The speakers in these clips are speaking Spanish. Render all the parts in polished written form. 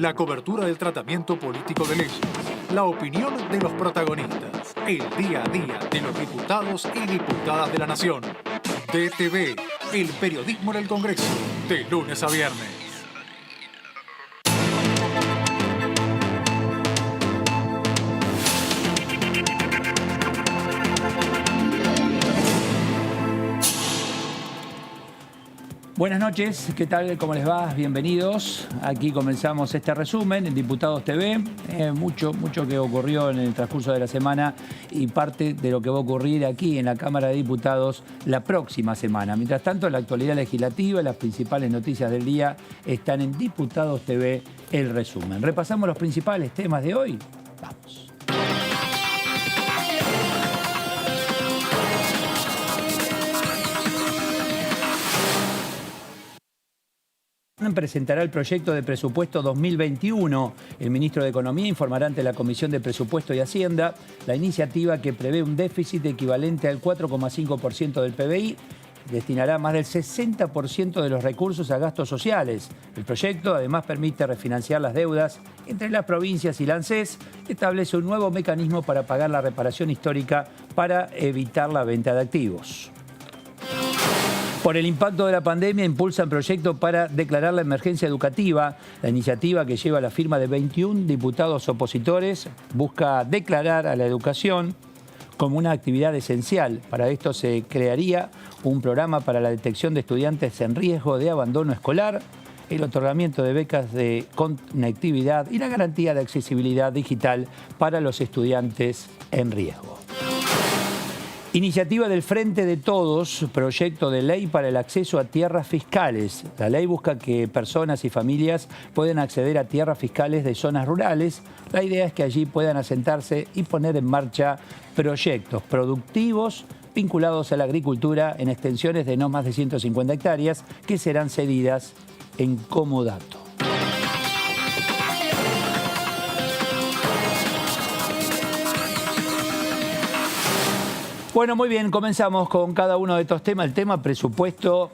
la cobertura del tratamiento político de leyes, la opinión de los protagonistas, el día a día de los diputados y diputadas de la Nación. DTV, el periodismo en el Congreso, de lunes a viernes. Buenas noches, ¿qué tal? ¿Cómo les va? Bienvenidos. Aquí comenzamos este resumen en Diputados TV. Mucho que ocurrió en el transcurso de la semana y parte de lo que va a ocurrir aquí en la Cámara de Diputados la próxima semana. Mientras tanto, la actualidad legislativa y las principales noticias del día están en Diputados TV, el resumen. Repasamos los principales temas de hoy. Vamos. Presentará el proyecto de presupuesto 2021. El ministro de Economía informará ante la Comisión de Presupuesto y Hacienda la iniciativa que prevé un déficit equivalente al 4,5% del PBI. Destinará más del 60% de los recursos a gastos sociales. El proyecto además permite refinanciar las deudas entre las provincias y la ANSES. Establece un nuevo mecanismo para pagar la reparación histórica para evitar la venta de activos. Por el impacto de la pandemia, impulsan proyecto para declarar la emergencia educativa. La iniciativa, que lleva la firma de 21 diputados opositores, busca declarar a la educación como una actividad esencial. Para esto se crearía un programa para la detección de estudiantes en riesgo de abandono escolar, el otorgamiento de becas de conectividad y la garantía de accesibilidad digital para los estudiantes en riesgo. Iniciativa del Frente de Todos, proyecto de ley para el acceso a tierras fiscales. La ley busca que personas y familias puedan acceder a tierras fiscales de zonas rurales. La idea es que allí puedan asentarse y poner en marcha proyectos productivos vinculados a la agricultura en extensiones de no más de 150 hectáreas que serán cedidas en comodato. Bueno, muy bien, comenzamos con cada uno de estos temas. El tema presupuesto,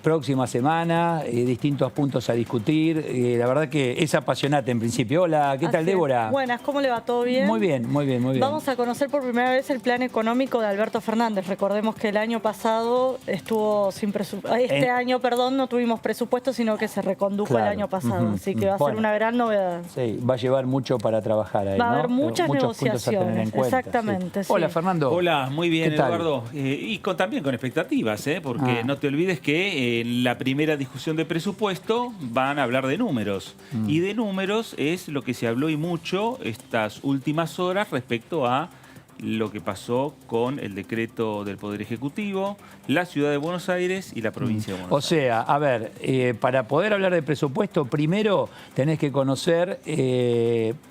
próxima semana, distintos puntos a discutir. La verdad que es apasionante en principio. Hola, ¿qué tal, Débora? Buenas, ¿cómo le va? ¿Todo bien? Muy bien, muy bien, muy bien. Vamos a conocer por primera vez el plan económico de Alberto Fernández. Recordemos que el año pasado estuvo sin presupuesto. Este año, perdón, no tuvimos presupuesto, sino que se recondujo el año pasado. Así que va a ser una gran novedad. Sí, va a llevar mucho para trabajar ahí, Va a ¿no? haber muchas negociaciones. Puntos a tener en cuenta, exactamente. Sí. Hola, Fernando. Hola. Muy bien, Eduardo. Y También con expectativas, porque no te olvides que en la primera discusión de presupuesto van a hablar de números. Y de números es lo que se habló y mucho estas últimas horas respecto a lo que pasó con el decreto del Poder Ejecutivo, la Ciudad de Buenos Aires y la provincia de Buenos Aires. O sea, a ver, para poder hablar de presupuesto, primero tenés que conocer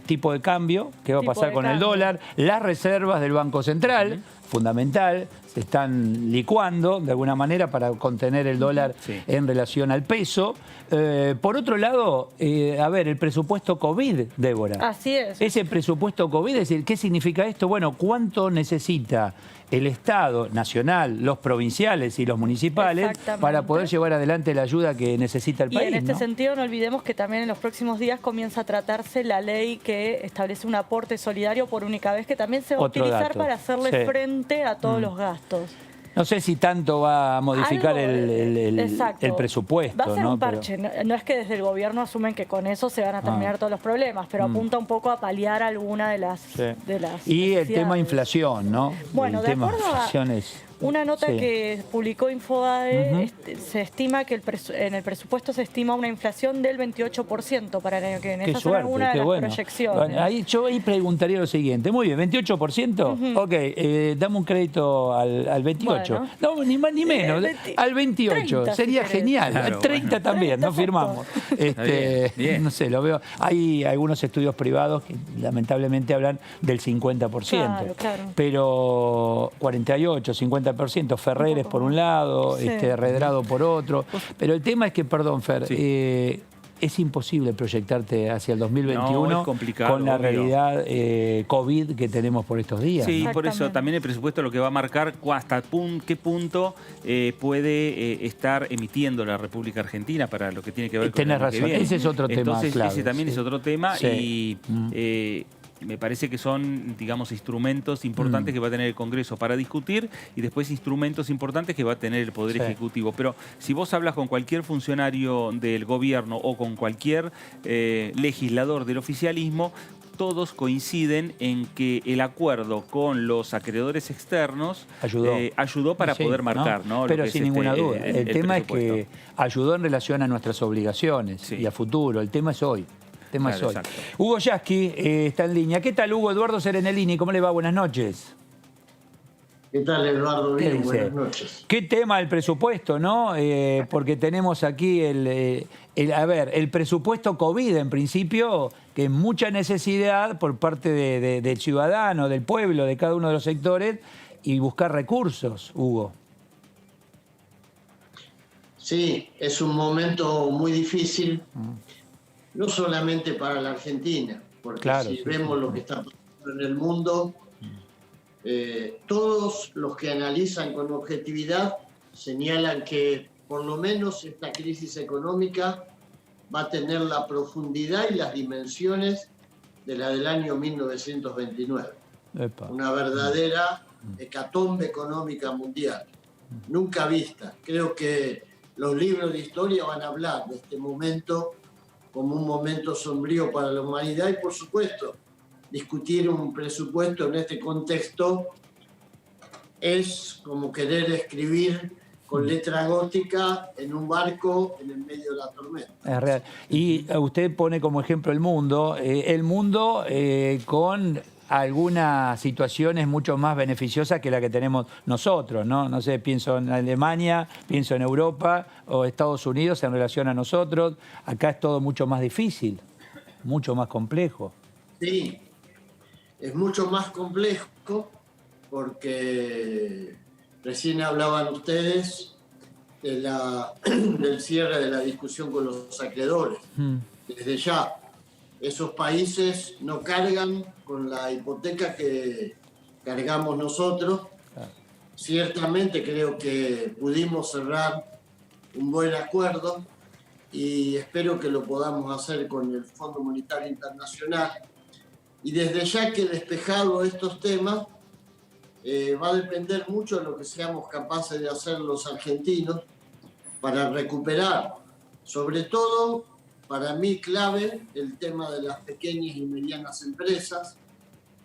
tipo de cambio, qué va a pasar con el dólar, las reservas del Banco Central, fundamental, se están licuando de alguna manera para contener el dólar en relación al peso. Por otro lado, a ver, el presupuesto COVID, Débora. Así es. Ese presupuesto COVID, es decir, ¿qué significa esto? Bueno, ¿cuánto necesita el Estado nacional, los provinciales y los municipales para poder llevar adelante la ayuda que necesita el país? Y en este sentido no olvidemos que también en los próximos días comienza a tratarse la ley que establece un aporte solidario por única vez, que también se va a utilizar para hacerle frente a todos los gastos. No sé si tanto va a modificar el presupuesto. Va a ser un parche. No es que desde el gobierno asumen que con eso se van a terminar todos los problemas, pero apunta un poco a paliar alguna de las Y el tema inflación, ¿no? Bueno, de acuerdo a una nota Sí. que publicó Infobae, se estima que en el presupuesto se estima una inflación del 28% para el año que viene. Qué Esas suerte, son algunas de qué las bueno. proyecciones. Bueno, yo ahí preguntaría lo siguiente. Muy bien, ¿28%? Ok, dame un crédito al 28. Bueno. No, ni más ni menos. Al 28. 30, Sería si genial. Claro, Al 30 también, 30, no firmamos. Bien. No sé, lo veo. Hay algunos estudios privados que lamentablemente hablan del 50%. Claro. Pero 48, 50%. Ferreres por un lado, Sí. Redrado por otro. Pero el tema es que, perdón, Fer, es imposible proyectarte hacia el 2021 No, es complicado, con la obvio. realidad COVID que tenemos por estos días. Sí, ¿no? por eso también el presupuesto lo que va a marcar hasta qué punto puede estar emitiendo la República Argentina para lo que tiene que ver con el Tenés año que razón, viene. ese es otro tema Entonces, clave. ese también es otro tema Sí. y me parece que son, digamos, instrumentos importantes que va a tener el Congreso para discutir y después instrumentos importantes que va a tener el Poder Ejecutivo. Pero si vos hablas con cualquier funcionario del gobierno o con cualquier legislador del oficialismo, todos coinciden en que el acuerdo con los acreedores externos ayudó para poder marcar, ¿no? Pero lo que sin es ninguna duda. El tema es presupuesto. que ayudó en relación a nuestras obligaciones y a futuro. El tema es hoy. Claro, Hugo Yasky está en línea. ¿Qué tal, Hugo? Eduardo Serenellini, ¿cómo le va? Buenas noches. ¿Qué tal, Eduardo? ¿Qué Bien, dice? buenas noches. ¿Qué tema el presupuesto, no? Porque tenemos aquí el presupuesto COVID, en principio, que es mucha necesidad por parte del ciudadano, del pueblo, de cada uno de los sectores, y buscar recursos, Hugo. Sí, es un momento muy difícil, no solamente para la Argentina, porque si vemos lo que está pasando en el mundo, todos los que analizan con objetividad señalan que por lo menos esta crisis económica va a tener la profundidad y las dimensiones de la del año 1929. Una verdadera hecatombe económica mundial, nunca vista. Creo que los libros de historia van a hablar de este momento como un momento sombrío para la humanidad y, por supuesto, discutir un presupuesto en este contexto es como querer escribir con letra gótica en un barco en el medio de la tormenta. Es real. Y usted pone como ejemplo el mundo con algunas situaciones mucho más beneficiosas que la que tenemos nosotros, ¿no? No sé, pienso en Alemania, pienso en Europa o Estados Unidos en relación a nosotros. Acá es todo mucho más difícil, mucho más complejo. Sí, es mucho más complejo porque recién hablaban ustedes del cierre de la discusión con los acreedores. Desde ya, esos países no cargan con la hipoteca que cargamos nosotros. Ciertamente creo que pudimos cerrar un buen acuerdo y espero que lo podamos hacer con el Fondo Monetario Internacional. Y desde ya que despejado estos temas, va a depender mucho de lo que seamos capaces de hacer los argentinos para recuperar, sobre todo, para mí clave, el tema de las pequeñas y medianas empresas.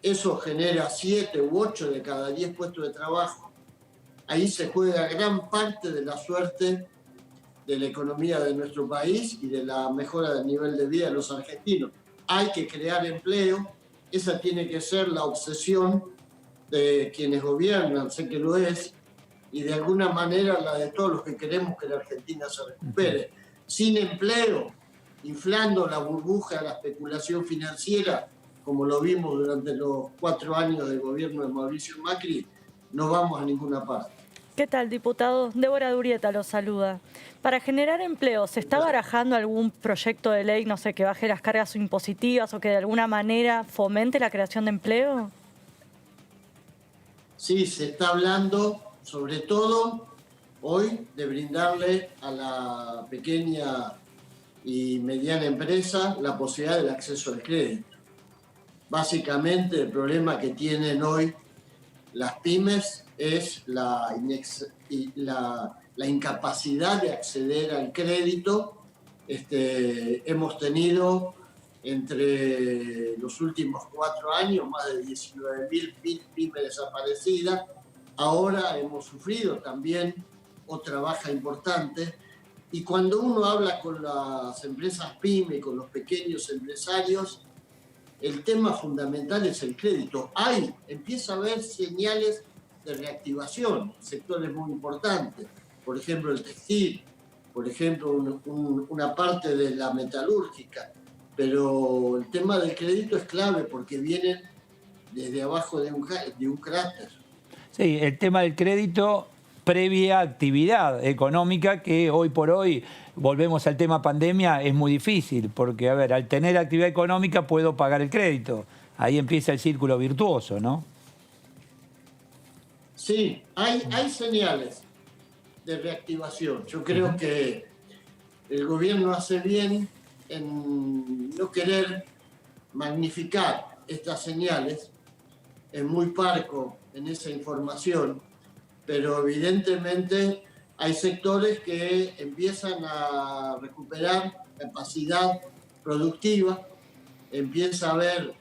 Eso genera 7 u 8 de cada 10 puestos de trabajo. Ahí se juega gran parte de la suerte de la economía de nuestro país y de la mejora del nivel de vida de los argentinos. Hay que crear empleo, esa tiene que ser la obsesión de quienes gobiernan, sé que lo es, y de alguna manera la de todos los que queremos que la Argentina se recupere. Sin empleo, inflando la burbuja de la especulación financiera, como lo vimos durante los 4 años del gobierno de Mauricio Macri, no vamos a ninguna parte. ¿Qué tal, diputado? Débora Durieta lo saluda. Para generar empleo, ¿se está barajando algún proyecto de ley, no sé, que baje las cargas impositivas o que de alguna manera fomente la creación de empleo? Sí, se está hablando, sobre todo hoy, de brindarle a la pequeña y mediana empresa la posibilidad del acceso al crédito. Básicamente, el problema que tienen hoy las pymes es la incapacidad de acceder al crédito. Hemos tenido entre los últimos 4 años más de 19.000 pymes desaparecidas. Ahora hemos sufrido también otra baja importante. Y cuando uno habla con las empresas pyme, con los pequeños empresarios, el tema fundamental es el crédito. Empieza a haber señales de reactivación, sectores muy importantes, por ejemplo el textil, por ejemplo una parte de la metalúrgica, pero el tema del crédito es clave porque vienen desde abajo de un cráter. Sí, el tema del crédito previa actividad económica que hoy por hoy volvemos al tema pandemia, es muy difícil, porque, a ver, al tener actividad económica puedo pagar el crédito. Ahí empieza el círculo virtuoso, ¿no? Sí, hay señales de reactivación. Yo creo que el gobierno hace bien en no querer magnificar estas señales, es muy parco en esa información, pero evidentemente hay sectores que empiezan a recuperar capacidad productiva, empieza a haber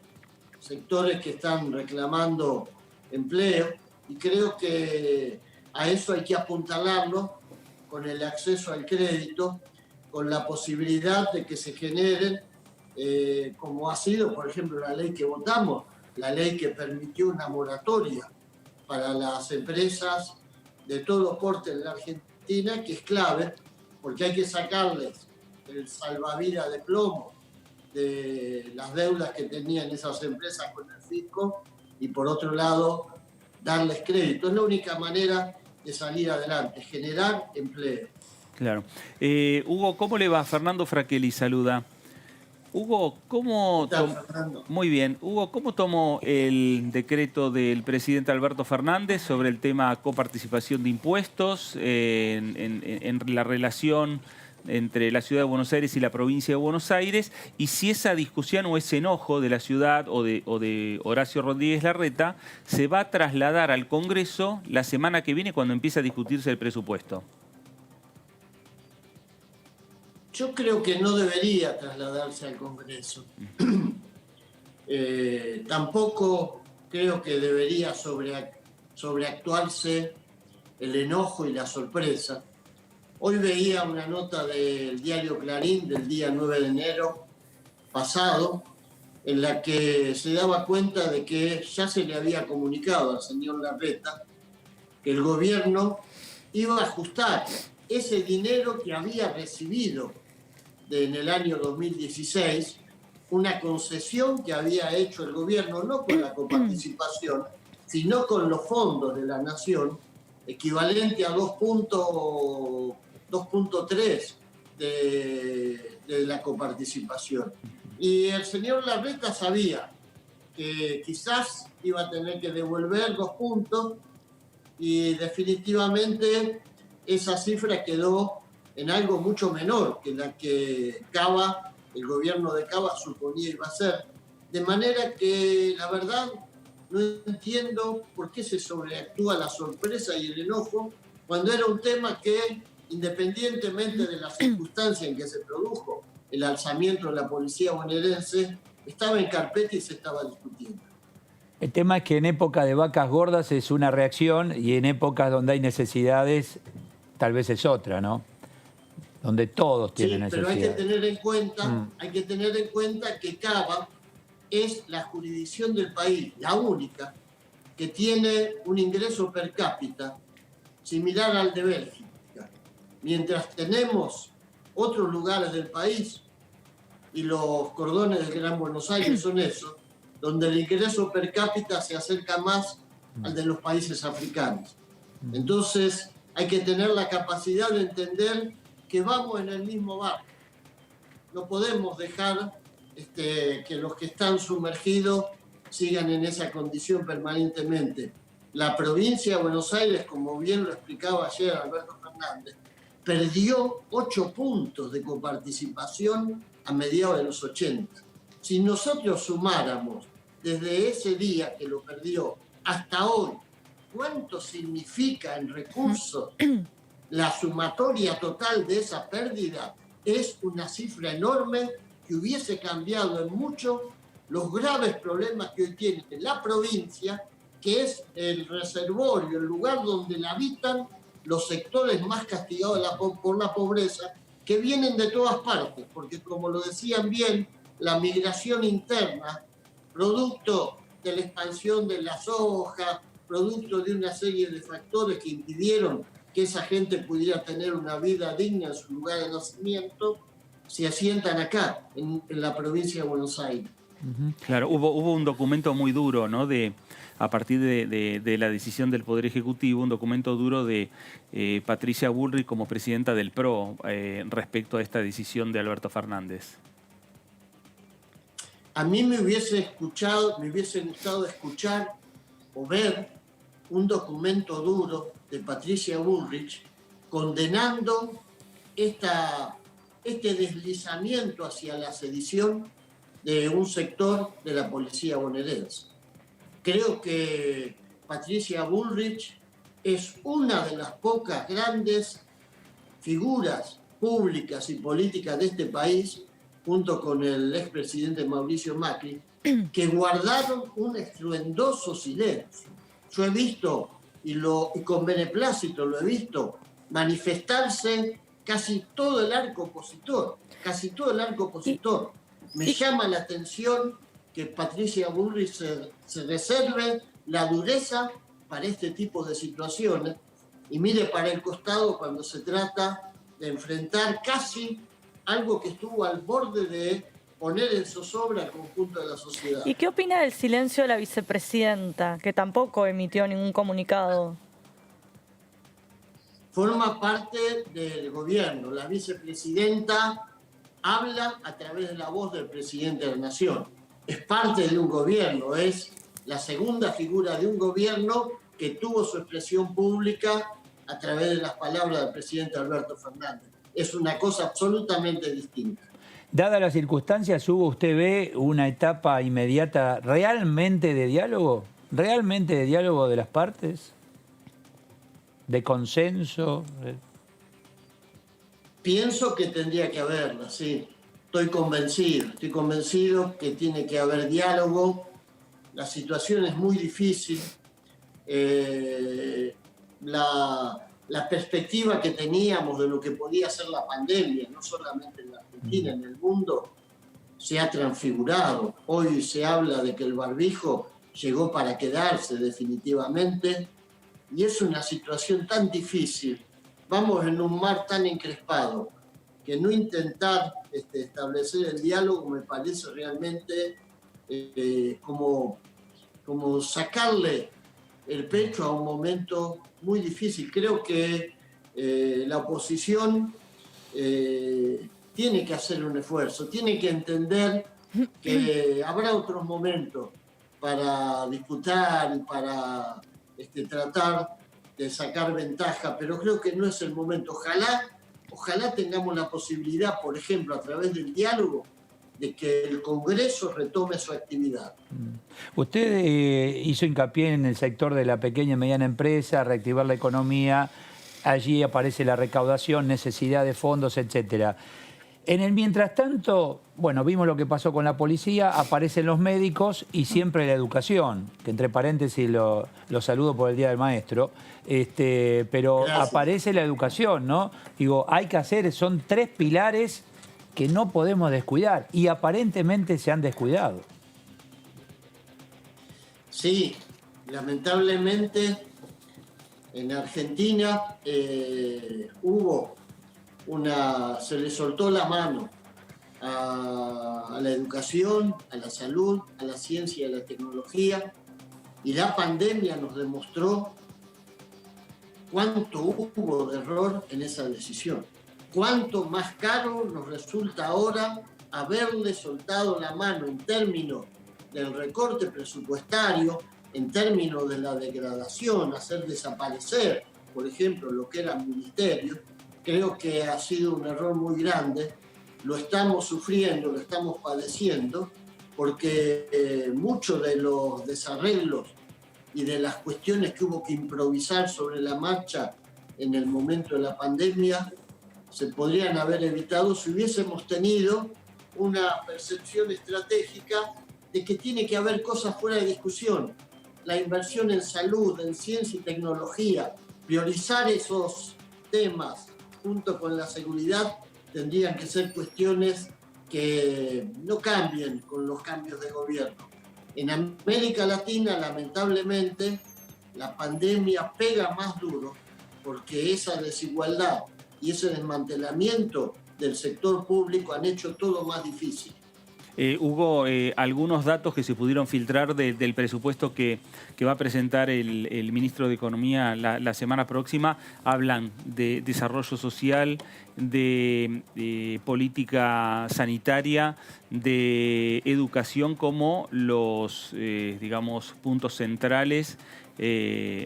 sectores que están reclamando empleo, y creo que a eso hay que apuntalarlo con el acceso al crédito, con la posibilidad de que se generen, como ha sido, por ejemplo, la ley que votamos, la ley que permitió una moratoria para las empresas de todo porte en la Argentina, que es clave, porque hay que sacarles el salvavidas de plomo de las deudas que tenían esas empresas con el fisco, y por otro lado, darles crédito. Es la única manera de salir adelante, generar empleo. Claro. Hugo, ¿cómo le va? Fernando Fraquelli saluda. Hugo, ¿cómo muy bien. Hugo, ¿cómo tomó el decreto del presidente Alberto Fernández sobre el tema coparticipación de impuestos en la relación entre la Ciudad de Buenos Aires y la provincia de Buenos Aires? Y si esa discusión o ese enojo de la ciudad o de Horacio Rodríguez Larreta se va a trasladar al Congreso la semana que viene cuando empiece a discutirse el presupuesto. Yo creo que no debería trasladarse al Congreso. Tampoco creo que debería sobreactuarse el enojo y la sorpresa. Hoy veía una nota del diario Clarín del día 9 de enero pasado, en la que se daba cuenta de que ya se le había comunicado al señor Larreta que el gobierno iba a ajustar ese dinero que había recibido en el año 2016, una concesión que había hecho el gobierno, no con la coparticipación, sino con los fondos de la nación, equivalente a 2.3 de la coparticipación. Y el señor Larreta sabía que quizás iba a tener que devolver 2 puntos, y definitivamente esa cifra quedó en algo mucho menor que la que Cava, el gobierno de Cava, suponía iba a ser. De manera que, la verdad, no entiendo por qué se sobreactúa la sorpresa y el enojo cuando era un tema que, independientemente de las circunstancias en que se produjo el alzamiento de la policía bonaerense, estaba en carpeta y se estaba discutiendo. El tema es que en época de vacas gordas es una reacción y en épocas donde hay necesidades tal vez es otra, ¿no? Donde todos tienen necesidades. Pero hay que tener en cuenta que Cava es la jurisdicción del país, la única, que tiene un ingreso per cápita similar al de Bélgica. Mientras tenemos otros lugares del país, y los cordones del Gran Buenos Aires son esos, donde el ingreso per cápita se acerca más al de los países africanos. Entonces hay que tener la capacidad de entender que vamos en el mismo barco. No podemos dejar que los que están sumergidos sigan en esa condición permanentemente. La provincia de Buenos Aires, como bien lo explicaba ayer Alberto Fernández, perdió 8 puntos de coparticipación a mediados de los 80. Si nosotros sumáramos desde ese día que lo perdió hasta hoy, ¿cuánto significa en recursos? La sumatoria total de esa pérdida es una cifra enorme que hubiese cambiado en mucho los graves problemas que hoy tiene la provincia, que es el reservorio, el lugar donde habitan los sectores más castigados por la pobreza, que vienen de todas partes, porque como lo decían bien, la migración interna, producto de la expansión de la soja, producto de una serie de factores que impidieron que esa gente pudiera tener una vida digna en su lugar de nacimiento, se asientan acá, en la provincia de Buenos Aires. Claro, hubo un documento muy duro, ¿no? A partir de la decisión del Poder Ejecutivo, un documento duro de Patricia Bullrich como presidenta del PRO respecto a esta decisión de Alberto Fernández. A mí me hubiese gustado escuchar o ver un documento duro de Patricia Bullrich condenando este deslizamiento hacia la sedición de un sector de la policía bonaerense. Creo que Patricia Bullrich es una de las pocas grandes figuras públicas y políticas de este país, junto con el expresidente Mauricio Macri, que guardaron un estruendoso silencio. Yo he visto, y con beneplácito lo he visto, manifestarse casi todo el arco opositor. Me llama la atención que Patricia Bullrich se reserve la dureza para este tipo de situaciones y mire para el costado cuando se trata de enfrentar casi algo que estuvo al borde de poner en zozobra al conjunto de la sociedad. ¿Y qué opina del silencio de la vicepresidenta, que tampoco emitió ningún comunicado? Forma parte del gobierno. La vicepresidenta habla a través de la voz del presidente de la Nación. Es parte de un gobierno, es la segunda figura de un gobierno que tuvo su expresión pública a través de las palabras del presidente Alberto Fernández. Es una cosa absolutamente distinta. Dadas las circunstancias, Hugo, ¿usted ve una etapa inmediata realmente de diálogo? ¿Realmente de diálogo de las partes? ¿De consenso? Pienso que tendría que haberla, sí. Estoy convencido que tiene que haber diálogo. La situación es muy difícil. La perspectiva que teníamos de lo que podía ser la pandemia, no solamente en la Argentina, en el mundo, se ha transfigurado. Hoy se habla de que el barbijo llegó para quedarse definitivamente y es una situación tan difícil. Vamos en un mar tan encrespado que no intentar establecer el diálogo me parece realmente como sacarle el pecho a un momento muy difícil. Creo que la oposición tiene que hacer un esfuerzo, tiene que entender que habrá otros momentos para disputar y para tratar de sacar ventaja, pero creo que no es el momento. Ojalá tengamos la posibilidad, por ejemplo, a través del diálogo, de que el Congreso retome su actividad. Usted hizo hincapié en el sector de la pequeña y mediana empresa, reactivar la economía, allí aparece la recaudación, necesidad de fondos, etcétera. En el mientras tanto, bueno, vimos lo que pasó con la policía, aparecen los médicos y siempre la educación, que entre paréntesis lo saludo por el Día del Maestro, pero gracias. Aparece la educación, ¿no? Digo, hay que hacer, son 3 pilares que no podemos descuidar y aparentemente se han descuidado. Sí, lamentablemente en Argentina se le soltó la mano a la educación, a la salud, a la ciencia y a la tecnología, y la pandemia nos demostró cuánto hubo de error en esa decisión. Cuánto más caro nos resulta ahora haberle soltado la mano en términos del recorte presupuestario, en términos de la degradación, hacer desaparecer, por ejemplo, lo que era el ministerio. Creo que ha sido un error muy grande, lo estamos sufriendo, lo estamos padeciendo, porque muchos de los desarreglos y de las cuestiones que hubo que improvisar sobre la marcha en el momento de la pandemia se podrían haber evitado si hubiésemos tenido una percepción estratégica de que tiene que haber cosas fuera de discusión. La inversión en salud, en ciencia y tecnología, priorizar esos temas junto con la seguridad tendrían que ser cuestiones que no cambien con los cambios de gobierno. En América Latina, lamentablemente, la pandemia pega más duro porque esa desigualdad y ese desmantelamiento del sector público han hecho todo más difícil. Hugo, algunos datos que se pudieron filtrar del presupuesto que va a presentar el ministro de Economía la semana próxima hablan de desarrollo social, de política sanitaria, de educación como los, digamos, puntos centrales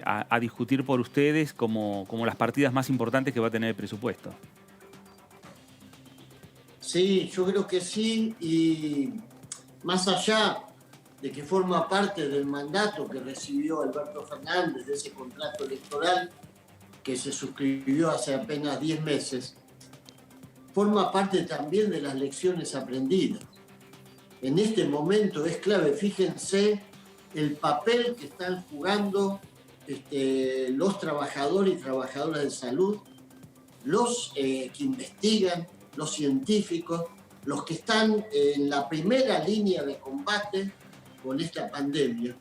a discutir por ustedes como las partidas más importantes que va a tener el presupuesto. Sí, yo creo que sí, y más allá de que forma parte del mandato que recibió Alberto Fernández, de ese contrato electoral que se suscribió hace apenas 10 meses, forma parte también de las lecciones aprendidas. En este momento es clave, fíjense el papel que están jugando los trabajadores y trabajadoras de salud, los que investigan, los científicos, los que están en la primera línea de combate con esta pandemia.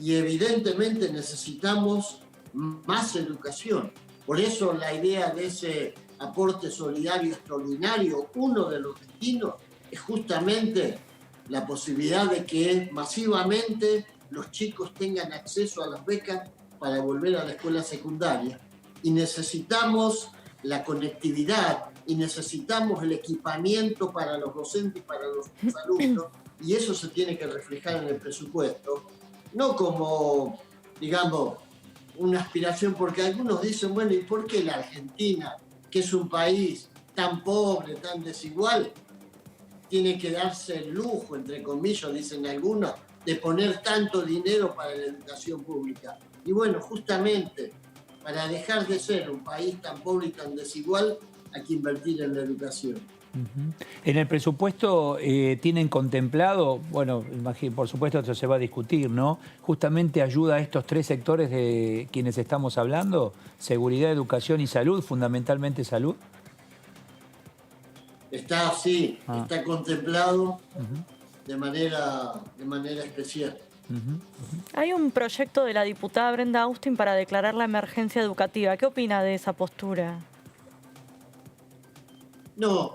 Y evidentemente necesitamos más educación. Por eso la idea de ese aporte solidario extraordinario, uno de los destinos es justamente la posibilidad de que masivamente los chicos tengan acceso a las becas para volver a la escuela secundaria. Y necesitamos la conectividad, y necesitamos el equipamiento para los docentes y para los alumnos, y eso se tiene que reflejar en el presupuesto, no como, digamos, una aspiración, porque algunos dicen, bueno, ¿y por qué la Argentina, que es un país tan pobre, tan desigual, tiene que darse el lujo, entre comillas, dicen algunos, de poner tanto dinero para la educación pública? Y bueno, justamente, para dejar de ser un país tan pobre y tan desigual, hay que invertir en la educación. En el presupuesto tienen contemplado, bueno, por supuesto esto se va a discutir, ¿no? Justamente ayuda a estos tres sectores de quienes estamos hablando, seguridad, educación y salud, fundamentalmente salud. Está así, está contemplado de manera especial. Hay un proyecto de la diputada Brenda Austin para declarar la emergencia educativa. ¿Qué opina de esa postura? No,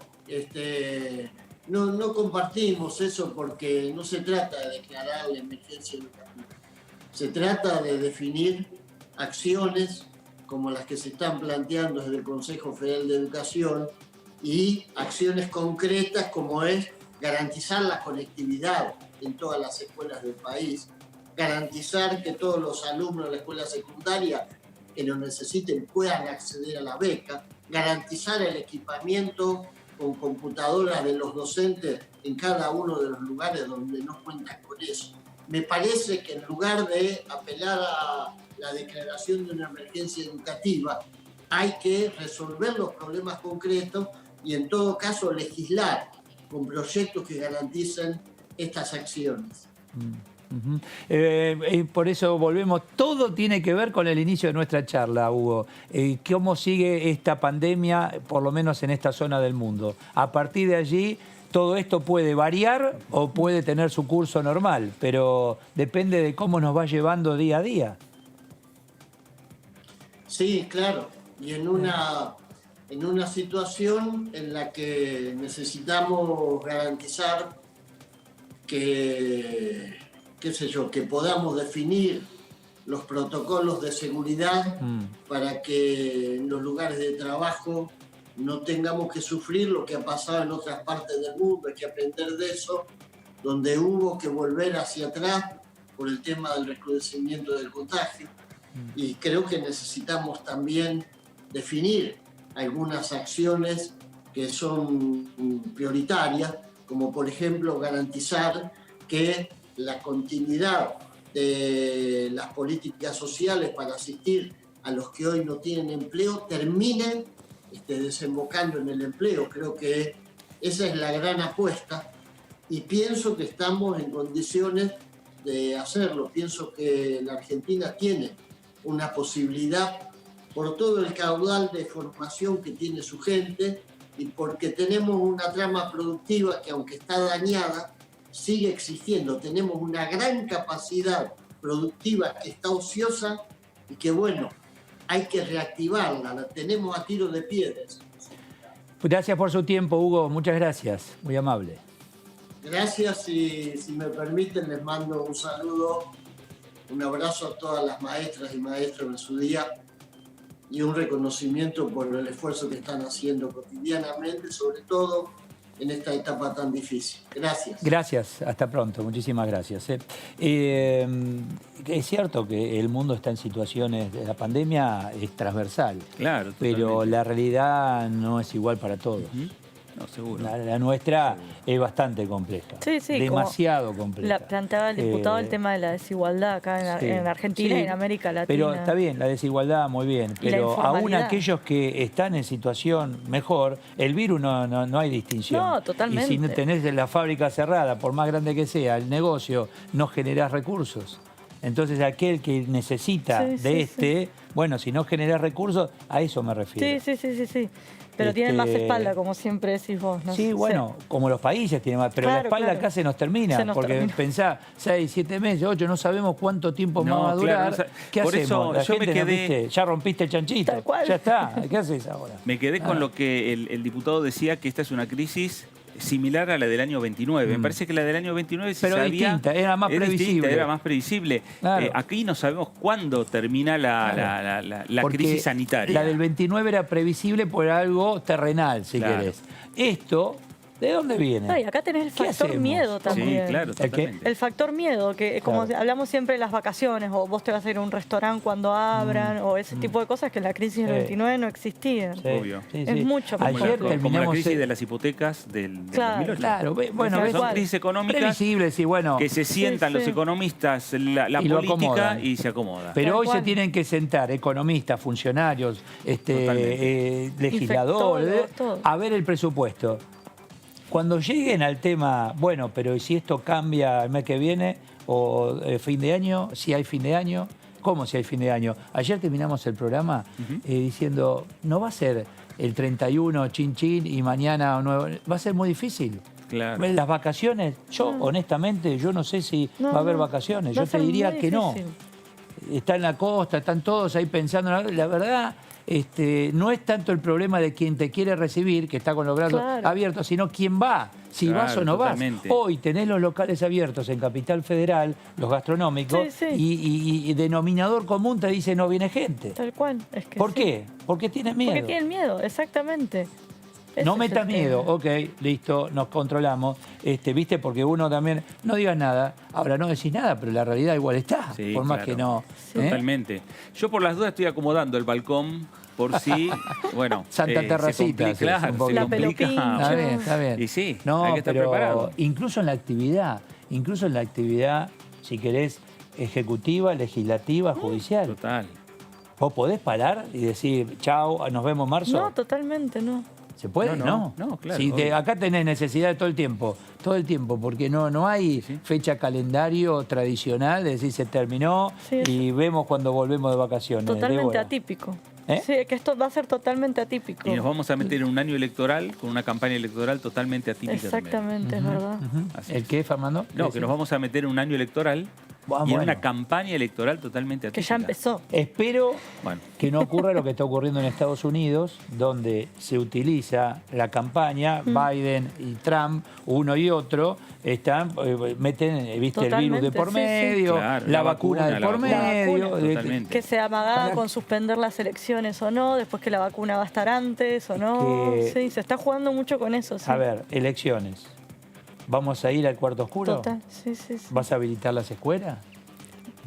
no compartimos eso porque no se trata de declarar la emergencia educativa. Se trata de definir acciones como las que se están planteando desde el Consejo Federal de Educación y acciones concretas como es garantizar la conectividad en todas las escuelas del país, garantizar que todos los alumnos de la escuela secundaria que lo necesiten puedan acceder a la beca, garantizar el equipamiento con computadoras de los docentes en cada uno de los lugares donde no cuentan con eso. Me parece que en lugar de apelar a la declaración de una emergencia educativa, hay que resolver los problemas concretos y en todo caso legislar con proyectos que garanticen estas acciones. Por eso volvemos, todo tiene que ver con el inicio de nuestra charla, Hugo. ¿Cómo sigue esta pandemia, por lo menos en esta zona del mundo? A partir de allí, todo esto puede variar o puede tener su curso normal, pero depende de cómo nos va llevando día a día. Sí, claro. Y en una situación en la que necesitamos garantizar que podamos definir los protocolos de seguridad para que en los lugares de trabajo no tengamos que sufrir lo que ha pasado en otras partes del mundo. Hay que aprender de eso, donde hubo que volver hacia atrás por el tema del recrudecimiento del contagio. Y creo que necesitamos también definir algunas acciones que son prioritarias, como por ejemplo garantizar que la continuidad de las políticas sociales para asistir a los que hoy no tienen empleo termine desembocando en el empleo. Creo que esa es la gran apuesta y pienso que estamos en condiciones de hacerlo. Pienso que la Argentina tiene una posibilidad por todo el caudal de formación que tiene su gente y porque tenemos una trama productiva que, aunque está dañada, sigue existiendo. Tenemos una gran capacidad productiva que está ociosa y que, bueno, hay que reactivarla. La tenemos a tiro de piedras. Gracias por su tiempo, Hugo. Muchas gracias. Muy amable. Gracias y si me permiten les mando un saludo, un abrazo a todas las maestras y maestros en su día y un reconocimiento por el esfuerzo que están haciendo cotidianamente, sobre todo en esta etapa tan difícil. Gracias. Gracias, hasta pronto, muchísimas gracias. Es cierto que el mundo está en situaciones, la pandemia es transversal, Claro, pero totalmente. la realidad no es igual para todos. No, seguro. La nuestra es bastante compleja, Sí, sí, demasiado como compleja. planteaba el diputado el tema de la desigualdad acá Sí, en Argentina sí, y en América Latina. Pero está bien, la desigualdad muy bien, Y la pero aún informalidad. aquellos que están en situación mejor, el virus no hay distinción. No, totalmente. Y si tenés la fábrica cerrada, por más grande que sea, el negocio, no generás recursos. Entonces aquel que necesita bueno, si no generás recursos, a eso me refiero. Sí. Pero tienen más espalda, como siempre decís vos, ¿no? Sí, bueno, como los países tienen más, pero Claro, la espalda claro. acá se nos termina, Se nos porque termina. pensá, 6, 7 meses, 8, no sabemos cuánto tiempo más va a durar. claro, ¿Qué por hacemos? eso La yo me gente no, quedé- ¿viste? Ya rompiste el chanchito, Tal cual. ya está, ¿qué haces ahora? Me quedé con lo que el diputado decía, que esta es una crisis similar a la del año 29. Me parece que la del año 29 se Pero sabía... distinta, era más es distinta, previsible. era más previsible. Claro. Aquí no sabemos cuándo termina la Porque crisis sanitaria. La del 29 era previsible por algo terrenal, si Claro. querés. Esto, ¿de dónde viene? No, y acá tenés el ¿Qué factor hacemos? miedo también. Sí, claro, ¿El qué? totalmente. El factor miedo, que como Claro. hablamos siempre de las vacaciones, o vos te vas a ir a un restaurante cuando abran, o ese tipo de cosas que en la crisis del Sí. 29 no existían. Sí, Obvio. sí, Es sí. mucho más Ayer fuerte. Como la terminamos... crisis de las hipotecas del Claro. 2008. Claro, bueno, Tal ves, Son cual. crisis económicas previsible, sí, bueno. que se sientan Sí, los sí. economistas, la Y lo política, acomodan. y se acomoda. Pero Tal hoy se cual. tienen que sentar economistas, funcionarios, Totalmente. legisladores, Infectólogos, todo. a ver el presupuesto. Cuando lleguen al tema, bueno, pero ¿y si esto cambia el mes que viene o fin de año? Si hay fin de año, ¿cómo si hay fin de año? Ayer terminamos el programa diciendo, no va a ser el 31 chin chin y mañana nuevo, va a ser muy difícil. Claro. Las vacaciones, yo honestamente, yo no sé si No, va a haber no. vacaciones, Va a yo te ser diría muy que no. difícil. Está en la costa, están todos ahí pensando. La verdad, no es tanto el problema de quien te quiere recibir, que está con los brazos Claro. abiertos, sino quién va, si Claro, vas o no totalmente. vas. Hoy tenés los locales abiertos en Capital Federal, los gastronómicos, Sí, sí. Y denominador común te dice no viene gente. Tal cual. Es que ¿Por sí. qué? Porque tienes miedo. Porque tienen miedo, exactamente. Ese No es metas el miedo, tema. ok, listo, nos controlamos. ¿Viste? Porque uno también, no digas nada, ahora no decís nada, pero la realidad igual está, Sí, por más claro. que no. ¿eh? Totalmente. Yo por las dudas estoy acomodando el balcón por si, bueno, Santa Terracita, se complica, es un se poquito. La pelopincho. Está bien, está bien. Y sí, no, hay que estar pero preparado. incluso en la actividad, si querés, ejecutiva, legislativa, judicial. Total. Vos podés parar y decir, chao, nos vemos en marzo. No, totalmente no. ¿Se puede? No, claro, Si obvio. acá tenés necesidad de todo el tiempo, porque no hay Sí. fecha calendario tradicional, de decir se terminó Sí, y vemos cuando volvemos de vacaciones. Totalmente Débora. atípico. ¿Eh? Sí, que esto va a ser totalmente atípico. Y nos vamos a meter en un año electoral con una campaña electoral totalmente atípica también. Exactamente, es verdad. Así ¿El es. qué, Fernando? No, que nos vamos a meter en un año electoral y en bueno. una campaña electoral totalmente Que atípica. ya empezó. Espero Bueno, que no ocurra lo que está ocurriendo en Estados Unidos, donde se utiliza la campaña, Biden y Trump, uno y otro, meten, viste, el virus de por Totalmente, sí, sí. medio, Claro, la vacuna de por vacuna. medio. Totalmente. Que se amagaba Para- con suspender las elecciones o no, después que la vacuna va a estar antes o no. Que- Sí, se está jugando mucho con eso. Sí. A ver, elecciones. ¿Vamos a ir al cuarto oscuro? Total, sí, sí, sí. ¿Vas a habilitar las escuelas?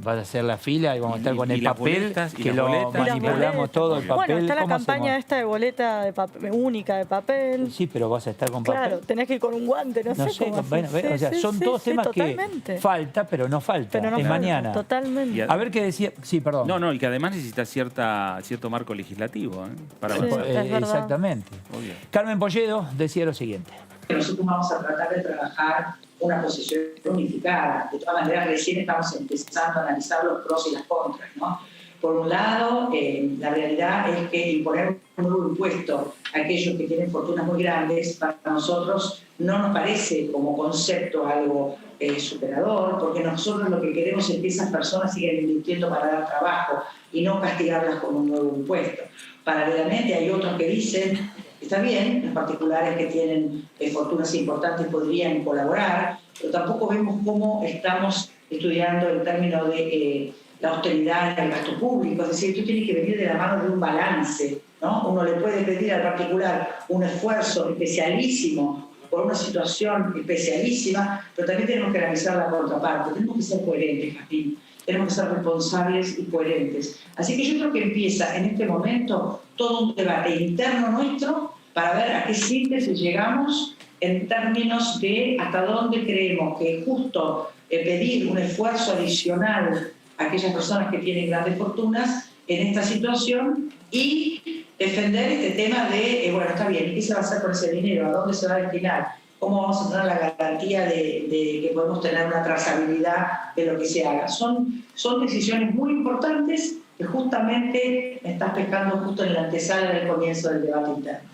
¿Vas a hacer la fila y vamos a estar con Y el las papel boletas, y que las lo boletas. Y las manipulamos boletas. todo el papel? Bueno, está la ¿Cómo campaña hacemos? esta de boleta de única de papel. Sí, pero vas a estar con papel. Claro, tenés que ir con un guante, no, sé cómo bueno, hacer. o sea, Sí, son sí, todos sí, temas totalmente. que falta, pero no falta. Pero no es falta, mañana. Totalmente. Y A ver qué decía. Sí, perdón. No, y que además necesita cierto marco legislativo para Sí. avanzar. es verdad. Exactamente. Obvio. Carmen Polledo decía lo siguiente. Nosotros vamos a tratar de trabajar una posición unificada. De todas maneras, recién estamos empezando a analizar los pros y las contras, ¿no? Por un lado, la realidad es que imponer un nuevo impuesto a aquellos que tienen fortunas muy grandes, para nosotros no nos parece como concepto algo superador, porque nosotros lo que queremos es que esas personas sigan invirtiendo para dar trabajo y no castigarlas con un nuevo impuesto. Paralelamente hay otros que dicen Está bien, los particulares que tienen fortunas importantes podrían colaborar, pero tampoco vemos cómo estamos estudiando el término de la austeridad en el gasto público. Es decir, esto tiene que venir de la mano de un balance, ¿no? Uno le puede pedir al particular un esfuerzo especialísimo por una situación especialísima, pero también tenemos que analizar la contraparte. Tenemos que ser coherentes, Jasmine. Tenemos que ser responsables y coherentes. Así que yo creo que empieza en este momento todo un debate interno nuestro para ver a qué síntesis llegamos en términos de hasta dónde creemos que es justo pedir un esfuerzo adicional a aquellas personas que tienen grandes fortunas en esta situación y defender este tema de, bueno, está bien, ¿qué se va a hacer con ese dinero? ¿A dónde se va a destinar? ¿Cómo vamos a tener la garantía de que podemos tener una trazabilidad de lo que se haga? Son decisiones muy importantes que justamente me estás pescando justo en la antesala del comienzo del debate interno.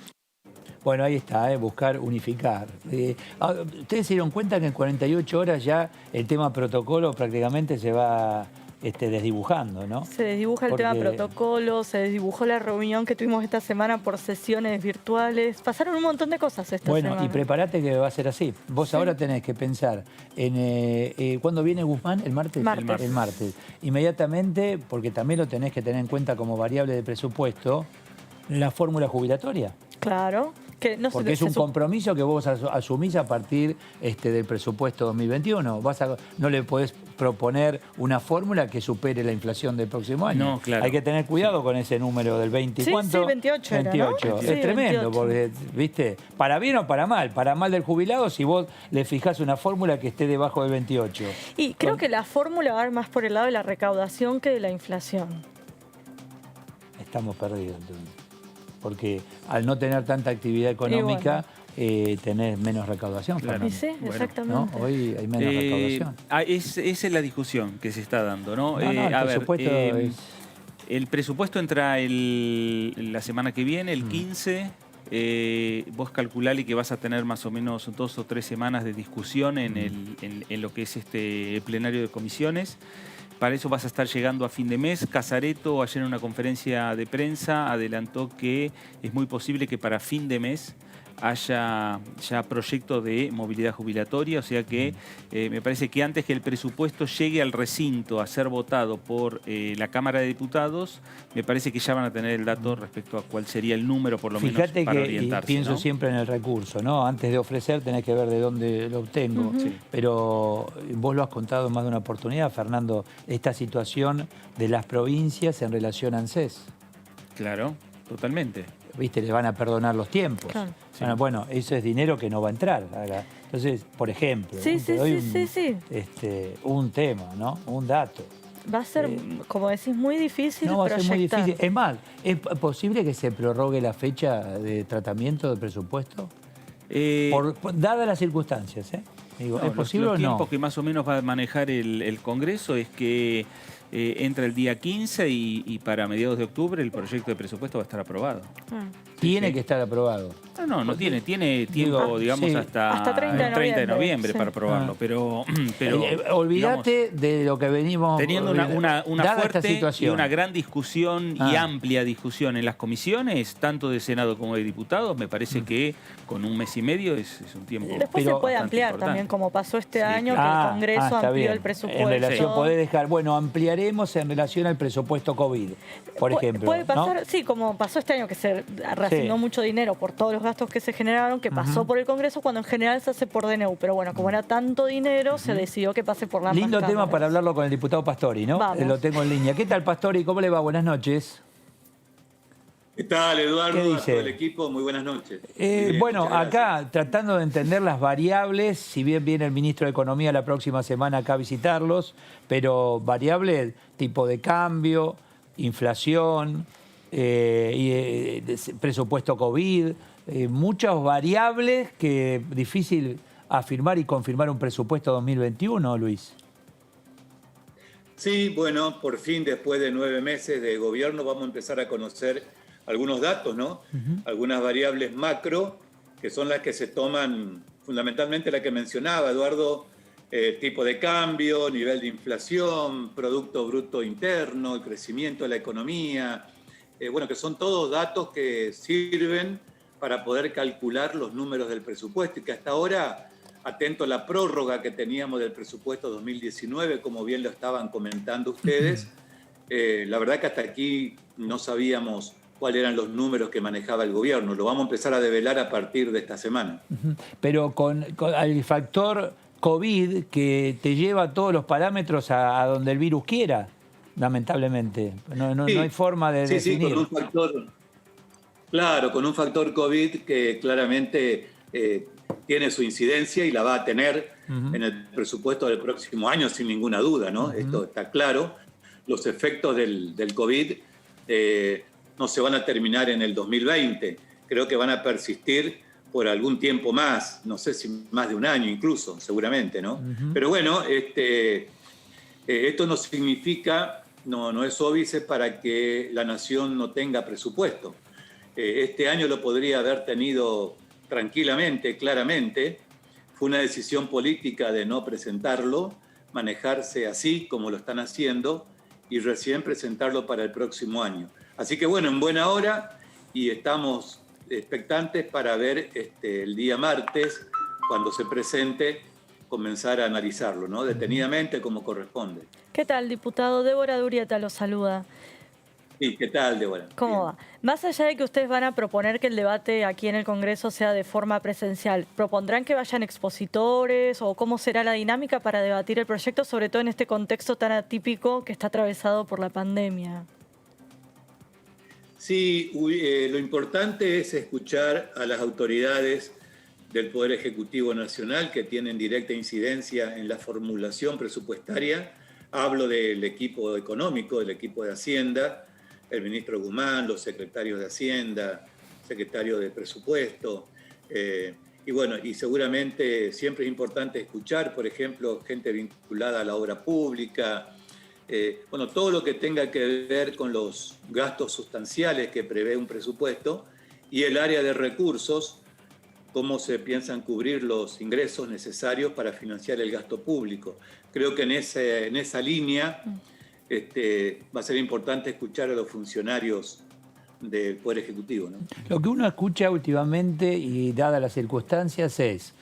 Bueno, ahí está, buscar unificar. Ustedes se dieron cuenta que en 48 horas ya el tema protocolo prácticamente se va desdibujando, ¿no? Se desdibuja el tema protocolo, se desdibujó la reunión que tuvimos esta semana por sesiones virtuales. Pasaron un montón de cosas esta semana. Bueno, y prepárate que va a ser así. Vos ahora tenés que pensar en... ¿Cuándo viene Guzmán? ¿El martes? El martes. Inmediatamente, porque también lo tenés que tener en cuenta como variable de presupuesto, la fórmula jubilatoria. Claro. Porque es un compromiso que vos asumís a partir del presupuesto 2021. No le podés proponer una fórmula que supere la inflación del próximo año. No, claro. Hay que tener cuidado con ese número del 20 y ¿cuánto? Sí, 28 era, ¿no? Es Sí, tremendo, 28. porque, ¿viste? Para bien o para mal. Para mal del jubilado si vos le fijás una fórmula que esté debajo del 28. Y creo que la fórmula va más por el lado de la recaudación que de la inflación. Estamos perdidos, entonces. Porque al no tener tanta actividad económica, tenés menos recaudación. Claro. Sí, exactamente. ¿No? Hoy hay menos recaudación. Esa es la discusión que se está dando, ¿no? El presupuesto entra la semana que viene, el 15. Vos calculale que vas a tener más o menos 2 o 3 semanas de discusión en lo que es este plenario de comisiones. Para eso vas a estar llegando a fin de mes. Casareto ayer en una conferencia de prensa adelantó que es muy posible que para fin de mes haya ya proyecto de movilidad jubilatoria, o sea que me parece que antes que el presupuesto llegue al recinto a ser votado por la Cámara de Diputados, me parece que ya van a tener el dato respecto a cuál sería el número, por lo menos, para orientarse. Pienso, ¿no? Siempre en el recurso, ¿no? Antes de ofrecer tenés que ver de dónde lo obtengo. Sí. Pero vos lo has contado en más de una oportunidad, Fernando, esta situación de las provincias en relación a ANSES. Claro, totalmente. ¿Viste? Le van a perdonar los tiempos. Claro. Bueno, eso es dinero que no va a entrar. Entonces, por ejemplo, un tema, ¿no? Un dato. Va a ser, como decís, muy difícil No, va a ser muy proyectar. difícil. Es más, ¿es posible que se prorrogue la fecha de tratamiento del presupuesto? Dadas las circunstancias, ¿eh? Digo, ¿es posible o no? Los tiempos que más o menos va a manejar el Congreso es que entra el día 15 y para mediados de octubre el proyecto de presupuesto va a estar aprobado. Tiene que estar aprobado. No tiene tiempo, digamos, hasta 30 de noviembre para aprobarlo, pero olvídate de lo que venimos teniendo una fuerte situación. y una gran discusión y amplia discusión en las comisiones, tanto de Senado como de diputados. Me parece que con un mes y medio es un tiempo. Después se puede ampliar también, como pasó este año, que el Congreso amplió el presupuesto. En relación, podés dejar, ampliaremos en relación al presupuesto COVID, por ejemplo. Puede pasar, ¿no? sí, como pasó este año, que se reasignó mucho dinero por todos los gastos que se generaron, que pasó por el Congreso, cuando en general se hace por DNU. Pero bueno, como era tanto dinero, se decidió que pase por la Lindo tema para hablarlo con el diputado Pastori, ¿no? Lo tengo en línea. ¿Qué tal, Pastori? ¿Cómo le va? Buenas noches. ¿Qué tal, Eduardo? ¿Qué dice? A todo el equipo, muy buenas noches. Bueno, acá tratando de entender las variables, si bien viene el ministro de Economía la próxima semana acá a visitarlos, pero variables tipo de cambio, inflación, presupuesto COVID, muchas variables que difícil afirmar y confirmar un presupuesto 2021, Luis. Sí, bueno, por fin después de 9 meses de gobierno vamos a empezar a conocer algunos datos, ¿no? Algunas variables macro, que son las que se toman, fundamentalmente la que mencionaba Eduardo, tipo de cambio, nivel de inflación, Producto Bruto Interno, el crecimiento de la economía, bueno, que son todos datos que sirven para poder calcular los números del presupuesto y que hasta ahora, atento a la prórroga que teníamos del presupuesto 2019, como bien lo estaban comentando ustedes, la verdad que hasta aquí no sabíamos cuáles eran los números que manejaba el gobierno. Lo vamos a empezar a develar a partir de esta semana. Pero con el factor COVID que te lleva todos los parámetros a donde el virus quiera, lamentablemente. No hay forma de definir. Sí, con un factor, claro, con un factor COVID que claramente tiene su incidencia y la va a tener en el presupuesto del próximo año, sin ninguna duda, ¿no? Esto está claro. Los efectos del COVID no se van a terminar en el 2020. Creo que van a persistir por algún tiempo más, no sé si más de un año incluso, seguramente, ¿no? Pero bueno, esto no significa, no es óbice para que la nación no tenga presupuesto. Este año lo podría haber tenido tranquilamente, claramente. Fue una decisión política de no presentarlo, manejarse así como lo están haciendo y recién presentarlo para el próximo año. Así que bueno, en buena hora y estamos expectantes para ver el día martes, cuando se presente, comenzar a analizarlo, ¿no? Detenidamente, como corresponde. ¿Qué tal, diputado? Débora Durieta lo saluda. Sí, ¿qué tal, Débora? ¿Cómo va? Más allá de que ustedes van a proponer que el debate aquí en el Congreso sea de forma presencial, ¿propondrán que vayan expositores o cómo será la dinámica para debatir el proyecto, sobre todo en este contexto tan atípico que está atravesado por la pandemia? Sí, lo importante es escuchar a las autoridades del Poder Ejecutivo Nacional que tienen directa incidencia en la formulación presupuestaria. Hablo del equipo económico, del equipo de Hacienda, el ministro Guzmán, los secretarios de Hacienda, secretario de Presupuesto. Y bueno, y seguramente siempre es importante escuchar, por ejemplo, gente vinculada a la obra pública, bueno, todo lo que tenga que ver con los gastos sustanciales que prevé un presupuesto y el área de recursos, cómo se piensan cubrir los ingresos necesarios para financiar el gasto público. Creo que en esa línea va a ser importante escuchar a los funcionarios del Poder Ejecutivo, ¿no? Lo que uno escucha últimamente y dadas las circunstancias es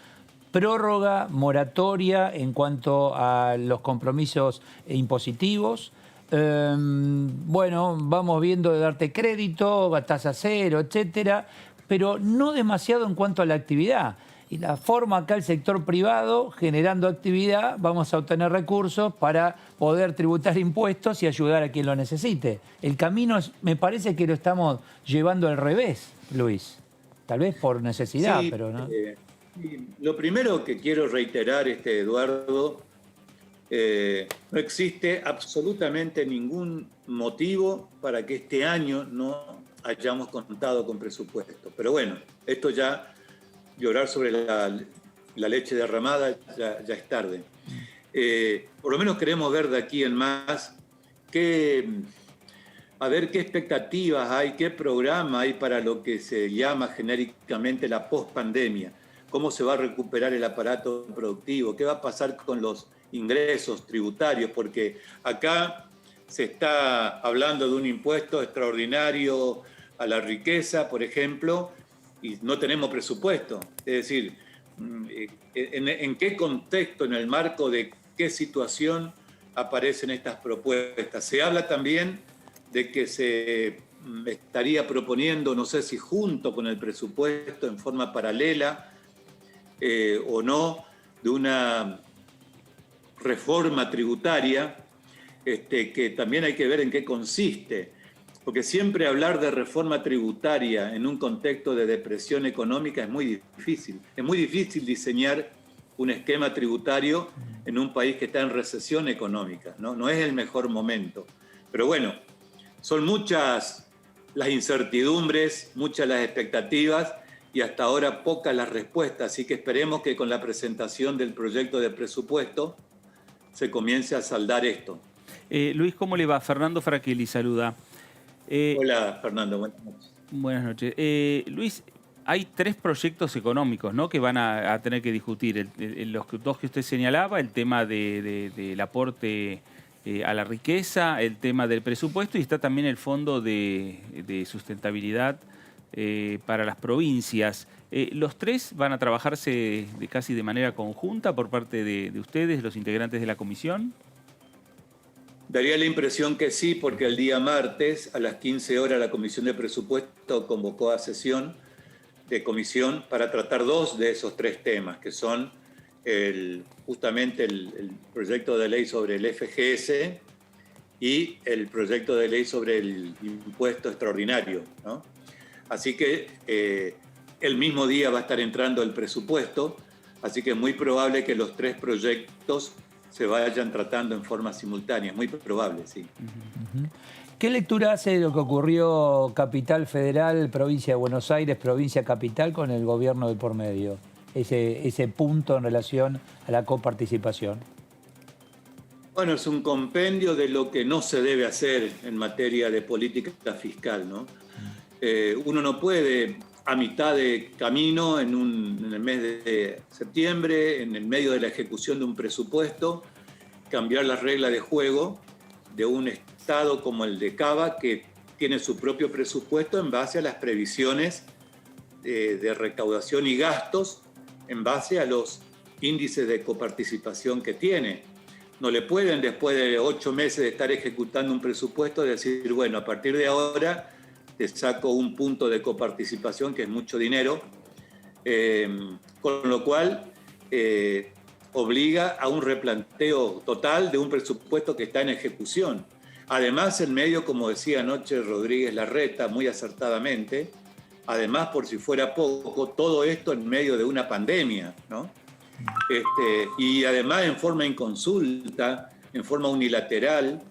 prórroga, moratoria en cuanto a los compromisos impositivos. Bueno, vamos viendo de darte crédito, tasa cero, etcétera, pero no demasiado en cuanto a la actividad. Y la forma acá el sector privado, generando actividad, vamos a obtener recursos para poder tributar impuestos y ayudar a quien lo necesite. El camino me parece que lo estamos llevando al revés, Luis. Tal vez por necesidad, sí, pero no. Lo primero que quiero reiterar, Eduardo, no existe absolutamente ningún motivo para que este año no hayamos contado con presupuesto. Pero bueno, esto ya, llorar sobre la leche derramada, ya es tarde. Por lo menos queremos ver de aquí en más a ver qué expectativas hay, qué programa hay para lo que se llama genéricamente la pospandemia. Cómo se va a recuperar el aparato productivo, qué va a pasar con los ingresos tributarios, porque acá se está hablando de un impuesto extraordinario a la riqueza, por ejemplo, y no tenemos presupuesto. Es decir, ¿en qué contexto, en el marco de qué situación aparecen estas propuestas? Se habla también de que se estaría proponiendo, no sé si junto con el presupuesto, en forma paralela, o no, de una reforma tributaria, que también hay que ver en qué consiste, porque siempre hablar de reforma tributaria en un contexto de depresión económica es muy difícil. Es muy difícil diseñar un esquema tributario en un país que está en recesión económica, ¿no? No es el mejor momento. Pero bueno, son muchas las incertidumbres, muchas las expectativas, y hasta ahora pocas las respuestas, así que esperemos que con la presentación del proyecto de presupuesto se comience a saldar esto. Luis, ¿cómo le va? Fernando Fraquelli saluda. Hola, Fernando, buenas noches. Buenas noches. Luis, hay 3 proyectos económicos, ¿no?, que van a tener que discutir. Los 2 que usted señalaba, el tema del aporte a la riqueza, el tema del presupuesto, y está también el fondo de sustentabilidad para las provincias. ¿Los tres van a trabajarse casi de manera conjunta por parte de ustedes, los integrantes de la comisión? Daría la impresión que sí, porque el día martes a las 15 horas la Comisión de Presupuesto convocó a sesión de comisión para tratar 2 de esos 3 temas, que son justamente el proyecto de ley sobre el FGS y el proyecto de ley sobre el impuesto extraordinario, ¿no? Así que el mismo día va a estar entrando el presupuesto, así que es muy probable que los 3 proyectos se vayan tratando en forma simultánea, muy probable, sí. ¿Qué lectura hace de lo que ocurrió Capital Federal, Provincia de Buenos Aires, Provincia Capital con el gobierno de por medio? Ese punto en relación a la coparticipación. Bueno, es un compendio de lo que no se debe hacer en materia de política fiscal, ¿no? Uno no puede, a mitad de camino, en el mes de septiembre, en el medio de la ejecución de un presupuesto, cambiar las reglas de juego de un Estado como el de Cava, que tiene su propio presupuesto en base a las previsiones de recaudación y gastos, en base a los índices de coparticipación que tiene. No le pueden, después de 8 meses de estar ejecutando un presupuesto, decir, bueno, a partir de ahora te saco un punto de coparticipación, que es mucho dinero, con lo cual obliga a un replanteo total de un presupuesto que está en ejecución. Además, en medio, como decía anoche Rodríguez Larreta, muy acertadamente, además, por si fuera poco, todo esto en medio de una pandemia, ¿no? Y además en forma inconsulta, en forma unilateral,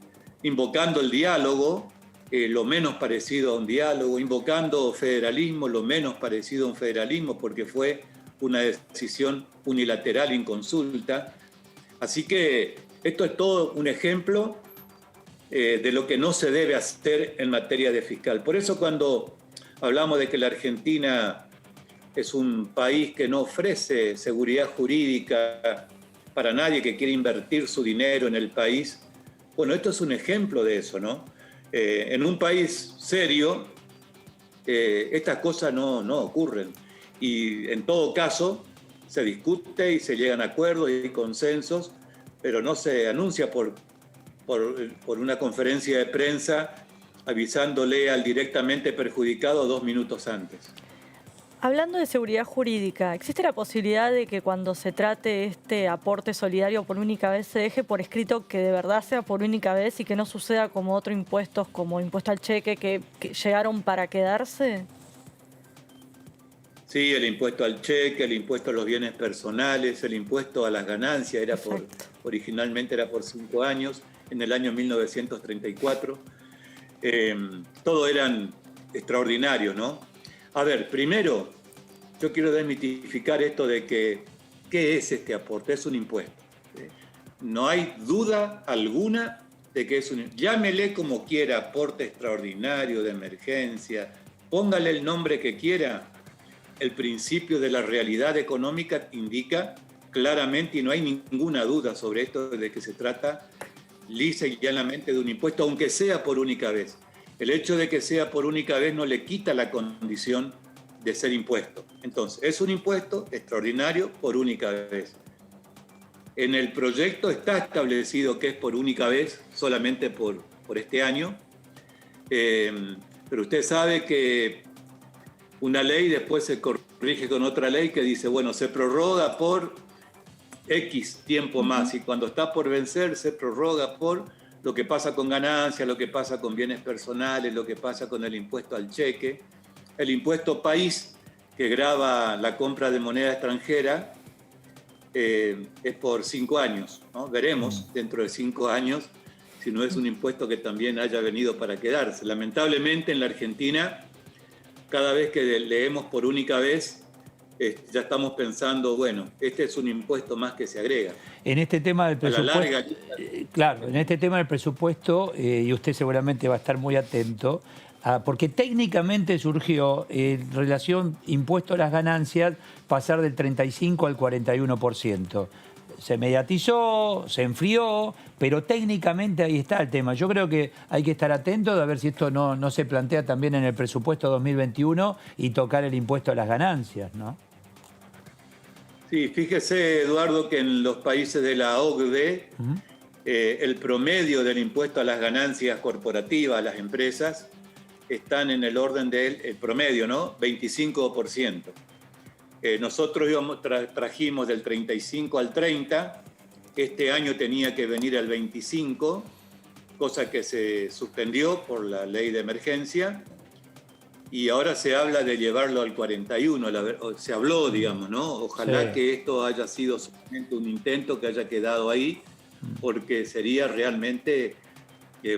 invocando el diálogo, lo menos parecido a un diálogo, invocando federalismo, lo menos parecido a un federalismo, porque fue una decisión unilateral, inconsulta. Así que esto es todo un ejemplo de lo que no se debe hacer en materia de fiscal. Por eso cuando hablamos de que la Argentina es un país que no ofrece seguridad jurídica para nadie que quiere invertir su dinero en el país, bueno, esto es un ejemplo de eso, ¿no? En un país serio, estas cosas no ocurren. Y en todo caso, se discute y se llegan a acuerdos y consensos, pero no se anuncia por una conferencia de prensa avisándole al directamente perjudicado 2 minutos antes. Hablando de seguridad jurídica, ¿existe la posibilidad de que cuando se trate este aporte solidario por única vez se deje por escrito que de verdad sea por única vez y que no suceda como otros impuestos, como impuesto al cheque, que llegaron para quedarse? Sí, el impuesto al cheque, el impuesto a los bienes personales, el impuesto a las ganancias, originalmente era por 5 años, en el año 1934. Todo eran extraordinarios, ¿no? A ver, primero, yo quiero desmitificar esto de que, ¿qué es este aporte? Es un impuesto. No hay duda alguna de que es un impuesto. Llámele como quiera, aporte extraordinario, de emergencia, póngale el nombre que quiera. El principio de la realidad económica indica claramente, y no hay ninguna duda sobre esto, de que se trata lisa y llanamente de un impuesto, aunque sea por única vez. El hecho de que sea por única vez no le quita la condición de ser impuesto. Entonces, es un impuesto extraordinario por única vez. En el proyecto está establecido que es por única vez, solamente por este año, pero usted sabe que una ley después se corrige con otra ley que dice, bueno, se prorroga por X tiempo más, y cuando está por vencer se prorroga por lo que pasa con ganancias, lo que pasa con bienes personales, lo que pasa con el impuesto al cheque, el impuesto país que grava la compra de moneda extranjera, es por 5 años, ¿no? Veremos dentro de 5 años si no es un impuesto que también haya venido para quedarse. Lamentablemente en la Argentina, cada vez que leemos por única vez, ya estamos pensando, bueno, este es un impuesto más que se agrega. En este tema del presupuesto, larga, claro, en este tema del presupuesto, y usted seguramente va a estar muy atento, porque técnicamente surgió en relación impuesto a las ganancias pasar del 35 al 41%. se mediatizó, se enfrió, pero técnicamente ahí está el tema. Yo creo que hay que estar atentos a ver si esto no se plantea también en el presupuesto 2021 y tocar el impuesto a las ganancias, ¿no? Sí, fíjese, Eduardo, que en los países de la OCDE, el promedio del impuesto a las ganancias corporativas, a las empresas, están en el orden del promedio, ¿no? 25%. Nosotros trajimos del 35 al 30, este año tenía que venir al 25, cosa que se suspendió por la ley de emergencia, y ahora se habla de llevarlo al 41, se habló, digamos, ¿no? Ojalá que esto haya sido solamente un intento que haya quedado ahí, porque sería realmente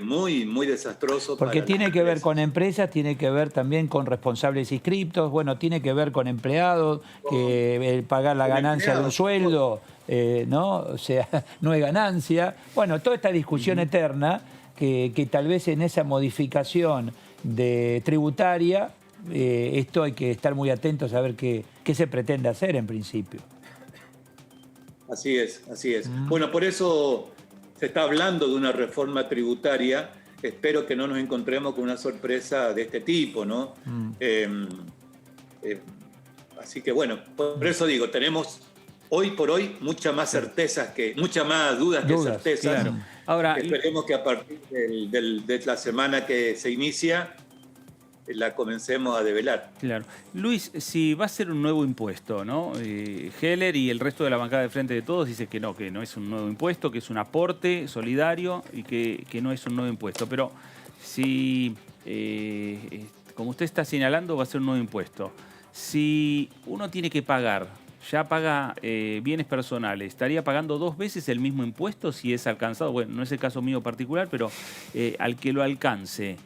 muy, muy desastroso. Porque tiene que ver con empresas, tiene que ver también con responsables inscriptos, bueno, tiene que ver con empleados, que pagar la ganancia de un sueldo, ¿no? O sea, no es ganancia. Bueno, toda esta discusión eterna que tal vez en esa modificación tributaria, esto hay que estar muy atentos a ver qué se pretende hacer en principio. Así es, así es. Bueno, por eso se está hablando de una reforma tributaria. Espero que no nos encontremos con una sorpresa de este tipo, ¿no? Así que bueno, por eso digo, tenemos hoy por hoy muchas más certezas muchas más dudas que certezas. Claro. Ahora, esperemos que a partir de la semana que se inicia la comencemos a develar. Claro. Luis, si va a ser un nuevo impuesto, ¿no? Heller y el resto de la bancada de Frente de Todos dice que no es un nuevo impuesto, que es un aporte solidario y que no es un nuevo impuesto. Pero si, como usted está señalando, va a ser un nuevo impuesto. Si uno tiene que pagar, ya paga bienes personales, ¿estaría pagando 2 veces el mismo impuesto si es alcanzado? Bueno, no es el caso mío particular, pero al que lo alcance,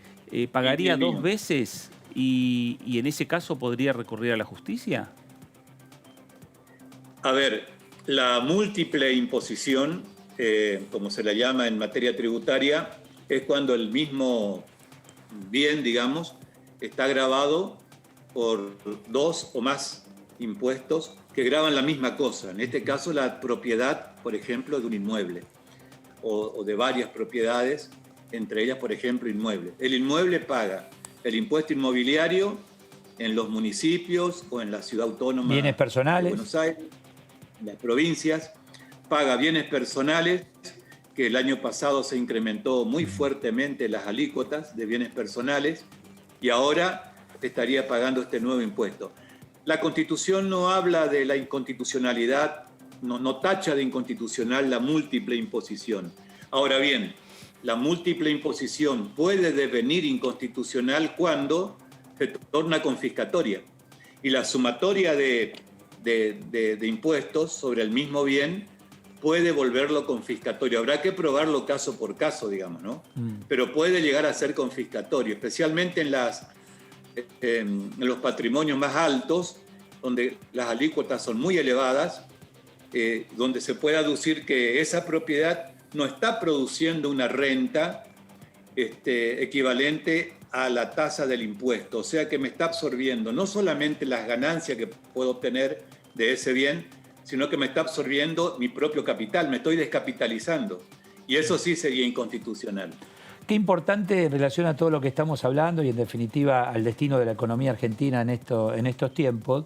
¿pagaría 2 veces y en ese caso podría recurrir a la justicia? A ver, la múltiple imposición, como se la llama en materia tributaria, es cuando el mismo bien, digamos, está gravado por 2 o más impuestos que gravan la misma cosa. En este caso, la propiedad, por ejemplo, de un inmueble o de varias propiedades, entre ellas, por ejemplo, inmuebles. El inmueble paga el impuesto inmobiliario en los municipios o en la ciudad autónoma bienes personales de Buenos Aires, en las provincias, paga bienes personales, que el año pasado se incrementó muy fuertemente las alícuotas de bienes personales y ahora estaría pagando este nuevo impuesto. La Constitución no habla de la inconstitucionalidad, no tacha de inconstitucional la múltiple imposición. Ahora bien, la múltiple imposición puede devenir inconstitucional cuando se torna confiscatoria. Y la sumatoria de impuestos sobre el mismo bien puede volverlo confiscatorio. Habrá que probarlo caso por caso, digamos, ¿no? Pero puede llegar a ser confiscatorio, especialmente en los patrimonios más altos, donde las alícuotas son muy elevadas, donde se puede aducir que esa propiedad no está produciendo una renta equivalente a la tasa del impuesto, o sea que me está absorbiendo no solamente las ganancias que puedo obtener de ese bien, sino que me está absorbiendo mi propio capital, me estoy descapitalizando, y eso sí sería inconstitucional. Qué importante en relación a todo lo que estamos hablando y en definitiva al destino de la economía argentina en estos tiempos,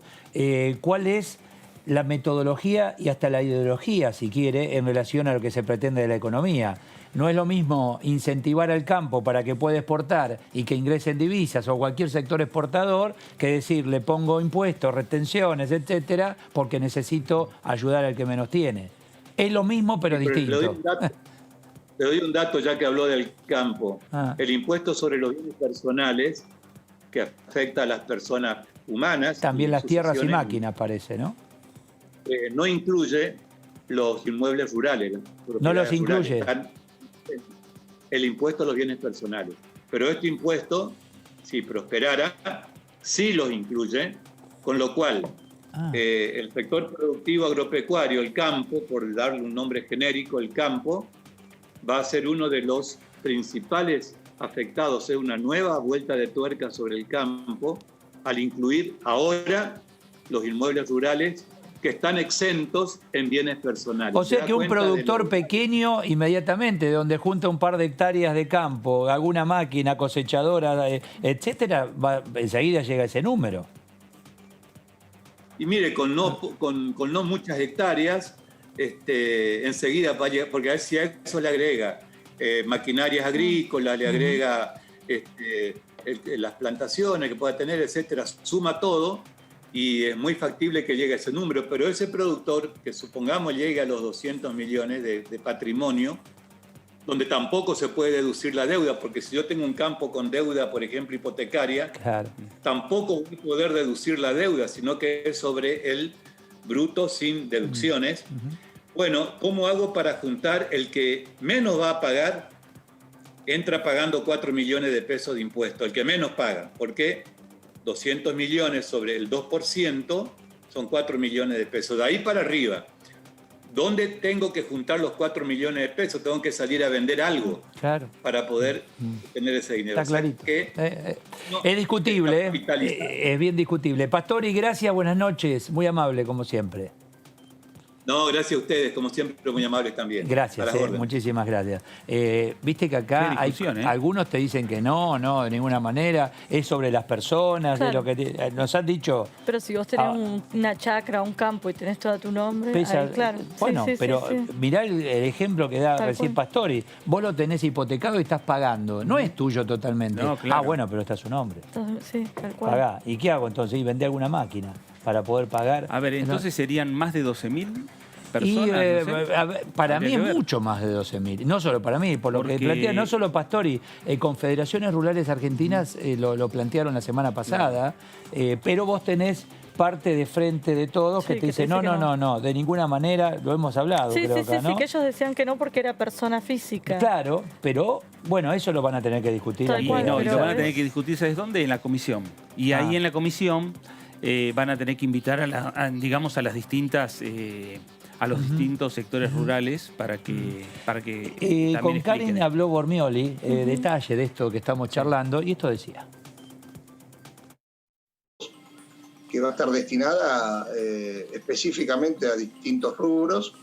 ¿cuál es la metodología y hasta la ideología, si quiere, en relación a lo que se pretende de la economía? No es lo mismo incentivar al campo para que pueda exportar y que ingresen divisas o cualquier sector exportador que decir le pongo impuestos, retenciones, etcétera, porque necesito ayudar al que menos tiene. Es lo mismo pero distinto. Le doy un dato ya que habló del campo. El impuesto sobre los bienes personales que afecta a las personas humanas. También las tierras y máquinas parece, ¿no? No incluye los inmuebles rurales. No los incluye. El impuesto a los bienes personales. Pero este impuesto, si prosperara, sí los incluye, con lo cual el sector productivo agropecuario, el campo, por darle un nombre genérico, el campo, va a ser uno de los principales afectados. Es una nueva vuelta de tuerca sobre el campo al incluir ahora los inmuebles rurales que están exentos en bienes personales. O sea que un productor pequeño, inmediatamente, de donde junta un par de hectáreas de campo, alguna máquina cosechadora, etcétera, enseguida llega a ese número. Y mire, con no muchas hectáreas, enseguida va a llegar, porque a ver si a eso le agrega maquinarias agrícolas, le agrega las plantaciones que pueda tener, etcétera, suma todo. Y es muy factible que llegue a ese número, pero ese productor, que supongamos llegue a los 200 millones de patrimonio, donde tampoco se puede deducir la deuda, porque si yo tengo un campo con deuda, por ejemplo, hipotecaria, claro, tampoco voy a poder deducir la deuda, sino que es sobre el bruto sin deducciones. Bueno, ¿cómo hago para juntar el que menos va a pagar? Entra pagando 4 millones de pesos de impuestos, el que menos paga. ¿Por qué? 200 millones sobre el 2% son 4 millones de pesos. De ahí para arriba, ¿dónde tengo que juntar los 4 millones de pesos? Tengo que salir a vender algo, claro, para poder tener ese dinero. Está clarito. O sea que, es discutible, es bien discutible. Pastori, gracias, buenas noches. Muy amable, como siempre. No, gracias a ustedes, como siempre, muy amables también. Gracias, muchísimas gracias. Viste que acá hay, algunos te dicen que no, de ninguna manera, es sobre las personas, claro, de lo que nos han dicho. Pero si vos tenés una chacra, un campo y tenés todo tu nombre, pesa, ahí, claro. Bueno, pero mirá el ejemplo que da recién Pastori. Vos lo tenés hipotecado y estás pagando. No es tuyo totalmente. No, claro. Bueno, pero está su nombre. Sí, tal cual. Pagá. ¿Y qué hago entonces? ¿Y vendé alguna máquina para poder pagar? A ver, entonces serían más de 12.000 personas. Y, no sé, para mí es mucho más de 12.000. No solo para mí, por lo que plantea, no solo Pastori, Confederaciones Rurales Argentinas lo plantearon la semana pasada, pero vos tenés parte de Frente de Todos que te dice no, de ninguna manera, lo hemos hablado. Sí, creo sí, acá, ¿no? sí, que ellos decían que no porque era persona física. Claro, pero bueno, eso lo van a tener que discutir. Y lo van a tener que discutir, ¿sabes dónde? En la comisión. Y ahí en la comisión van a tener que invitar a las distintas... a los distintos sectores rurales para que con Karen habló Bormioli, detalle de esto que estamos charlando, y esto decía. Que va a estar destinada específicamente a distintos rubros,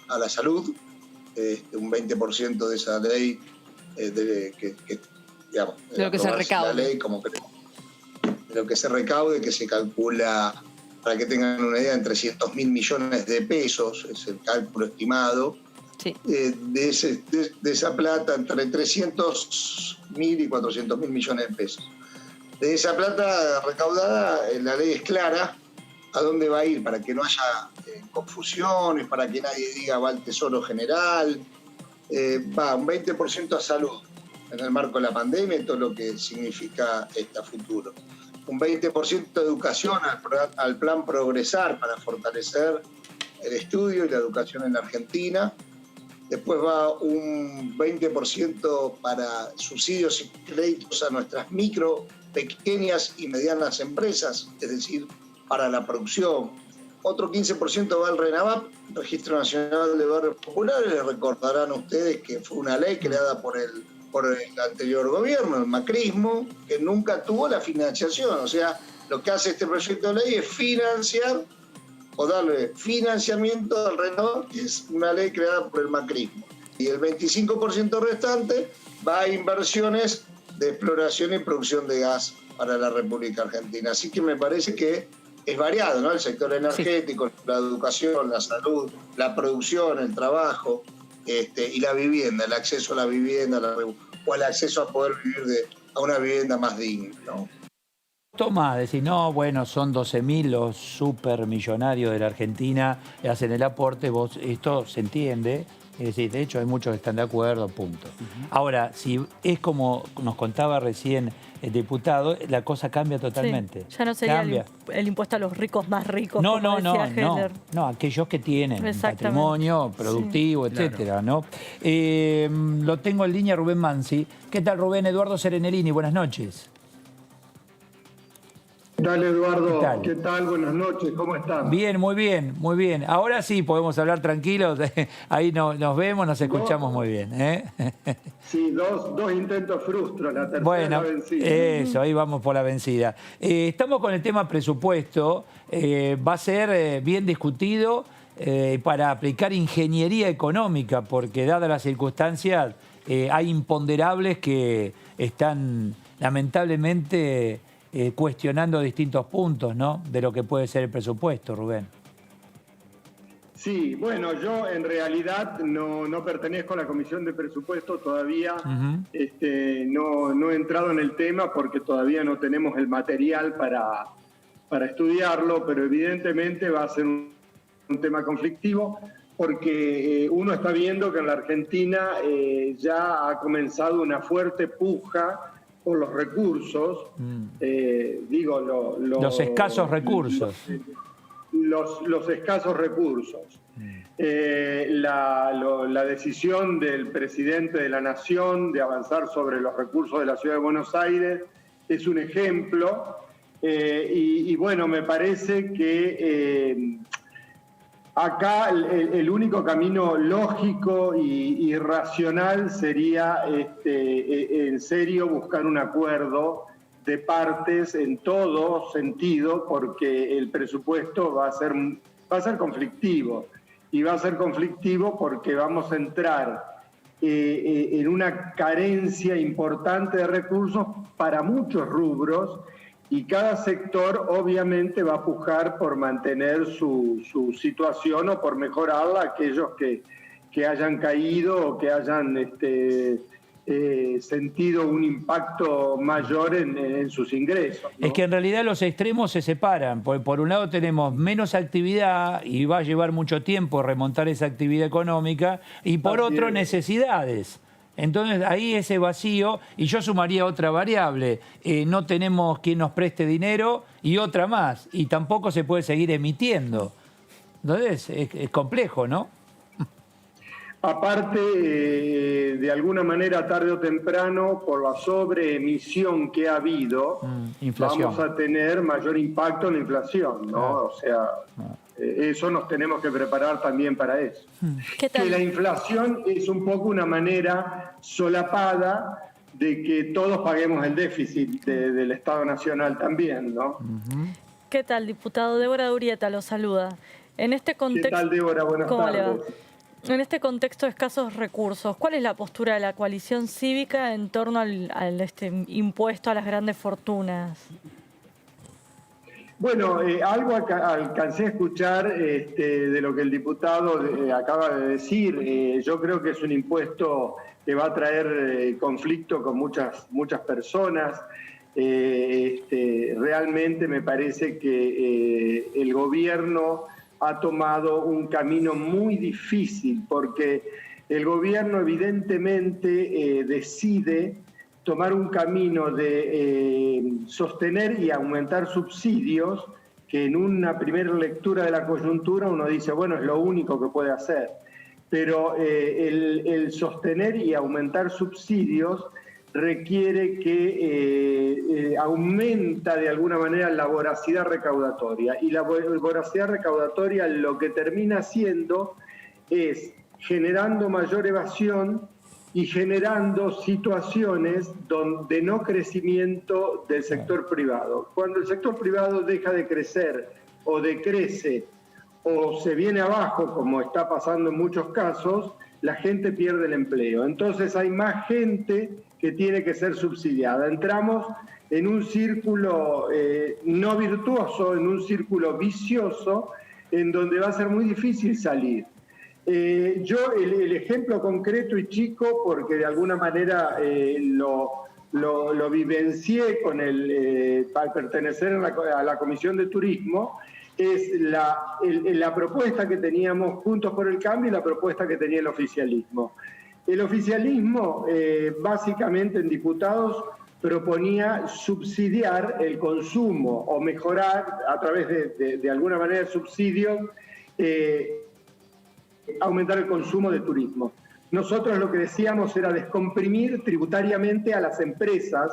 a la salud, un 20% de esa ley, digamos, de lo que se recaude. La ley, como que, de lo que se recaude, que se calcula, para que tengan una idea, en 300.000 millones de pesos, es el cálculo estimado. Sí. De esa plata, entre 300.000 y 400.000 millones de pesos. De esa plata recaudada, la ley es clara a dónde va a ir, para que no haya confusiones, para que nadie diga va al Tesoro General. Va un 20% a salud, en el marco de la pandemia y todo lo que significa a futuro. Un 20% de educación al plan Progresar para fortalecer el estudio y la educación en la Argentina. Después va un 20% para subsidios y créditos a nuestras micro, pequeñas y medianas empresas, es decir, para la producción. Otro 15% va al RENAVAP, Registro Nacional de Barrios Populares. Les recordarán ustedes que fue una ley creada por el anterior gobierno, el macrismo, que nunca tuvo la financiación. O sea, lo que hace este proyecto de ley es financiar o darle financiamiento al RENAVAP, que es una ley creada por el macrismo. Y el 25% restante va a inversiones de exploración y producción de gas para la República Argentina. Así que me parece que es variado, ¿no? El sector energético, la educación, la salud, la producción, el trabajo, y la vivienda, el acceso a la vivienda, o el acceso a poder vivir a una vivienda más digna, ¿no? Toma, decir, no, bueno, son 12.000 los supermillonarios de la Argentina, hacen el aporte, esto se entiende. Es decir, de hecho hay muchos que están de acuerdo, punto. Ahora, si es como nos contaba recién el diputado, la cosa cambia totalmente. Sí, ya no sería el impuesto a los ricos más ricos, no, aquellos que tienen patrimonio productivo, etcétera, ¿no? Lo tengo en línea Rubén Mansi. ¿Qué tal, Rubén? Eduardo Serenelini, buenas noches. Dale, Eduardo. ¿Qué tal? Buenas noches, ¿cómo están? Bien, muy bien, muy bien. Ahora sí podemos hablar tranquilos. Ahí nos vemos, nos escuchamos muy bien. Sí, dos intentos frustran, la tercera bueno, vencida. Eso, ahí vamos por la vencida. Estamos con el tema presupuesto. Va a ser bien discutido para aplicar ingeniería económica, porque dadas las circunstancias hay imponderables que están lamentablemente cuestionando distintos puntos, ¿no?, de lo que puede ser el presupuesto, Rubén. Sí, bueno, yo en realidad no pertenezco a la Comisión de Presupuesto todavía. No he entrado en el tema porque todavía no tenemos el material para estudiarlo, pero evidentemente va a ser un tema conflictivo porque uno está viendo que en la Argentina ya ha comenzado una fuerte puja por los recursos, los escasos recursos. Los escasos recursos. La decisión del presidente de la Nación de avanzar sobre los recursos de la Ciudad de Buenos Aires es un ejemplo. Y bueno, me parece que acá el único camino lógico y racional sería en serio buscar un acuerdo de partes en todo sentido, porque el presupuesto va a ser conflictivo, y va a ser conflictivo porque vamos a entrar en una carencia importante de recursos para muchos rubros, y cada sector obviamente va a pujar por mantener su situación o por mejorarla, aquellos que hayan caído o que hayan sentido un impacto mayor en sus ingresos, ¿no? Es que en realidad los extremos se separan. Por un lado tenemos menos actividad y va a llevar mucho tiempo remontar esa actividad económica, y por otro necesidades. Entonces ahí ese vacío, y yo sumaría otra variable, no tenemos quien nos preste dinero y otra más, y tampoco se puede seguir emitiendo. Entonces es complejo, ¿no? Aparte, de alguna manera, tarde o temprano, por la sobreemisión que ha habido, vamos a tener mayor impacto en la inflación, ¿no? O sea, eso nos tenemos que preparar también para eso. ¿Qué tal? Que la inflación es un poco una manera solapada de que todos paguemos el déficit del Estado Nacional también, ¿no? ¿Qué tal, diputado? Débora Durieta lo saluda. En este contexto, ¿qué tal, Débora? Buenas tardes. En este contexto de escasos recursos, ¿cuál es la postura de la coalición cívica en torno al impuesto a las grandes fortunas? Bueno, algo alcancé a escuchar de lo que el diputado acaba de decir. Yo creo que es un impuesto que va a traer conflicto con muchas personas. Realmente me parece que el gobierno ha tomado un camino muy difícil, porque el gobierno evidentemente decide tomar un camino de sostener y aumentar subsidios, que en una primera lectura de la coyuntura uno dice, bueno, es lo único que puede hacer. Pero el sostener y aumentar subsidios requiere que aumenta de alguna manera la voracidad recaudatoria. Y la voracidad recaudatoria lo que termina haciendo es generando mayor evasión y generando situaciones de no crecimiento del sector privado. Cuando el sector privado deja de crecer o decrece o se viene abajo, como está pasando en muchos casos, la gente pierde el empleo. Entonces hay más gente que tiene que ser subsidiada. Entramos en un círculo no virtuoso, en un círculo vicioso, en donde va a ser muy difícil salir. Yo el ejemplo concreto y chico, porque de alguna manera lo vivencié con al pertenecer a la Comisión de Turismo, es la propuesta que teníamos Juntos por el Cambio y la propuesta que tenía el oficialismo. El oficialismo, básicamente en diputados, proponía subsidiar el consumo o mejorar a través de alguna manera el subsidio, aumentar el consumo de turismo. Nosotros lo que decíamos era descomprimir tributariamente a las empresas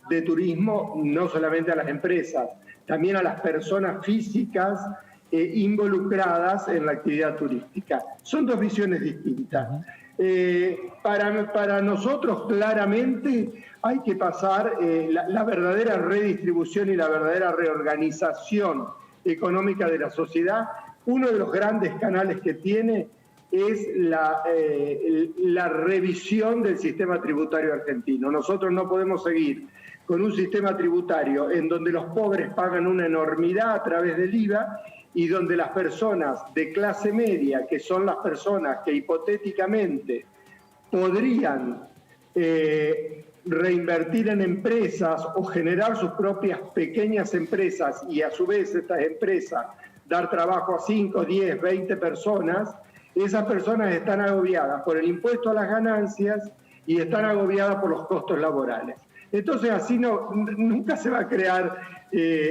de turismo no solamente a las empresas, también a las personas físicas involucradas en la actividad turística. Son dos visiones distintas. Para nosotros claramente hay que pasar la verdadera redistribución y la verdadera reorganización económica de la sociedad. Uno de los grandes canales que tiene es la revisión del sistema tributario argentino. Nosotros no podemos seguir con un sistema tributario en donde los pobres pagan una enormidad a través del IVA y donde las personas de clase media, que son las personas que hipotéticamente podrían reinvertir en empresas o generar sus propias pequeñas empresas y a su vez estas empresas dar trabajo a 5, 10, 20 personas, esas personas están agobiadas por el impuesto a las ganancias y están agobiadas por los costos laborales. Entonces así nunca se va a crear,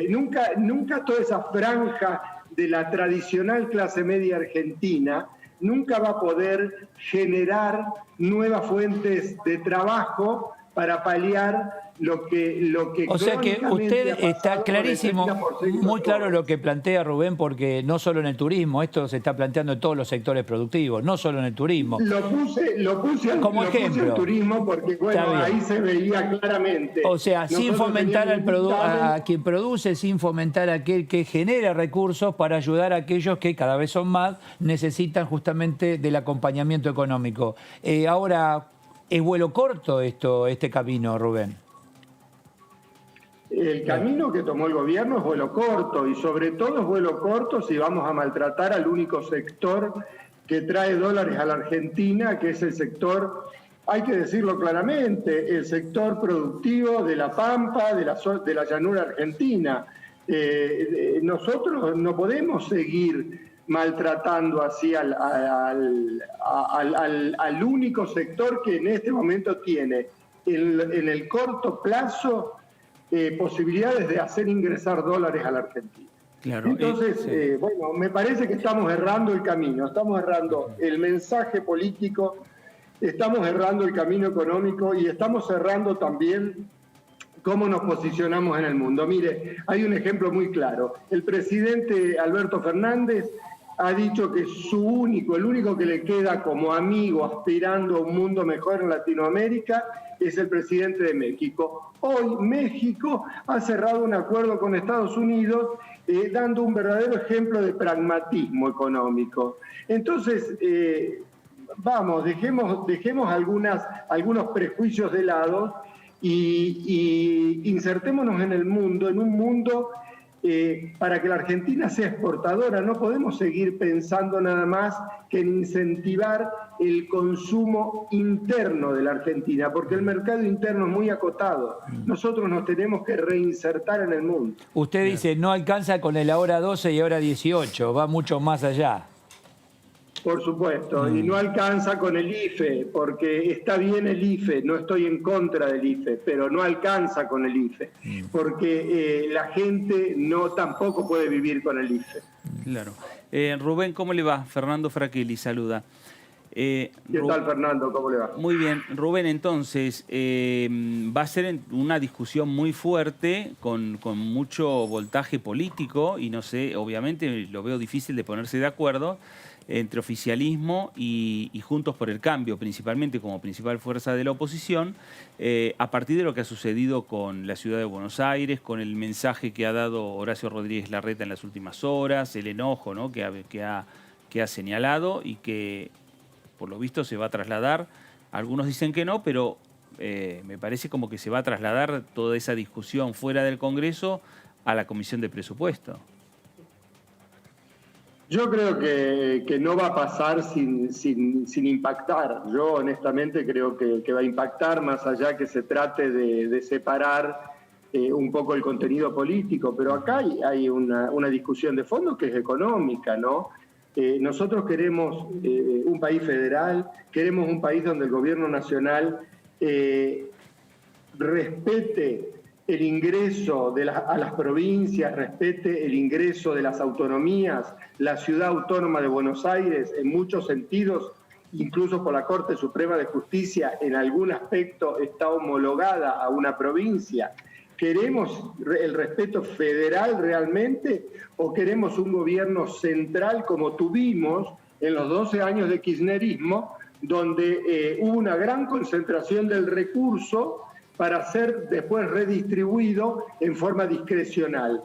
nunca toda esa franja de la tradicional clase media argentina nunca va a poder generar nuevas fuentes de trabajo para paliar lo que o sea que usted está clarísimo, muy claro lo que plantea Rubén, porque no solo en el turismo, esto se está planteando en todos los sectores productivos, no solo en el turismo. Lo puse como ejemplo. Puse el turismo porque, bueno, ahí se veía claramente. O sea, sin fomentar a quien produce, sin fomentar a aquel que genera recursos para ayudar a aquellos que cada vez son más, necesitan justamente del acompañamiento económico. Ahora, ¿es vuelo corto este camino, Rubén? El camino que tomó el gobierno es vuelo corto y sobre todo es vuelo corto si vamos a maltratar al único sector que trae dólares a la Argentina, que es el sector, hay que decirlo claramente, el sector productivo de la Pampa, de la llanura argentina. Nosotros no podemos seguir maltratando así al único sector que en este momento tiene en el corto plazo posibilidades de hacer ingresar dólares a la Argentina. Claro, entonces, bueno, me parece que estamos errando el camino, estamos errando el mensaje político, estamos errando el camino económico y estamos errando también cómo nos posicionamos en el mundo. Mire, hay un ejemplo muy claro. El presidente Alberto Fernández ha dicho que el único que le queda como amigo aspirando a un mundo mejor en Latinoamérica es el presidente de México. Hoy México ha cerrado un acuerdo con Estados Unidos dando un verdadero ejemplo de pragmatismo económico. Entonces, vamos, dejemos algunos prejuicios de lado y insertémonos en el mundo, en un mundo para que la Argentina sea exportadora. No podemos seguir pensando nada más que en incentivar el consumo interno de la Argentina, porque el mercado interno es muy acotado. Nosotros nos tenemos que reinsertar en el mundo. Usted dice, no alcanza con el ahora 12 y ahora 18, va mucho más allá. Por supuesto, y no alcanza con el IFE, porque está bien el IFE, no estoy en contra del IFE, pero no alcanza con el IFE, porque la gente tampoco puede vivir con el IFE. Claro. Rubén, ¿cómo le va? Fernando Fraquelli saluda. ¿Qué tal, Fernando? ¿Cómo le va? Muy bien. Rubén, entonces, va a ser una discusión muy fuerte, con mucho voltaje político, y no sé, obviamente lo veo difícil de ponerse de acuerdo, entre oficialismo y Juntos por el Cambio, principalmente como principal fuerza de la oposición, a partir de lo que ha sucedido con la ciudad de Buenos Aires, con el mensaje que ha dado Horacio Rodríguez Larreta en las últimas horas, el enojo, ¿no?, que ha señalado y que, por lo visto, se va a trasladar. Algunos dicen que no, pero me parece como que se va a trasladar toda esa discusión fuera del Congreso a la Comisión de Presupuesto. Yo creo que no va a pasar sin impactar. Yo honestamente creo que va a impactar, más allá que se trate de separar un poco el contenido político. Pero acá hay una discusión de fondo que es económica, ¿no? Nosotros queremos un país federal, queremos un país donde el gobierno nacional respete el ingreso a las provincias, respete el ingreso de las autonomías. La ciudad autónoma de Buenos Aires, en muchos sentidos, incluso por la Corte Suprema de Justicia, en algún aspecto está homologada a una provincia. ¿Queremos el respeto federal realmente o queremos un gobierno central como tuvimos en los 12 años de kirchnerismo, donde hubo una gran concentración del recurso para ser después redistribuido en forma discrecional?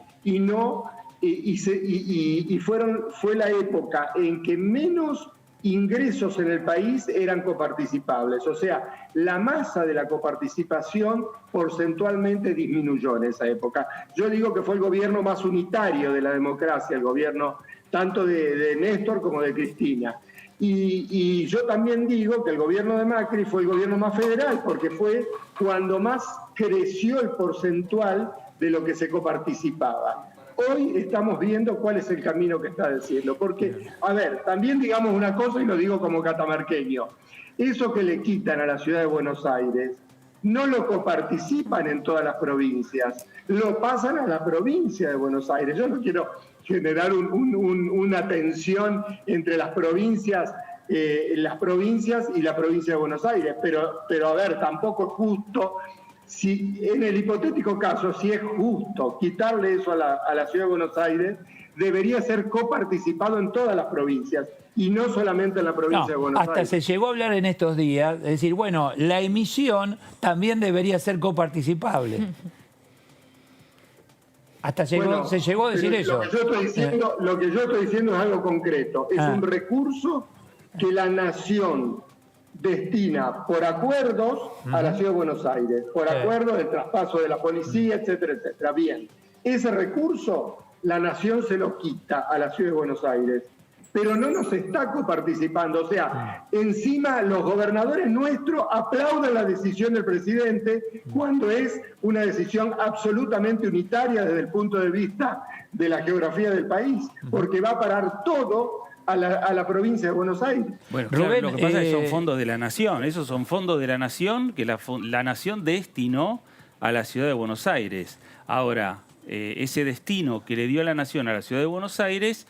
Fue la época en que menos ingresos en el país eran coparticipables, o sea, la masa de la coparticipación porcentualmente disminuyó en esa época. Yo digo que fue el gobierno más unitario de la democracia, el gobierno tanto de Néstor como de Cristina. Y yo también digo que el gobierno de Macri fue el gobierno más federal, porque fue cuando más creció el porcentual de lo que se coparticipaba. Hoy estamos viendo cuál es el camino que está diciendo. Porque, a ver, también digamos una cosa y lo digo como catamarqueño. Eso que le quitan a la ciudad de Buenos Aires, no lo coparticipan en todas las provincias, lo pasan a la provincia de Buenos Aires. Yo no quiero generar una tensión entre las provincias y la provincia de Buenos Aires, pero a ver, tampoco es justo. Si en el hipotético caso, si es justo quitarle eso a la ciudad de Buenos Aires, debería ser coparticipado en todas las provincias y no solamente en la provincia de Buenos Aires. Hasta se llegó a hablar en estos días, es decir, bueno, la emisión también debería ser coparticipable. Hasta se llegó a decir eso. Lo que yo estoy diciendo es algo concreto. Es un recurso que la nación destina por acuerdos a la ciudad de Buenos Aires, por acuerdos del traspaso de la policía, etcétera, etcétera. Bien, ese recurso la nación se lo quita a la ciudad de Buenos Aires, pero no nos está coparticipando. O sea, encima los gobernadores nuestros aplauden la decisión del presidente cuando es una decisión absolutamente unitaria desde el punto de vista de la geografía del país, porque va a parar todo a la provincia de Buenos Aires. Bueno, claro, Rubén, lo que pasa es que son fondos de la nación. Esos son fondos de la nación que la nación destinó a la ciudad de Buenos Aires. Ahora, ese destino que le dio la nación a la ciudad de Buenos Aires,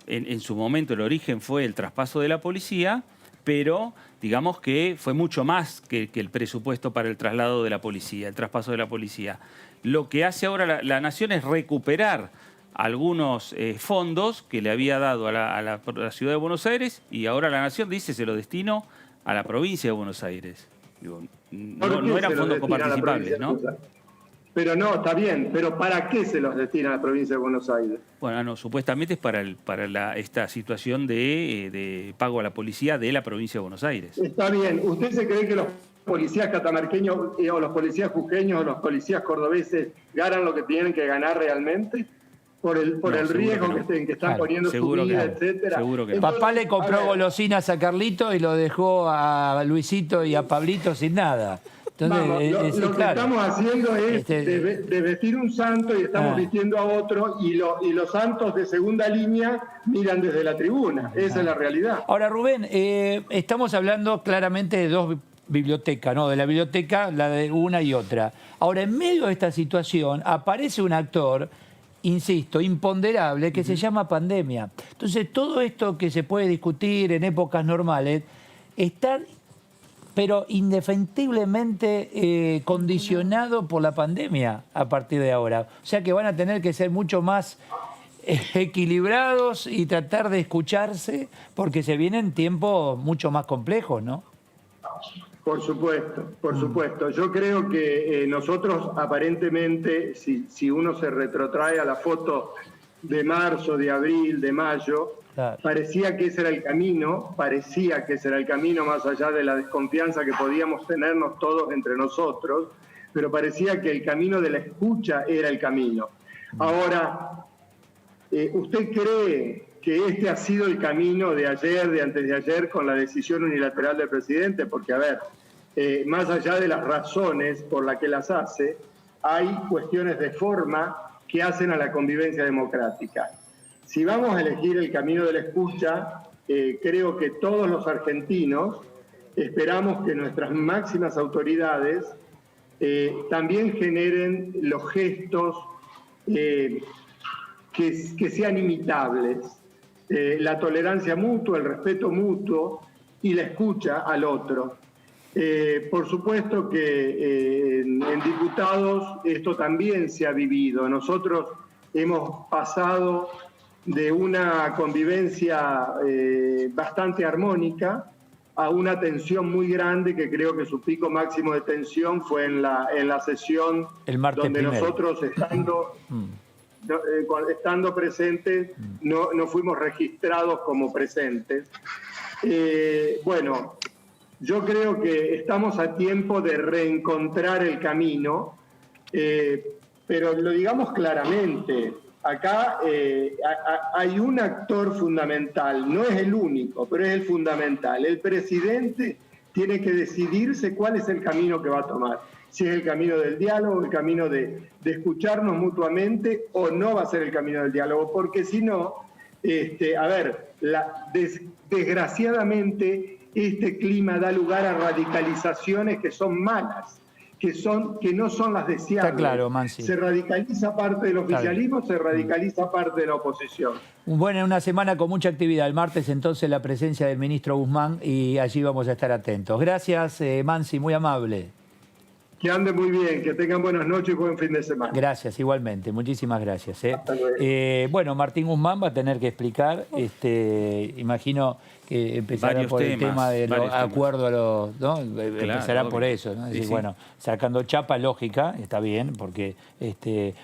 en su momento el origen fue el traspaso de la policía, pero digamos que fue mucho más que el presupuesto para el traslado de la policía, el traspaso de la policía. Lo que hace ahora la nación es recuperar algunos fondos que le había dado a la ciudad de Buenos Aires, y ahora la nación dice se lo destino a la provincia de Buenos Aires. Digo, no eran fondos coparticipables, ¿no? Pero no, está bien, pero ¿para qué se los destina a la provincia de Buenos Aires? Bueno, no, supuestamente es para esta situación de pago a la policía de la provincia de Buenos Aires. Está bien. ¿Usted se cree que los policías catamarqueños o los policías jujeños o los policías cordobeses ganan lo que tienen que ganar realmente? Por el riesgo que están poniendo su vida, etcétera. Seguro que no. Papá le compró golosinas a Carlito y lo dejó a Luisito y a Pablito sin nada. Entonces, lo que estamos haciendo es de vestir un santo y estamos vistiendo a otro, y los santos de segunda línea miran desde la tribuna. Esa es la realidad. Ahora, Rubén, estamos hablando claramente de dos bibliotecas, ¿no? De la biblioteca, la de una y otra. Ahora, en medio de esta situación, aparece un actor, insisto, imponderable, que se llama pandemia. Entonces, todo esto que se puede discutir en épocas normales está, pero indefectiblemente condicionado por la pandemia a partir de ahora. O sea que van a tener que ser mucho más equilibrados y tratar de escucharse, porque se vienen tiempos mucho más complejos, ¿no? Por supuesto, por supuesto. Yo creo que nosotros aparentemente, si uno se retrotrae a la foto de marzo, de abril, de mayo, claro, parecía que ese era el camino, más allá de la desconfianza que podíamos tenernos todos entre nosotros, pero parecía que el camino de la escucha era el camino. Ahora, ¿usted cree que este ha sido el camino de ayer, de antes de ayer, con la decisión unilateral del presidente? Porque, a ver, más allá de las razones por las que las hace, hay cuestiones de forma que hacen a la convivencia democrática. Si vamos a elegir el camino de la escucha, creo que todos los argentinos esperamos que nuestras máximas autoridades también generen los gestos que sean imitables. La tolerancia mutua, el respeto mutuo y la escucha al otro. Por supuesto que en diputados esto también se ha vivido. Nosotros hemos pasado de una convivencia bastante armónica a una tensión muy grande, que creo que su pico máximo de tensión fue en la sesión donde nosotros estando presentes no fuimos registrados como presentes. Bueno, yo creo que estamos a tiempo de reencontrar el camino, pero lo digamos claramente, acá hay un actor fundamental, no es el único, pero es el fundamental. El presidente tiene que decidirse cuál es el camino que va a tomar. Si es el camino del diálogo, el camino de escucharnos mutuamente, o no va a ser el camino del diálogo, porque si no, desgraciadamente este clima da lugar a radicalizaciones que son malas, que no son las deseables. Está claro, Mansi. Se radicaliza parte del oficialismo, se radicaliza parte de la oposición. Bueno, una semana con mucha actividad. El martes, entonces, la presencia del ministro Guzmán, y allí vamos a estar atentos. Gracias, Mansi, muy amable. Que ande muy bien, que tengan buenas noches y buen fin de semana. Gracias, igualmente. Muchísimas gracias. Hasta luego. Bueno, Martín Guzmán va a tener que explicar, imagino que empezará Varios por el tema de los acuerdos a los... ¿no? Claro, empezará obvio. por eso, ¿no? Es decir, Sí. bueno, sacando chapa lógica, está bien, porque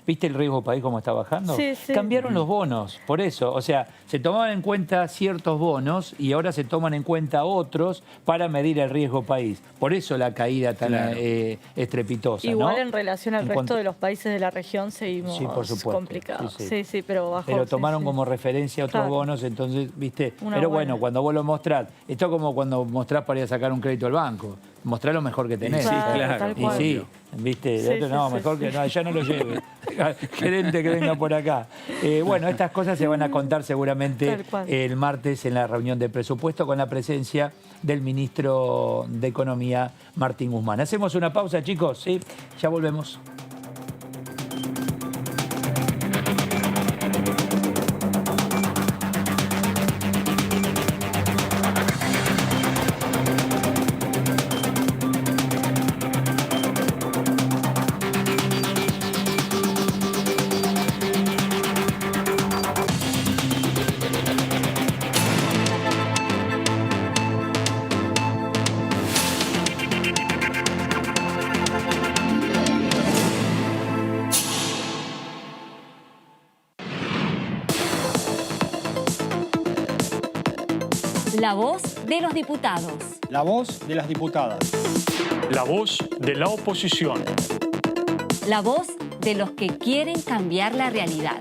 ¿viste el riesgo país cómo está bajando? Sí, sí. Cambiaron los bonos, por eso. O sea, se tomaban en cuenta ciertos bonos y ahora se toman en cuenta otros para medir el riesgo país. Por eso la caída tan estrepitosa, Igual ¿no? en relación al En resto cuanto- de los países de la región seguimos Sí, por supuesto. complicados. Sí, Sí, pero bajó. Pero tomaron sí. como referencia otros Claro. bonos, entonces, ¿viste? Una Pero buena. bueno, cuando vos lo mostrás, esto es como cuando mostrás para ir a sacar un crédito al banco. Mostrá lo mejor que tenés. Sí, claro. tal Y cual. sí, ¿viste? Sí, No, sí, mejor sí, que sí. no, ya no lo lleve. Gerente que venga por acá. Bueno, estas cosas se van a contar seguramente Tal cual. el martes en la reunión de presupuesto con la presencia del ministro de Economía, Martín Guzmán. Hacemos una pausa, chicos, ¿sí? Ya volvemos. La voz de los diputados. La voz de las diputadas. La voz de la oposición. La voz de los que quieren cambiar la realidad.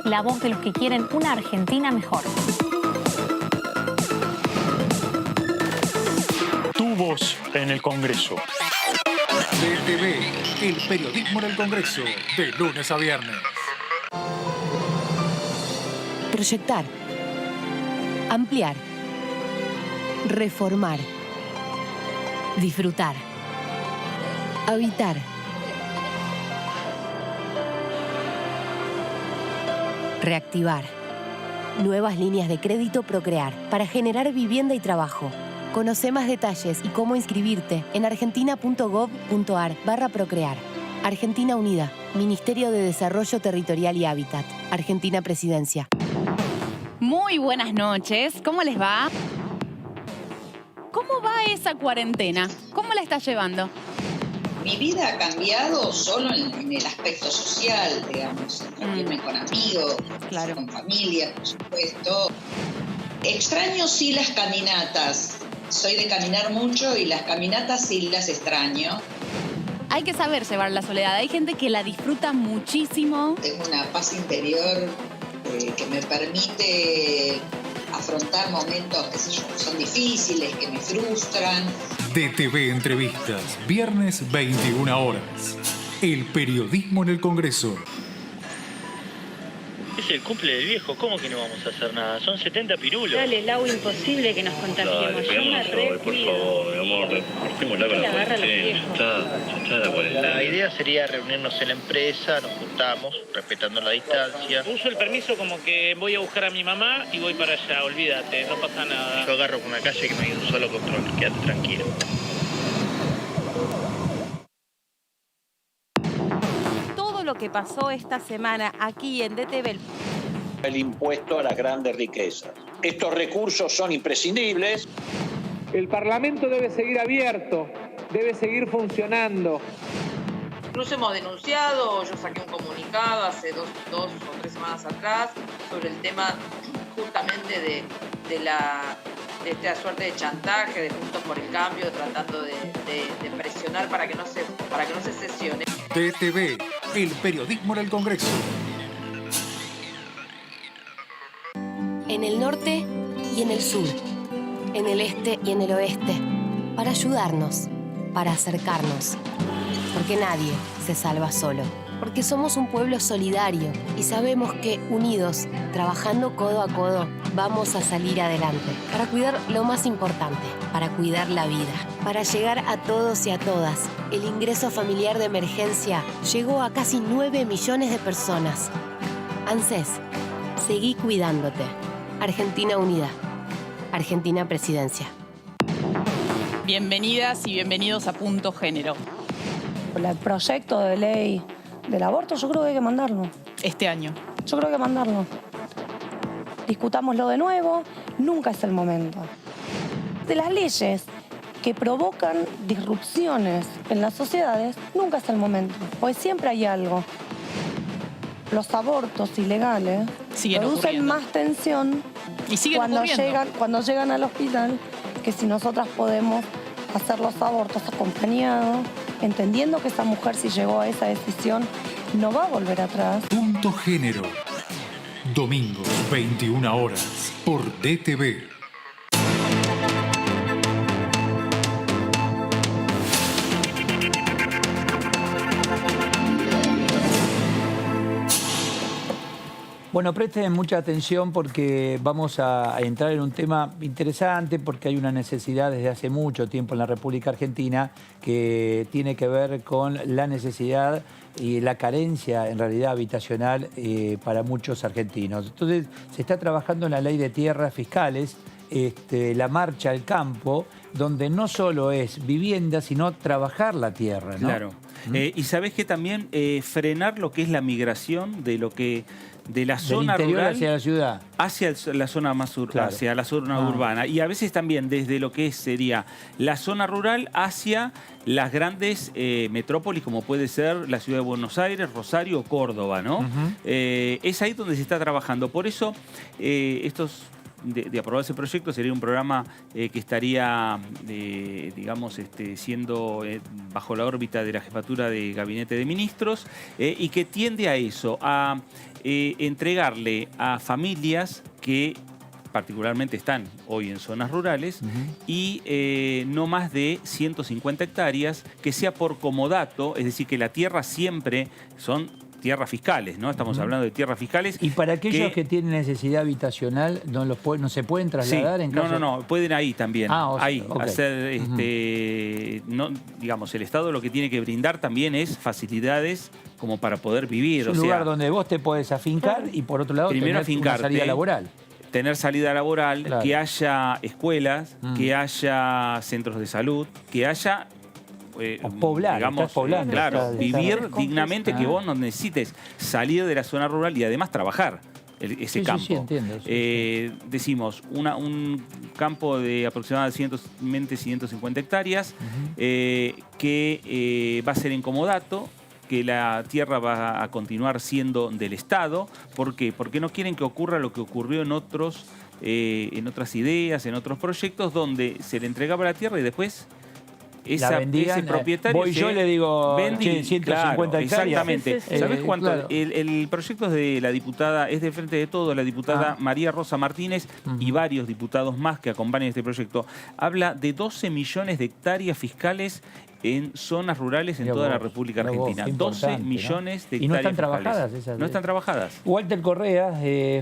La voz de los que quieren una Argentina mejor. Tu voz en el Congreso. DTV, el periodismo en el Congreso, de lunes a viernes. Proyectar. Ampliar. Reformar. Disfrutar. Habitar. Reactivar. Nuevas líneas de crédito Procrear para generar vivienda y trabajo. Conoce más detalles y cómo inscribirte en argentina.gov.ar/procrear. Argentina Unida, Ministerio de Desarrollo Territorial y Hábitat. Argentina Presidencia. Muy buenas noches, ¿cómo les va? ¿Cómo va esa cuarentena? ¿Cómo la estás llevando? Mi vida ha cambiado solo en el aspecto social, digamos, reunirme con amigos, con familia, por supuesto. Extraño sí las caminatas. Soy de caminar mucho y las caminatas sí las extraño. Hay que saber llevar la soledad. Hay gente que la disfruta muchísimo. Tengo una paz interior que me permite afrontar momentos que son difíciles, que me frustran. DTV Entrevistas, viernes 21 horas. El periodismo en el Congreso. Es el cumple del viejo, ¿cómo que no vamos a hacer nada? Son 70 pirulos. Dale, Lau, imposible que nos contagiemos. Yo me recuido. Por favor, mi amor. pero cortémosla con la cuarentena. Ya está la cuarentena. La idea sería reunirnos en la empresa, nos juntamos, respetando la distancia. Uso el permiso como que voy a buscar a mi mamá y voy para allá, olvídate, no pasa nada. Yo agarro por una calle que no hay un solo control, quédate tranquilo. Todo lo que pasó esta semana aquí en DTV. El impuesto a las grandes riquezas. Estos recursos son imprescindibles. El Parlamento debe seguir abierto, debe seguir funcionando. Incluso hemos denunciado, yo saqué un comunicado hace dos o 3 semanas atrás sobre el tema justamente de esta suerte de chantaje de Juntos por el Cambio, tratando de presionar para que no se sesione. DTV, el periodismo en el Congreso. En el norte y en el sur, en el este y en el oeste, para ayudarnos, para acercarnos. Porque nadie se salva solo. Porque somos un pueblo solidario y sabemos que, unidos, trabajando codo a codo, vamos a salir adelante. Para cuidar lo más importante, para cuidar la vida. Para llegar a todos y a todas, el ingreso familiar de emergencia llegó a casi 9 millones de personas. ANSES, seguí cuidándote. Argentina Unida. Argentina Presidencia. Bienvenidas y bienvenidos a Punto Género. El proyecto de ley del aborto yo creo que hay que mandarlo. Este año. Yo creo que hay que mandarlo. Discutámoslo de nuevo, nunca es el momento. De las leyes que provocan disrupciones en las sociedades, nunca es el momento. Porque siempre hay algo. Los abortos ilegales producen más tensión y cuando llegan al hospital que si nosotras podemos hacer los abortos acompañados, entendiendo que esa mujer, si llegó a esa decisión, no va a volver atrás. Punto Género. Domingos, 21 horas, por DTV. Bueno, presten mucha atención porque vamos a entrar en un tema interesante porque hay una necesidad desde hace mucho tiempo en la República Argentina que tiene que ver con la necesidad y la carencia en realidad habitacional para muchos argentinos. Entonces se está trabajando en la ley de tierras fiscales, la marcha al campo, donde no solo es vivienda, sino trabajar la tierra, ¿no? Claro. Y sabés que también frenar lo que es la migración de lo que de la zona rural hacia la ciudad, hacia la zona más hacia la zona urbana, y a veces también desde lo que sería la zona rural hacia las grandes metrópolis, como puede ser la ciudad de Buenos Aires, Rosario o Córdoba, ¿no? Es ahí donde se está trabajando. Por eso de aprobar ese proyecto sería un programa que estaría, digamos, siendo bajo la órbita de la jefatura de Gabinete de Ministros y que tiende a eso, a entregarle a familias que particularmente están hoy en zonas rurales y no más de 150 hectáreas, que sea por comodato, es decir, que la tierra siempre son tierras fiscales, ¿no? Estamos hablando de tierras fiscales. Y para aquellos que tienen necesidad habitacional, ¿no se pueden trasladar en caso? No, pueden ahí también. Okay. Hacer, no, digamos, el Estado lo que tiene que brindar también es facilidades como para poder vivir. Es un lugar donde vos te podés afincar y por otro lado primero tener una salida laboral. Tener salida laboral, claro. Que haya escuelas, que haya centros de salud, que haya... poblar, digamos, poblando, claro, vivir dignamente, que vos no necesites salir de la zona rural y además trabajar ese campo. Sí, entiendo. Decimos, un campo de aproximadamente 150 hectáreas que va a ser en comodato, que la tierra va a continuar siendo del Estado. ¿Por qué? Porque no quieren que ocurra lo que ocurrió en otras ideas, en otros proyectos, donde se le entregaba la tierra y después ese propietario yo le digo 150 hectáreas. Exactamente. Sí. ¿Sabés cuánto? Claro. El proyecto es de la diputada, es de Frente de Todos, la diputada María Rosa Martínez y varios diputados más que acompañan este proyecto. Habla de 12 millones de hectáreas fiscales en zonas rurales en toda la República Argentina. 12 millones de hectáreas. ¿Y no están fiscales. trabajadas esas? No están trabajadas. Walter Correa,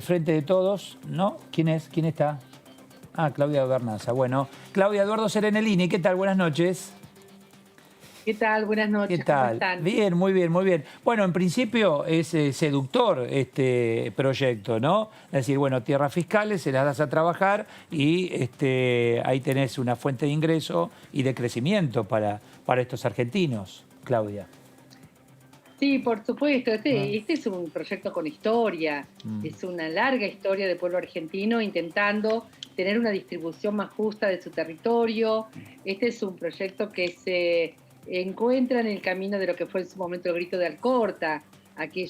Frente de Todos, ¿no? ¿Quién es? ¿Quién está? Ah, Claudia Bernaza. Bueno, Claudia, Eduardo Serenellini, ¿qué tal? Buenas noches. ¿Qué tal? Buenas noches. ¿Qué tal? ¿Cómo están? Bien, muy bien, muy bien. Bueno, en principio es seductor este proyecto, ¿no? Es decir, bueno, tierras fiscales, se las das a trabajar y ahí tenés una fuente de ingreso y de crecimiento para estos argentinos, Claudia. Sí, por supuesto. Este es un proyecto con historia. Es una larga historia del pueblo argentino intentando tener una distribución más justa de su territorio. Este es un proyecto que se encuentra en el camino de lo que fue en su momento el grito de Alcorta, aquel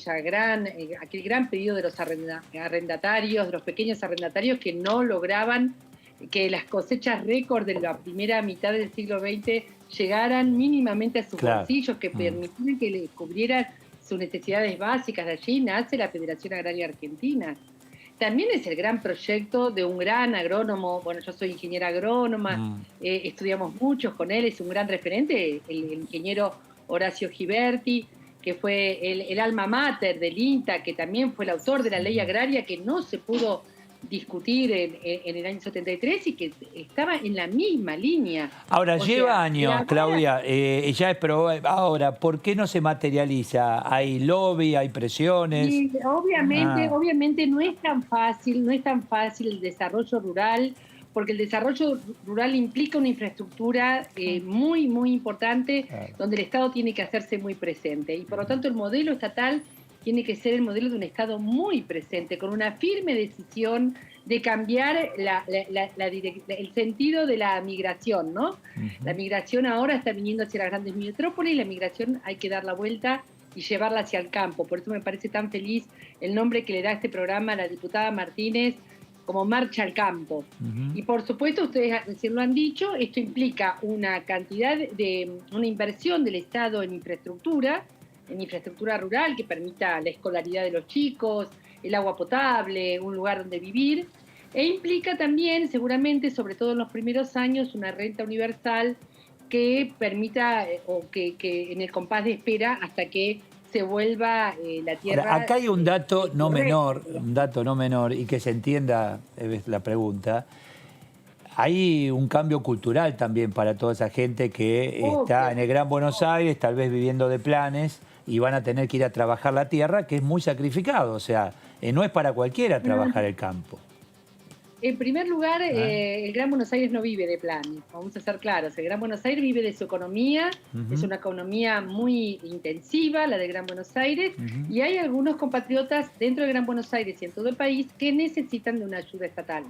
gran pedido de los arrendatarios, de los pequeños arrendatarios que no lograban que las cosechas récord de la primera mitad del siglo XX llegaran mínimamente a sus bolsillos, que permitieran que les cubrieran sus necesidades básicas. De allí nace la Federación Agraria Argentina. También es el gran proyecto de un gran agrónomo. Bueno, yo soy ingeniera agrónoma, estudiamos muchos con él, es un gran referente, el ingeniero Horacio Giberti, que fue el alma mater del INTA, que también fue el autor de la ley agraria que no se pudo discutir en el año 73 y que estaba en la misma línea. Ahora, lleva años, Claudia, ya es ahora, ¿por qué no se materializa? ¿Hay lobby, hay presiones? Sí, obviamente no es tan fácil el desarrollo rural, porque el desarrollo rural implica una infraestructura muy, muy importante, donde el Estado tiene que hacerse muy presente. Y por lo tanto el modelo estatal tiene que ser el modelo de un Estado muy presente, con una firme decisión de cambiar el sentido de la migración, ¿no? La migración ahora está viniendo hacia las grandes metrópolis, y la migración hay que dar la vuelta y llevarla hacia el campo. Por eso me parece tan feliz el nombre que le da a este programa a la diputada Martínez, como Marcha al Campo. Y por supuesto, ustedes recién lo han dicho, esto implica una inversión del Estado en infraestructura rural que permita la escolaridad de los chicos, el agua potable, un lugar donde vivir, e implica también, seguramente, sobre todo en los primeros años, una renta universal que permita, o que en el compás de espera hasta que se vuelva la tierra. Ahora, acá hay un dato no menor, y que se entienda la pregunta. Hay un cambio cultural también para toda esa gente que está en el Gran Buenos Aires, tal vez viviendo de planes, y van a tener que ir a trabajar la tierra, que es muy sacrificado. O sea, no es para cualquiera trabajar el campo. En primer lugar, el Gran Buenos Aires no vive de planes, vamos a ser claros. El Gran Buenos Aires vive de su economía, es una economía muy intensiva, la del Gran Buenos Aires, y hay algunos compatriotas dentro del Gran Buenos Aires y en todo el país que necesitan de una ayuda estatal.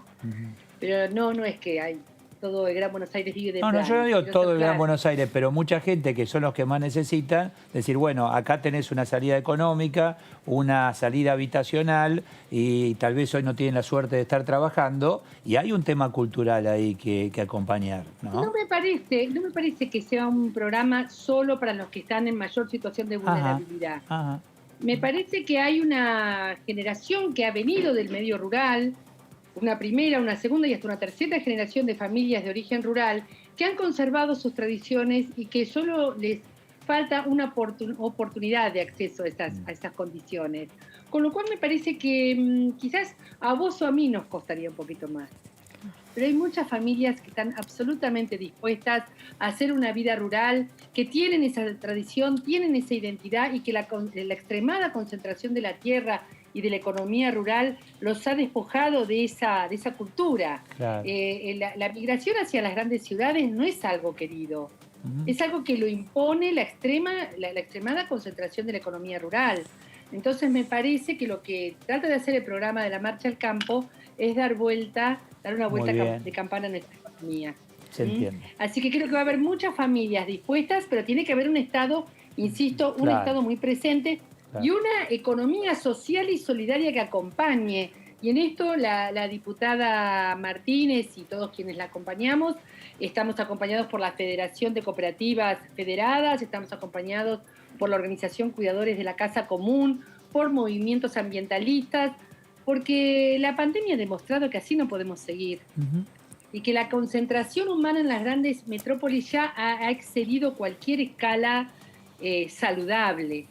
Pero no es que hay todo el Gran Buenos Aires vive de planes. No, yo no digo todo el Gran Buenos Aires, pero mucha gente que son los que más necesitan, decir, bueno, acá tenés una salida económica, una salida habitacional, y tal vez hoy no tienen la suerte de estar trabajando, y hay un tema cultural ahí que acompañar, ¿no? No me parece que sea un programa solo para los que están en mayor situación de vulnerabilidad. Me parece que hay una generación que ha venido del medio rural, una primera, una segunda y hasta una tercera generación de familias de origen rural que han conservado sus tradiciones y que solo les falta una oportunidad de acceso a estas condiciones. Con lo cual me parece que quizás a vos o a mí nos costaría un poquito más. Pero hay muchas familias que están absolutamente dispuestas a hacer una vida rural, que tienen esa tradición, tienen esa identidad, y que la extremada concentración de la tierra y de la economía rural los ha despojado de esa cultura. Claro. La migración hacia las grandes ciudades no es algo querido, es algo que lo impone la extremada concentración de la economía rural. Entonces me parece que lo que trata de hacer el programa de la Marcha al Campo es dar una vuelta de campana a nuestra economía. Se entiende. Así que creo que va a haber muchas familias dispuestas, pero tiene que haber un Estado, insisto, un Estado muy presente, y una economía social y solidaria que acompañe. Y en esto la diputada Martínez y todos quienes la acompañamos, estamos acompañados por la Federación de Cooperativas Federadas, estamos acompañados por la Organización Cuidadores de la Casa Común, por movimientos ambientalistas, porque la pandemia ha demostrado que así no podemos seguir. Y que la concentración humana en las grandes metrópolis ya ha excedido cualquier escala saludable.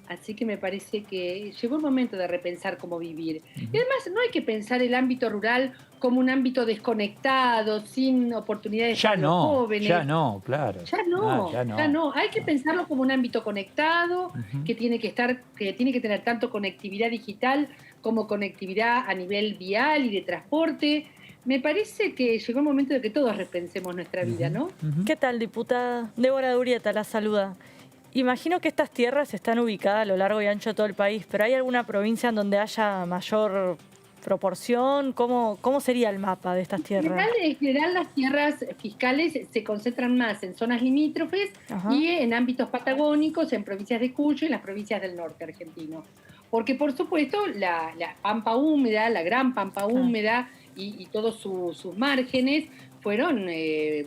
Así que me parece que llegó el momento de repensar cómo vivir. Y además no hay que pensar el ámbito rural como un ámbito desconectado, sin oportunidades para los jóvenes. Ya no, claro. Ya no. Hay que pensarlo como un ámbito conectado, que tiene que tener tanto conectividad digital como conectividad a nivel vial y de transporte. Me parece que llegó el momento de que todos repensemos nuestra vida, ¿no? ¿Qué tal, diputada? Débora Durieta la saluda. Imagino que estas tierras están ubicadas a lo largo y ancho de todo el país, pero ¿hay alguna provincia en donde haya mayor proporción? ¿Cómo sería el mapa de estas tierras? En general las tierras fiscales se concentran más en zonas limítrofes y en ámbitos patagónicos, en provincias de Cuyo y en las provincias del norte argentino. Porque, por supuesto, la pampa húmeda, la gran pampa húmeda y todos sus márgenes fueron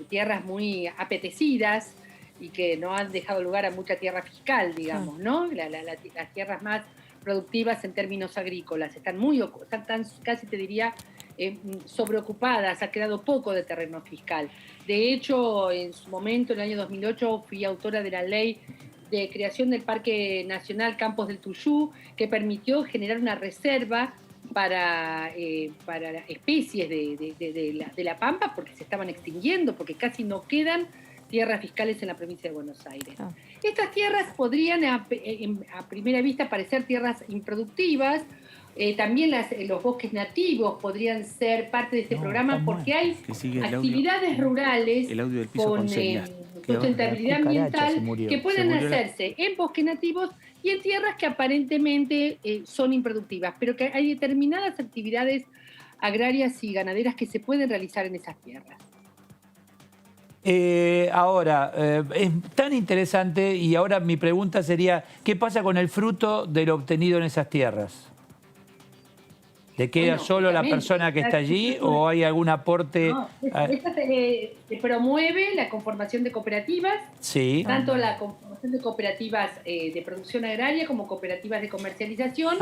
tierras muy apetecidas y que no han dejado lugar a mucha tierra fiscal, digamos, ¿no? Las tierras más productivas en términos agrícolas están casi te diría sobreocupadas, ha quedado poco de terreno fiscal. De hecho, en su momento, en el año 2008, fui autora de la ley de creación del Parque Nacional Campos del Tuyú, que permitió generar una reserva para especies de la pampa, porque se estaban extinguiendo, porque casi no quedan tierras fiscales en la provincia de Buenos Aires. Estas tierras podrían a primera vista parecer tierras improductivas. También los bosques nativos podrían ser parte de este programa, porque hay actividades rurales con sustentabilidad ambiental que pueden hacerse en bosques nativos y en tierras que aparentemente son improductivas, pero que hay determinadas actividades agrarias y ganaderas que se pueden realizar en esas tierras. Ahora, es tan interesante y ahora mi pregunta sería, ¿qué pasa con el fruto de lo obtenido en esas tierras? ¿Le queda solo la persona que está allí o hay algún aporte? No, se promueve la conformación de cooperativas, tanto la conformación de cooperativas de producción agraria como cooperativas de comercialización,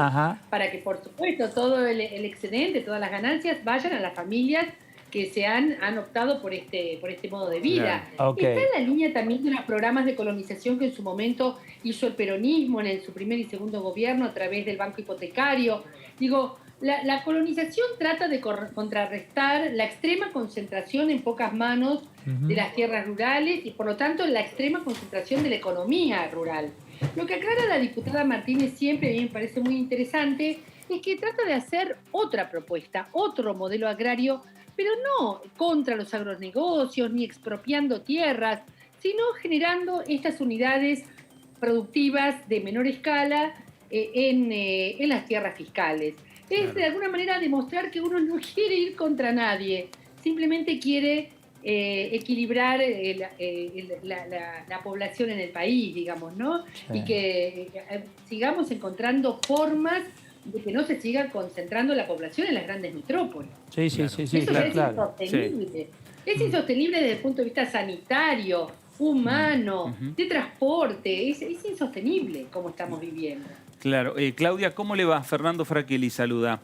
para que, por supuesto, todo el excedente, todas las ganancias vayan a las familias que han optado por este modo de vida. Está en la línea también de los programas de colonización que en su momento hizo el peronismo en su primer y segundo gobierno a través del banco hipotecario. Digo, la colonización trata de contrarrestar la extrema concentración en pocas manos de las tierras rurales y, por lo tanto, la extrema concentración de la economía rural. Lo que aclara la diputada Martínez siempre, a mí me parece muy interesante, es que trata de hacer otra propuesta, otro modelo agrario, pero no contra los agronegocios ni expropiando tierras, sino generando estas unidades productivas de menor escala en las tierras fiscales. Es de alguna manera demostrar que uno no quiere ir contra nadie, simplemente quiere equilibrar la población en el país, digamos, ¿no? Y que sigamos encontrando formas de que no se siga concentrando la población en las grandes metrópolis. Eso es insostenible. Es insostenible desde el punto de vista sanitario, humano, de transporte. Es insostenible como estamos viviendo. Claro. Claudia, ¿cómo le va? Fernando Fraquelli saluda.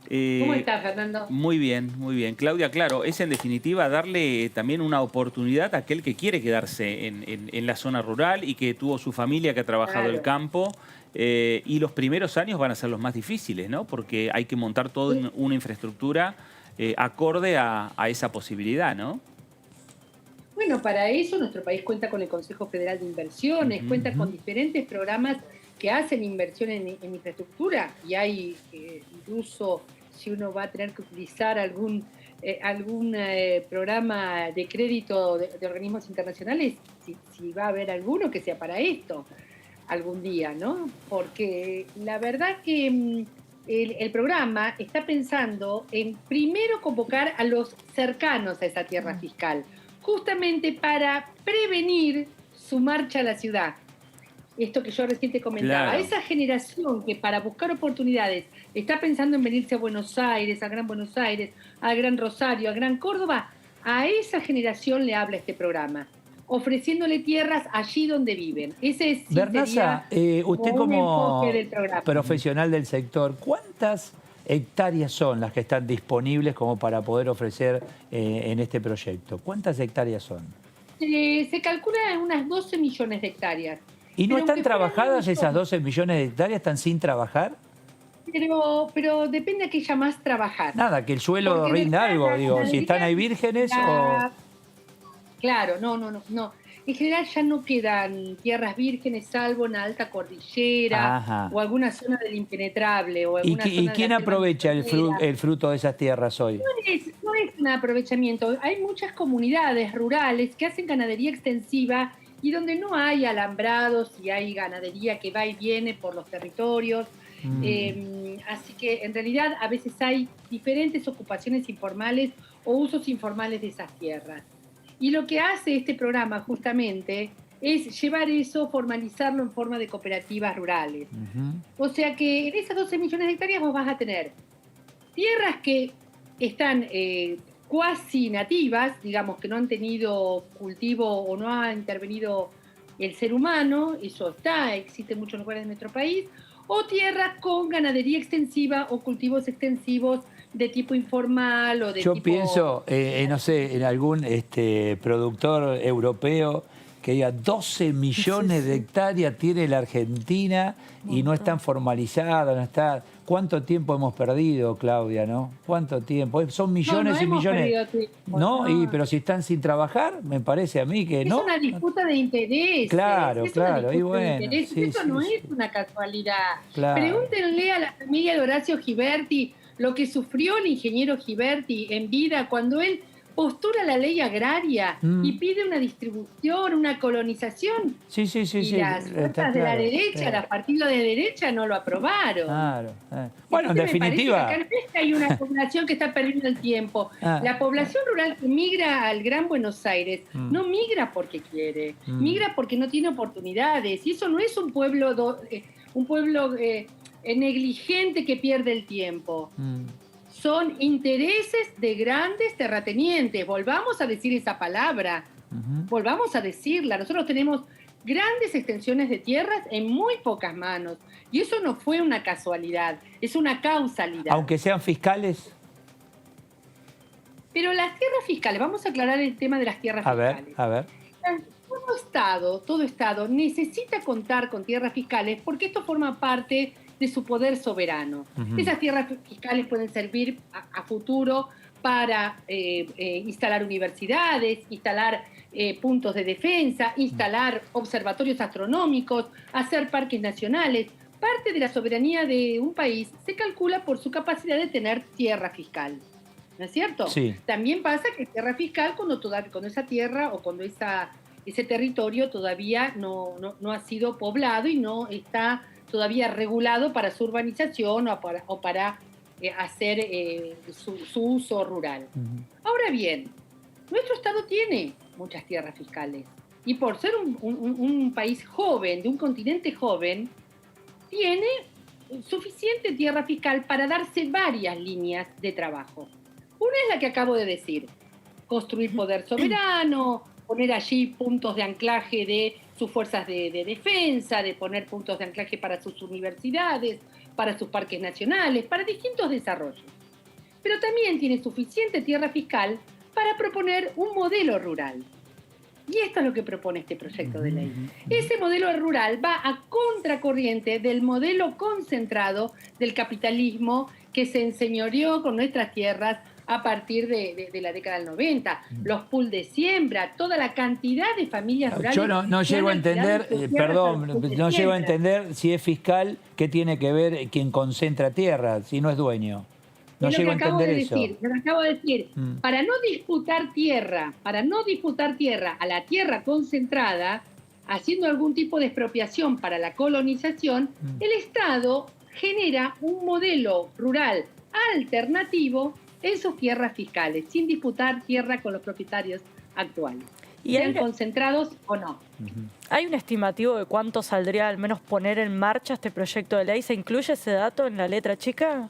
¿Cómo está, Fernando? Muy bien, muy bien. Claudia, claro, es en definitiva darle también una oportunidad a aquel que quiere quedarse en la zona rural y que tuvo su familia que ha trabajado el campo. Y los primeros años van a ser los más difíciles, ¿no? Porque hay que montar toda una infraestructura acorde a esa posibilidad, ¿no? Bueno, para eso nuestro país cuenta con el Consejo Federal de Inversiones, cuenta con diferentes programas que hacen inversión en infraestructura y hay incluso, si uno va a tener que utilizar algún programa de crédito de organismos internacionales, si va a haber alguno que sea para esto algún día, ¿no? Porque la verdad que el programa está pensando en primero convocar a los cercanos a esa tierra fiscal, justamente para prevenir su marcha a la ciudad. Esto que yo recién te comentaba, esa generación que para buscar oportunidades está pensando en venirse a Buenos Aires, a Gran Buenos Aires, al Gran Rosario, a Gran Córdoba, a esa generación le habla este programa, ofreciéndole tierras allí donde viven. Ese sí Bernaza, usted como profesional del sector, ¿cuántas hectáreas son las que están disponibles como para poder ofrecer en este proyecto? ¿Cuántas hectáreas son? Se calcula en unas 12 millones de hectáreas. ¿Y no están trabajadas esas 12 millones de hectáreas? ¿Están sin trabajar? Pero depende a qué llamás trabajar. Nada, que el suelo Porque rinda algo, la digo, si están ahí vírgenes o... Claro, no. En general ya no quedan tierras vírgenes salvo en la alta cordillera. Ajá. O alguna zona del impenetrable. O ¿Y alguna zona de quién la selva aprovecha el misionera. fruto de esas tierras hoy? No es un aprovechamiento. Hay muchas comunidades rurales que hacen ganadería extensiva y donde no hay alambrados y hay ganadería que va y viene por los territorios. Así que en realidad a veces hay diferentes ocupaciones informales o usos informales de esas tierras. Y lo que hace este programa justamente es llevar eso, formalizarlo en forma de cooperativas rurales. O sea que en esas 12 millones de hectáreas vos vas a tener tierras que están cuasi nativas, digamos que no han tenido cultivo o no ha intervenido el ser humano, eso existe en muchos lugares de nuestro país, o tierras con ganadería extensiva o cultivos extensivos de tipo informal o de Yo tipo... pienso, no sé, en algún productor europeo que diga 12 millones de hectáreas tiene la Argentina y no están formalizadas, no está... ¿Cuánto tiempo hemos perdido, Claudia, no? ¿Cuánto tiempo? Son millones y millones. No, pero si están sin trabajar, me parece a mí que no. Es una disputa de intereses. Claro, y bueno. Eso no es una casualidad. Claro. Pregúntenle a la familia de Horacio Giberti lo que sufrió el ingeniero Giberti en vida cuando él postula la ley agraria y pide una distribución, una colonización. Sí. Y las fuerzas de la derecha, los partidos de derecha no lo aprobaron. Claro. Bueno, en definitiva... Acá no es que hay una población que está perdiendo el tiempo. La población rural que migra al Gran Buenos Aires no migra porque quiere, migra porque no tiene oportunidades. Y eso no es un pueblo negligente que pierde el tiempo. Son intereses de grandes terratenientes. Volvamos a decir esa palabra. Volvamos a decirla. Nosotros tenemos grandes extensiones de tierras en muy pocas manos. Y eso no fue una casualidad, es una causalidad. Aunque sean fiscales. Pero las tierras fiscales, vamos a aclarar el tema de las tierras fiscales. A ver. Todo Estado necesita contar con tierras fiscales porque esto forma parte de su poder soberano. Esas tierras fiscales pueden servir a futuro para instalar universidades, instalar puntos de defensa, instalar observatorios astronómicos, hacer parques nacionales. Parte de la soberanía de un país se calcula por su capacidad de tener tierra fiscal. ¿No es cierto? Sí. También pasa que tierra fiscal cuando esa tierra o cuando ese territorio todavía no ha sido poblado y no está todavía regulado para su urbanización o para hacer su uso rural. Ahora bien, nuestro Estado tiene muchas tierras fiscales y por ser un país joven, de un continente joven, tiene suficiente tierra fiscal para darse varias líneas de trabajo. Una es la que acabo de decir, construir poder soberano, poner allí puntos de anclaje de sus fuerzas de defensa, de poner puntos de anclaje para sus universidades, para sus parques nacionales, para distintos desarrollos. Pero también tiene suficiente tierra fiscal para proponer un modelo rural. Y esto es lo que propone este proyecto de ley. Ese modelo rural va a contracorriente del modelo concentrado del capitalismo que se enseñoreó con nuestras tierras a partir de la década del 90. Los pools de siembra, toda la cantidad de familias rurales... Yo no llego a entender, no llego a entender si es fiscal, ¿qué tiene que ver quien concentra tierra, si no es dueño? No llego a entender eso. Lo que acabo de decir, para no disputar tierra a la tierra concentrada, haciendo algún tipo de expropiación para la colonización, el Estado genera un modelo rural alternativo en sus tierras fiscales, sin disputar tierra con los propietarios actuales, sean concentrados o no. ¿Hay un estimativo de cuánto saldría al menos poner en marcha este proyecto de ley? ¿Se incluye ese dato en la letra chica?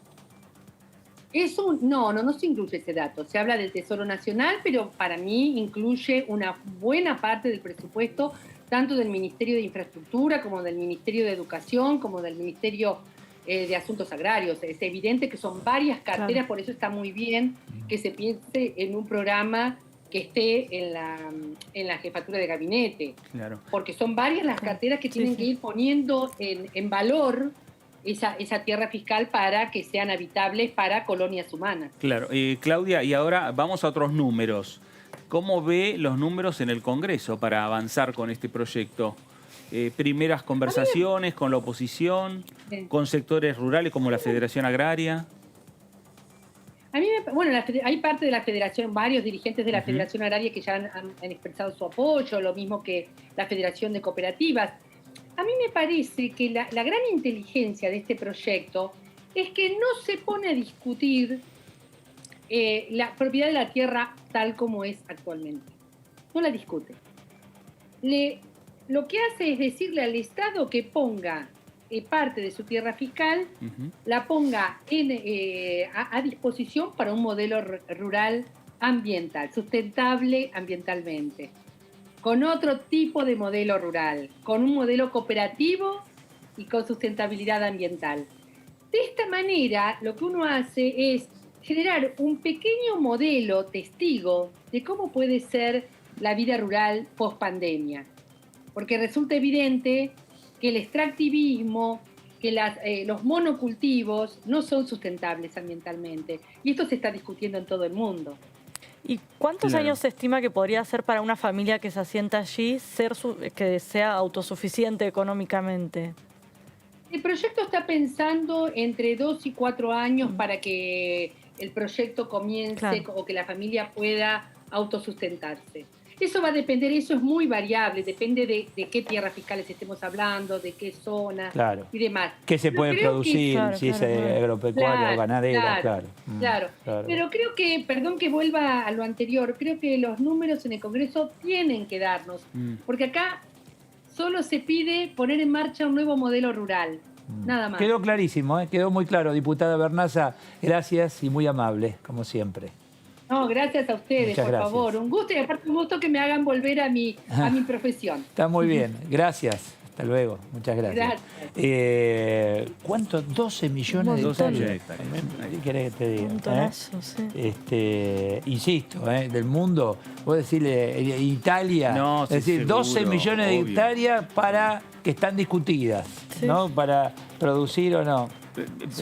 No se incluye ese dato. Se habla del Tesoro Nacional, pero para mí incluye una buena parte del presupuesto, tanto del Ministerio de Infraestructura, como del Ministerio de Educación, como del Ministerio de Asuntos Agrarios. Es evidente que son varias carteras, claro. Por eso está muy bien que se piense en un programa que esté en la jefatura de gabinete. Claro. Porque son varias las carteras que tienen que ir poniendo en valor esa tierra fiscal para que sean habitables para colonias humanas. Claro. Claudia, y ahora vamos a otros números. ¿Cómo ve los números en el Congreso para avanzar con este proyecto? Primeras conversaciones con la oposición, con sectores rurales como la Federación Agraria. A mí hay parte de la Federación, varios dirigentes de la Federación Agraria que ya han expresado su apoyo, lo mismo que la Federación de Cooperativas. A mí me parece que la gran inteligencia de este proyecto es que no se pone a discutir la propiedad de la tierra tal como es actualmente. No la discute. Lo que hace es decirle al Estado que ponga parte de su tierra fiscal, la ponga a disposición para un modelo rural ambiental, sustentable ambientalmente, con otro tipo de modelo rural, con un modelo cooperativo y con sustentabilidad ambiental. De esta manera, lo que uno hace es generar un pequeño modelo testigo de cómo puede ser la vida rural post-pandemia. Porque resulta evidente que el extractivismo, que los monocultivos no son sustentables ambientalmente. Y esto se está discutiendo en todo el mundo. ¿Y cuántos años se estima que podría ser para una familia que se asienta allí que sea autosuficiente económicamente? El proyecto está pensando entre 2 y 4 años para que el proyecto comience o que la familia pueda autosustentarse. Eso va a depender, eso es muy variable, depende de qué tierras fiscales estemos hablando, de qué zona y demás. ¿Qué se puede producir? Si es agropecuaria o ganadera, Claro. Pero creo que, perdón que vuelva a lo anterior, creo que los números en el Congreso tienen que darnos, porque acá solo se pide poner en marcha un nuevo modelo rural, nada más. Quedó clarísimo, quedó muy claro. Diputada Vernaza, gracias y muy amable, como siempre. No, gracias a ustedes, por favor. Un gusto y aparte un gusto que me hagan volver a mi profesión. Está muy bien, gracias. Hasta luego, muchas gracias. ¿Cuánto? 12 millones de hectáreas. ¿Qué querés que te diga? Montonazo, sí. Insisto, del mundo, vos decirle Italia, es decir, seguro, 12 millones de hectáreas que están discutidas, ¿no? Para producir o no.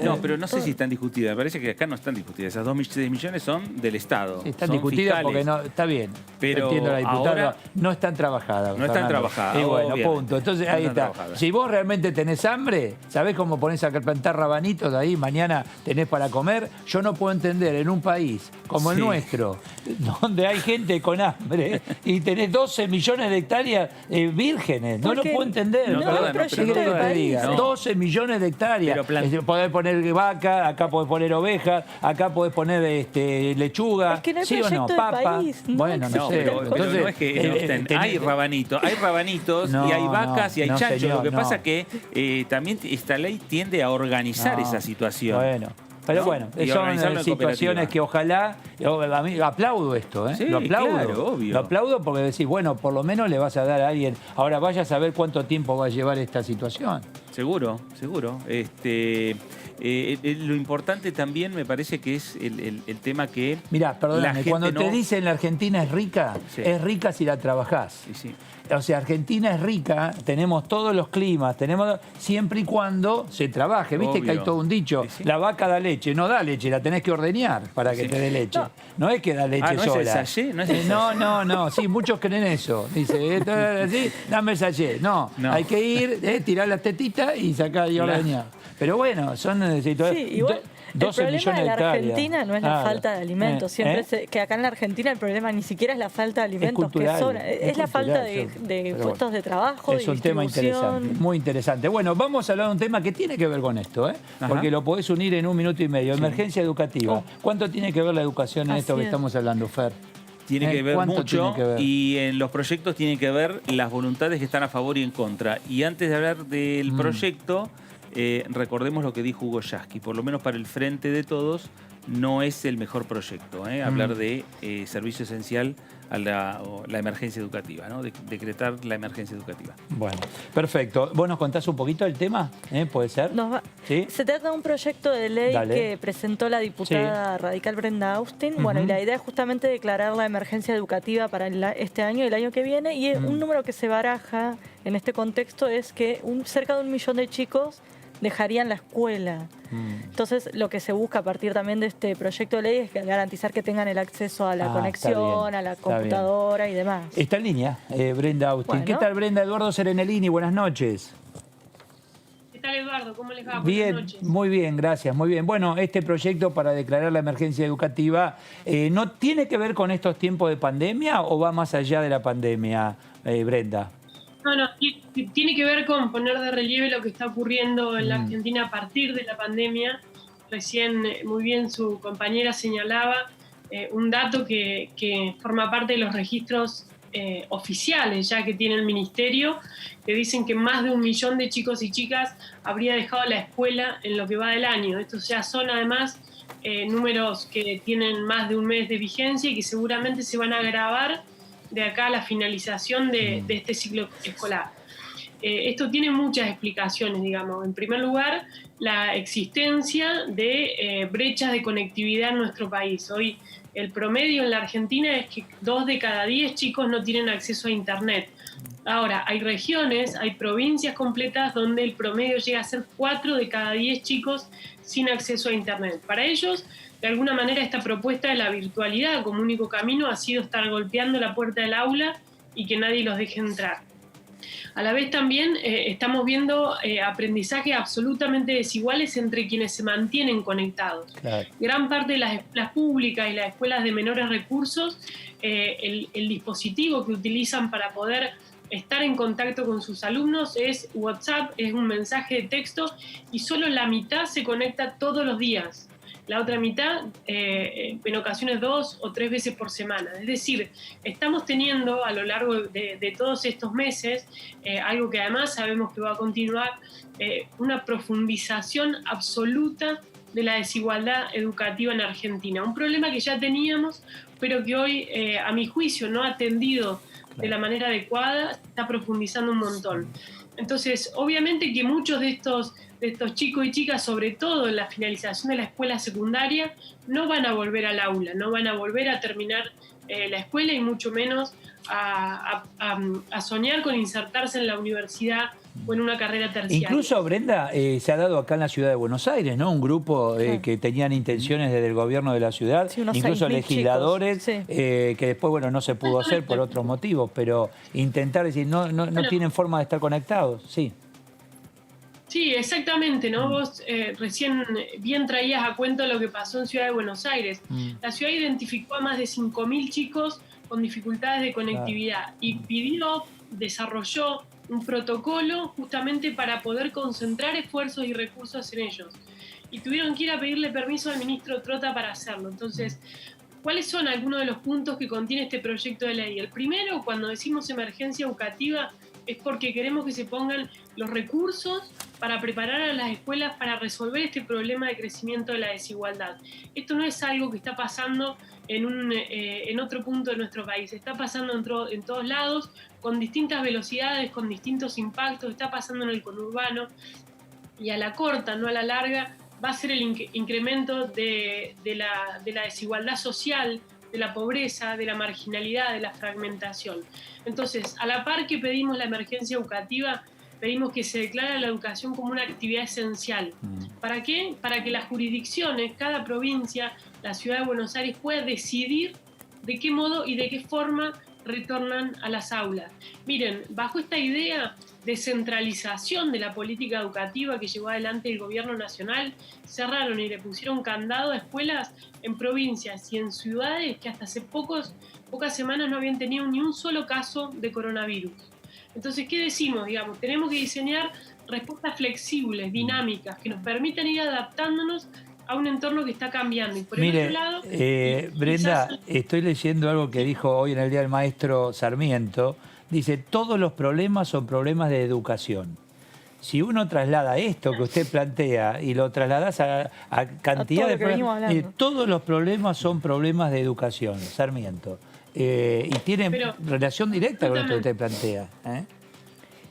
No, pero no sé si están discutidas. Me parece que acá no están discutidas. Esas 2 millones son del Estado. Sí, están son discutidas fiscales. porque no, está bien. Pero entiendo la diputada, ahora, no están trabajadas. No están trabajadas. Y bueno, punto. Entonces ahí está. Si vos realmente tenés hambre, ¿sabés cómo ponés a plantar rabanitos de ahí? Mañana tenés para comer. Yo no puedo entender en un país como el nuestro, donde hay gente con hambre y tenés 12 millones de hectáreas vírgenes. No lo puedo entender. No, ¿Qué querés que te diga? 12 millones de hectáreas. Podés poner vaca, acá podés poner ovejas, acá podés poner lechuga, es que no hay ¿sí o no? Papa. País, bueno, no sé. Pero Entonces, no es que hay rabanitos y hay vacas y hay chanchos. Señor, lo que pasa que también esta ley tiende a organizar esa situación. Bueno. Pero bueno, son situaciones que ojalá, a mí aplaudo esto, lo aplaudo. Claro, obvio. Lo aplaudo porque decís, bueno, por lo menos le vas a dar a alguien. Ahora vaya a saber cuánto tiempo va a llevar esta situación. Seguro. Lo importante también me parece que es el tema que... Mirá, perdóname, cuando te dicen la Argentina es rica si la trabajás. Sí. O sea, Argentina es rica, tenemos todos los climas, tenemos siempre y cuando se trabaje. ¿Viste que hay todo un dicho? La vaca da leche, no da leche, la tenés que ordeñar para que te dé leche. No es que da leche ¿no sola. Es el sachet? ¿No es el no. Sí, muchos creen eso. Dice, sí, dame el sachet. No, hay que ir, tirar las tetitas y sacar y ordeñar. Pero bueno, son situaciones... Sí, igual, 12 el problema de la Argentina no es la falta de alimentos. Siempre que acá en la Argentina el problema ni siquiera es la falta de alimentos, es la falta de puestos de trabajo, es un tema interesante, muy interesante. Bueno, vamos a hablar de un tema que tiene que ver con esto, porque lo podés unir en 1 minuto y medio. Emergencia educativa. ¿Cuánto tiene que ver la educación en esto que estamos hablando, Fer? Tiene que ver mucho y en los proyectos tiene que ver las voluntades que están a favor y en contra. Y antes de hablar del proyecto... recordemos lo que dijo Hugo Yasky, por lo menos para el Frente de Todos no es el mejor proyecto, hablar de servicio esencial a la emergencia educativa, ¿no? Decretar la emergencia educativa. Bueno, perfecto. ¿Vos nos contás un poquito del tema? ¿Puede ser? ¿Sí? Se trata de un proyecto de ley que presentó la diputada radical Brenda Austin. Bueno, y la idea es justamente declarar la emergencia educativa para este año y el año que viene. Y un número que se baraja en este contexto es que cerca de 1 millón de chicos dejarían la escuela. Entonces, lo que se busca a partir también de este proyecto de ley es garantizar que tengan el acceso a la conexión, a la computadora y demás. Está en línea, Brenda Austin. Bueno. ¿Qué tal, Brenda? Eduardo Serenellini, buenas noches. ¿Qué tal, Eduardo? ¿Cómo les va? Bien, Buenas noches. muy bien, gracias, muy bien. Bueno, este proyecto para declarar la emergencia educativa, ¿no tiene que ver con estos tiempos de pandemia o va más allá de la pandemia, Brenda? No, tiene que ver con poner de relieve lo que está ocurriendo en la Argentina a partir de la pandemia. Recién, muy bien, su compañera señalaba un dato que forma parte de los registros oficiales ya que tiene el Ministerio, que dicen que más de 1 millón de chicos y chicas habría dejado la escuela en lo que va del año. Estos ya son además números que tienen más de un mes de vigencia y que seguramente se van a agravar de acá a la finalización de este ciclo escolar. Esto tiene muchas explicaciones, digamos. En primer lugar, la existencia de brechas de conectividad en nuestro país. Hoy el promedio en la Argentina es que 2 de cada 10 chicos no tienen acceso a Internet. Ahora, hay regiones, hay provincias completas donde el promedio llega a ser 4 de cada 10 chicos sin acceso a Internet. Para ellos, de alguna manera, esta propuesta de la virtualidad como único camino ha sido estar golpeando la puerta del aula y que nadie los deje entrar. A la vez también estamos viendo aprendizajes absolutamente desiguales entre quienes se mantienen conectados. Claro. Gran parte de las escuelas públicas y las escuelas de menores recursos, el dispositivo que utilizan para poder estar en contacto con sus alumnos es WhatsApp, es un mensaje de texto y solo la mitad se conecta todos los días. La otra mitad en ocasiones 2 o 3 veces por semana. Es decir, estamos teniendo a lo largo de todos estos meses, algo que además sabemos que va a continuar, una profundización absoluta de la desigualdad educativa en Argentina. Un problema que ya teníamos, pero que hoy, a mi juicio, no atendido de la manera adecuada, está profundizando un montón. Entonces, obviamente que muchos de estos chicos y chicas, sobre todo en la finalización de la escuela secundaria, no van a volver al aula, no van a volver a terminar la escuela y mucho menos a soñar con insertarse en la universidad o en una carrera terciaria. Incluso, Brenda, se ha dado acá en la ciudad de Buenos Aires, ¿no? Un grupo que tenían intenciones desde el gobierno de la ciudad, incluso legisladores, que después, bueno, no se pudo hacer por otros motivos, pero intentar decir, no tienen forma de estar conectados, sí. Sí, exactamente, ¿no? Vos recién bien traías a cuento lo que pasó en Ciudad de Buenos Aires. La ciudad identificó a más de 5.000 chicos con dificultades de conectividad y desarrolló un protocolo justamente para poder concentrar esfuerzos y recursos en ellos. Y tuvieron que ir a pedirle permiso al ministro Trota para hacerlo. Entonces, ¿cuáles son algunos de los puntos que contiene este proyecto de ley? El primero, cuando decimos emergencia educativa, es porque queremos que se pongan los recursos para preparar a las escuelas para resolver este problema de crecimiento de la desigualdad. Esto no es algo que está pasando en otro punto de nuestro país, está pasando en todos lados, con distintas velocidades, con distintos impactos, está pasando en el conurbano y a la corta, no a la larga, va a ser el incremento de la desigualdad social, de la pobreza, de la marginalidad, de la fragmentación. Entonces, a la par que pedimos la emergencia educativa, pedimos que se declare la educación como una actividad esencial. ¿Para qué? Para que las jurisdicciones, cada provincia, la ciudad de Buenos Aires pueda decidir de qué modo y de qué forma retornan a las aulas. Miren, bajo esta idea de centralización de la política educativa que llevó adelante el gobierno nacional, cerraron y le pusieron candado a escuelas en provincias y en ciudades que hasta hace pocas semanas no habían tenido ni un solo caso de coronavirus. Entonces, ¿qué decimos? Digamos, tenemos que diseñar respuestas flexibles, dinámicas, que nos permitan ir adaptándonos a un entorno que está cambiando. Y por el otro lado, Brenda, estoy leyendo algo que dijo hoy en el Día del Maestro Sarmiento. Dice, todos los problemas son problemas de educación. Si uno traslada esto que usted plantea y lo trasladas a cantidad de problemas, todos los problemas son problemas de educación, Sarmiento. Y tienen relación directa con lo que usted plantea.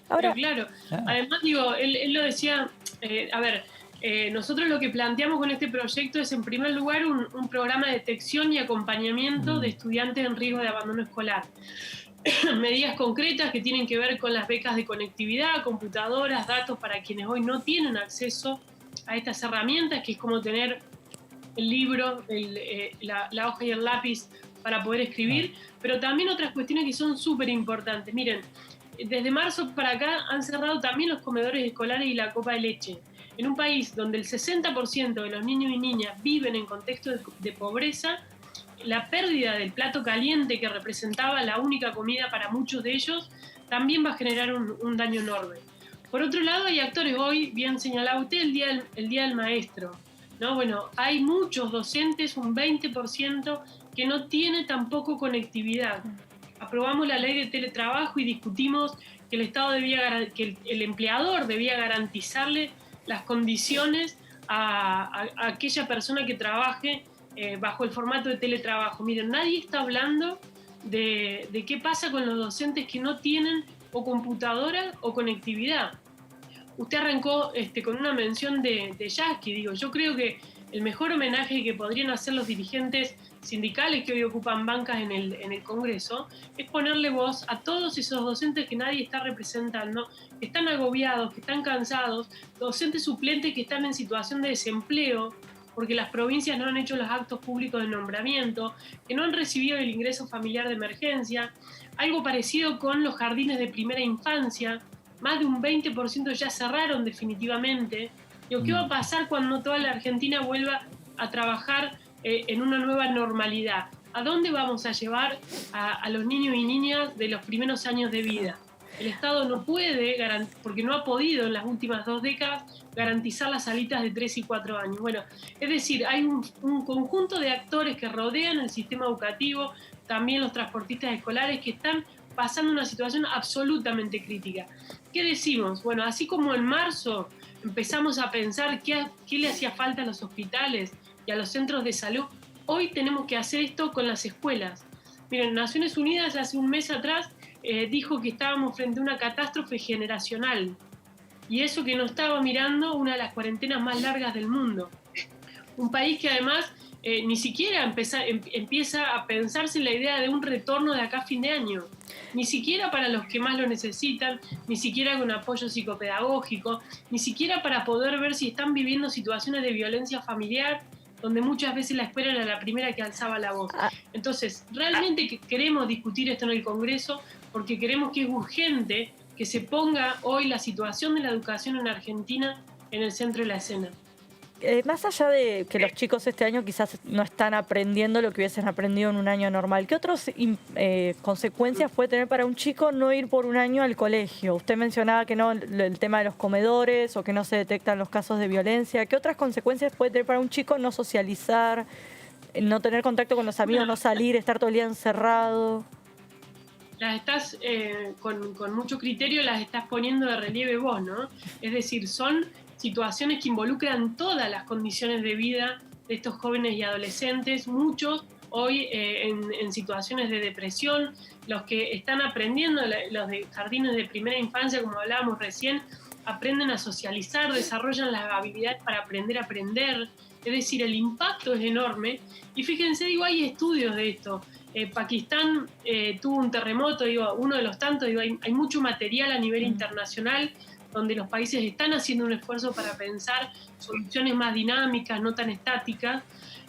Ahora, claro, además digo, él lo decía, nosotros lo que planteamos con este proyecto es en primer lugar un programa de detección y acompañamiento de estudiantes en riesgo de abandono escolar. medidas concretas que tienen que ver con las becas de conectividad, computadoras, datos para quienes hoy no tienen acceso a estas herramientas, que es como tener el libro, la hoja y el lápiz para poder escribir, pero también otras cuestiones que son súper importantes. Miren, desde marzo para acá han cerrado también los comedores escolares y la copa de leche. En un país donde el 60% de los niños y niñas viven en contexto de pobreza, la pérdida del plato caliente que representaba la única comida para muchos de ellos también va a generar un daño enorme. Por otro lado, hay actores, hoy bien señalaba usted, el día del maestro, ¿no? Bueno, hay muchos docentes, un 20%, que no tiene tampoco conectividad. Aprobamos la ley de teletrabajo y discutimos que el Estado que el empleador debía garantizarle las condiciones a aquella persona que trabaje bajo el formato de teletrabajo. Miren, nadie está hablando de qué pasa con los docentes que no tienen o computadora o conectividad. Usted arrancó con una mención de Yasky. Digo, yo creo que el mejor homenaje que podrían hacer los dirigentes sindicales que hoy ocupan bancas en el Congreso es ponerle voz a todos esos docentes que nadie está representando, que están agobiados, que están cansados, docentes suplentes que están en situación de desempleo porque las provincias no han hecho los actos públicos de nombramiento, que no han recibido el ingreso familiar de emergencia. Algo parecido con los jardines de primera infancia, más de un 20% ya cerraron definitivamente. Digo, ¿qué va a pasar cuando toda la Argentina vuelva a trabajar en una nueva normalidad? ¿A dónde vamos a llevar a los niños y niñas de los primeros años de vida? El Estado no puede, porque no ha podido en las últimas 2 décadas, garantizar las salitas de 3 y 4 años. Bueno, es decir, hay un conjunto de actores que rodean el sistema educativo, también los transportistas escolares, que están pasando una situación absolutamente crítica. ¿Qué decimos? Bueno, así como en marzo empezamos a pensar qué le hacía falta a los hospitales y a los centros de salud, hoy tenemos que hacer esto con las escuelas. Miren, Naciones Unidas hace un mes atrás dijo que estábamos frente a una catástrofe generacional, y eso que no estaba mirando una de las cuarentenas más largas del mundo. Un país que además ni siquiera empieza a pensarse en la idea de un retorno de acá a fin de año, ni siquiera para los que más lo necesitan, ni siquiera con apoyo psicopedagógico, ni siquiera para poder ver si están viviendo situaciones de violencia familiar, donde muchas veces la escuela era la primera que alzaba la voz. Entonces, realmente queremos discutir esto en el Congreso porque creemos que es urgente que se ponga hoy la situación de la educación en Argentina en el centro de la escena. Más allá de que los chicos este año quizás no están aprendiendo lo que hubiesen aprendido en un año normal, ¿qué otras consecuencias puede tener para un chico no ir por un año al colegio? Usted mencionaba que no, el tema de los comedores o que no se detectan los casos de violencia. ¿Qué otras consecuencias puede tener para un chico no socializar, no tener contacto con los amigos, no salir, estar todo el día encerrado? Las estás, con mucho criterio, las estás poniendo de relieve vos, ¿no? Es decir, son situaciones que involucran todas las condiciones de vida de estos jóvenes y adolescentes, muchos hoy en situaciones de depresión, los que están aprendiendo, los de jardines de primera infancia, como hablábamos recién, aprenden a socializar, desarrollan las habilidades para aprender a aprender, es decir, el impacto es enorme. Y fíjense, digo, hay estudios de esto. Pakistán tuvo un terremoto, digo, uno de los tantos, digo, hay mucho material a nivel internacional donde los países están haciendo un esfuerzo para pensar soluciones más dinámicas, no tan estáticas.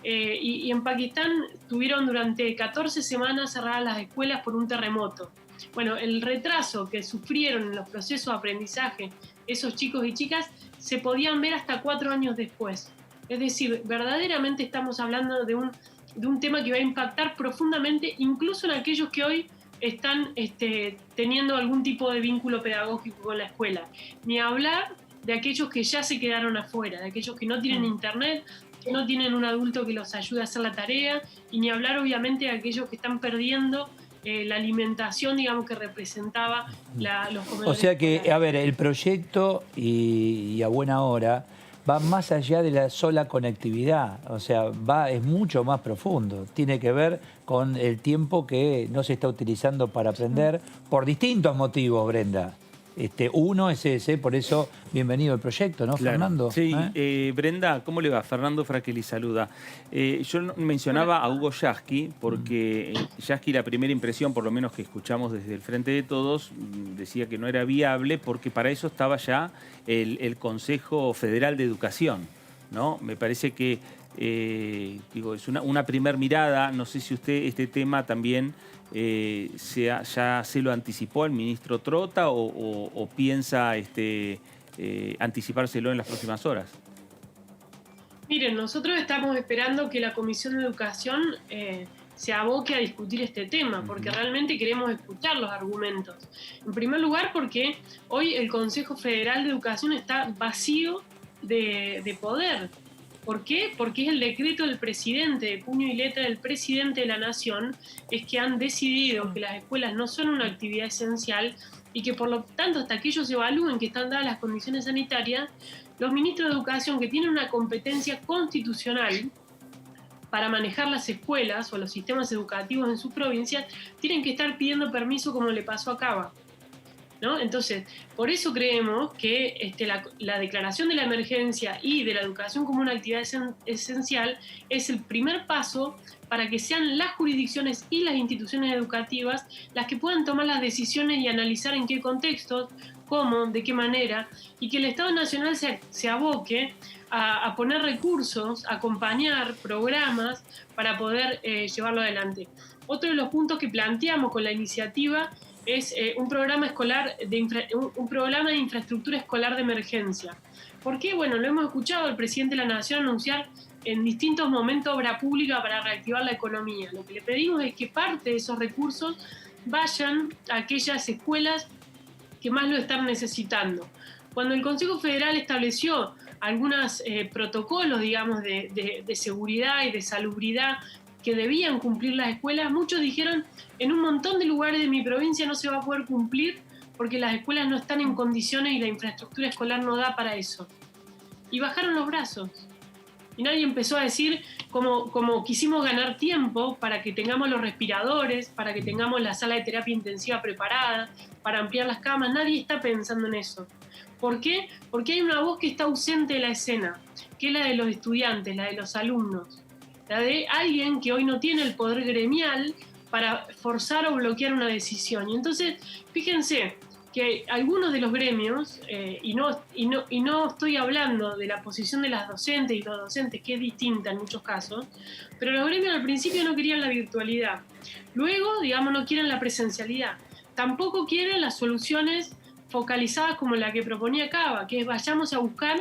Y en Pakistán tuvieron durante 14 semanas cerradas las escuelas por un terremoto. Bueno, el retraso que sufrieron en los procesos de aprendizaje esos chicos y chicas se podían ver hasta 4 años después. Es decir, verdaderamente estamos hablando de un tema que va a impactar profundamente incluso en aquellos que hoy están teniendo algún tipo de vínculo pedagógico con la escuela. Ni hablar de aquellos que ya se quedaron afuera, de aquellos que no tienen internet, que no tienen un adulto que los ayude a hacer la tarea, y ni hablar obviamente de aquellos que están perdiendo la alimentación, digamos, que representaba los comedores. O sea que, a ver, el proyecto y a buena hora va más allá de la sola conectividad, o sea, es mucho más profundo. Tiene que ver con el tiempo que no se está utilizando para aprender por distintos motivos, Brenda. Uno es ese, por eso bienvenido al proyecto, ¿no, claro. Fernando? Sí, Brenda, ¿cómo le va? Fernando Fraqueli saluda. Yo mencionaba a Hugo Yasky, porque Yasky, la primera impresión, por lo menos que escuchamos desde el Frente de Todos, decía que no era viable porque para eso estaba ya el Consejo Federal de Educación, ¿no? Me parece que es una primer mirada. No sé si usted este tema también ya se lo anticipó al ministro Trota o piensa anticipárselo en las próximas horas. Miren, nosotros estamos esperando que la Comisión de Educación se aboque a discutir este tema, porque realmente queremos escuchar los argumentos. En primer lugar, porque hoy el Consejo Federal de Educación está vacío de poder. ¿Por qué? Porque es el decreto del presidente, de puño y letra del presidente de la Nación, es que han decidido que las escuelas no son una actividad esencial y que por lo tanto hasta que ellos evalúen que están dadas las condiciones sanitarias, los ministros de Educación que tienen una competencia constitucional para manejar las escuelas o los sistemas educativos en sus provincias, tienen que estar pidiendo permiso como le pasó a Cava, ¿no? Entonces, por eso creemos que la declaración de la emergencia y de la educación como una actividad esencial es el primer paso para que sean las jurisdicciones y las instituciones educativas las que puedan tomar las decisiones y analizar en qué contextos, cómo, de qué manera, y que el Estado Nacional se aboque a poner recursos, a acompañar programas para poder llevarlo adelante. Otro de los puntos que planteamos con la iniciativa es un programa de infraestructura escolar de emergencia. ¿Por qué? Bueno, lo hemos escuchado al presidente de la Nación anunciar en distintos momentos obra pública para reactivar la economía. Lo que le pedimos es que parte de esos recursos vayan a aquellas escuelas que más lo están necesitando. Cuando el Consejo Federal estableció algunos protocolos, digamos, de seguridad y de salubridad que debían cumplir las escuelas, muchos dijeron, en un montón de lugares de mi provincia no se va a poder cumplir porque las escuelas no están en condiciones y la infraestructura escolar no da para eso. Y bajaron los brazos. Y nadie empezó a decir, como quisimos ganar tiempo para que tengamos los respiradores, para que tengamos la sala de terapia intensiva preparada, para ampliar las camas, nadie está pensando en eso. ¿Por qué? Porque hay una voz que está ausente de la escena, que es la de los estudiantes, la de los alumnos, la de alguien que hoy no tiene el poder gremial para forzar o bloquear una decisión. Y entonces, fíjense que algunos de los gremios, y no estoy hablando de la posición de las docentes y los docentes, que es distinta en muchos casos, pero los gremios al principio no querían la virtualidad. Luego, digamos, no quieren la presencialidad. Tampoco quieren las soluciones focalizadas como la que proponía Cava, que es vayamos a buscar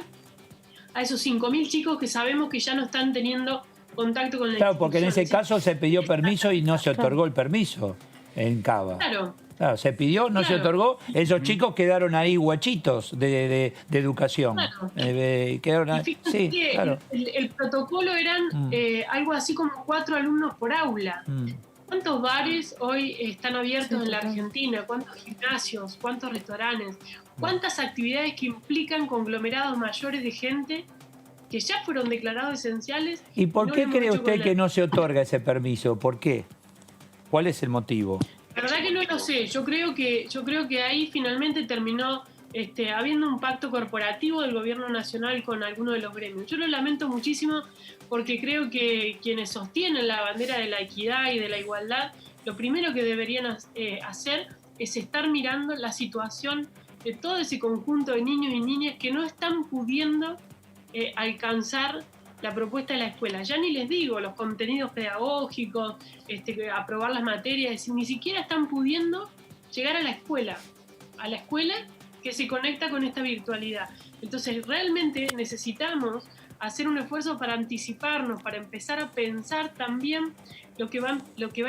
a esos 5.000 chicos que sabemos que ya no están teniendo contacto con la Claro, porque en ese caso se pidió permiso y no se otorgó el permiso en Cava. Claro, se pidió, no se otorgó. Esos chicos quedaron ahí guachitos de educación. Quedaron ahí. Sí, claro. El protocolo eran algo así como 4 alumnos por aula. ¿Cuántos bares hoy están abiertos en la Argentina? ¿Cuántos gimnasios? ¿Cuántos restaurantes? ¿Cuántas actividades que implican conglomerados mayores de gente que ya fueron declarados esenciales? ¿Y por qué cree usted que no se otorga ese permiso? ¿Por qué? ¿Cuál es el motivo? La verdad que no lo sé. Yo creo que ahí finalmente terminó habiendo un pacto corporativo del gobierno nacional con algunos de los gremios. Yo lo lamento muchísimo porque creo que quienes sostienen la bandera de la equidad y de la igualdad, lo primero que deberían hacer es estar mirando la situación de todo ese conjunto de niños y niñas que no están pudiendo alcanzar la propuesta de la escuela. Ya ni les digo los contenidos pedagógicos, aprobar las materias, ni siquiera están pudiendo llegar a la escuela que se conecta con esta virtualidad. Entonces realmente necesitamos hacer un esfuerzo para anticiparnos, para empezar a pensar también lo que va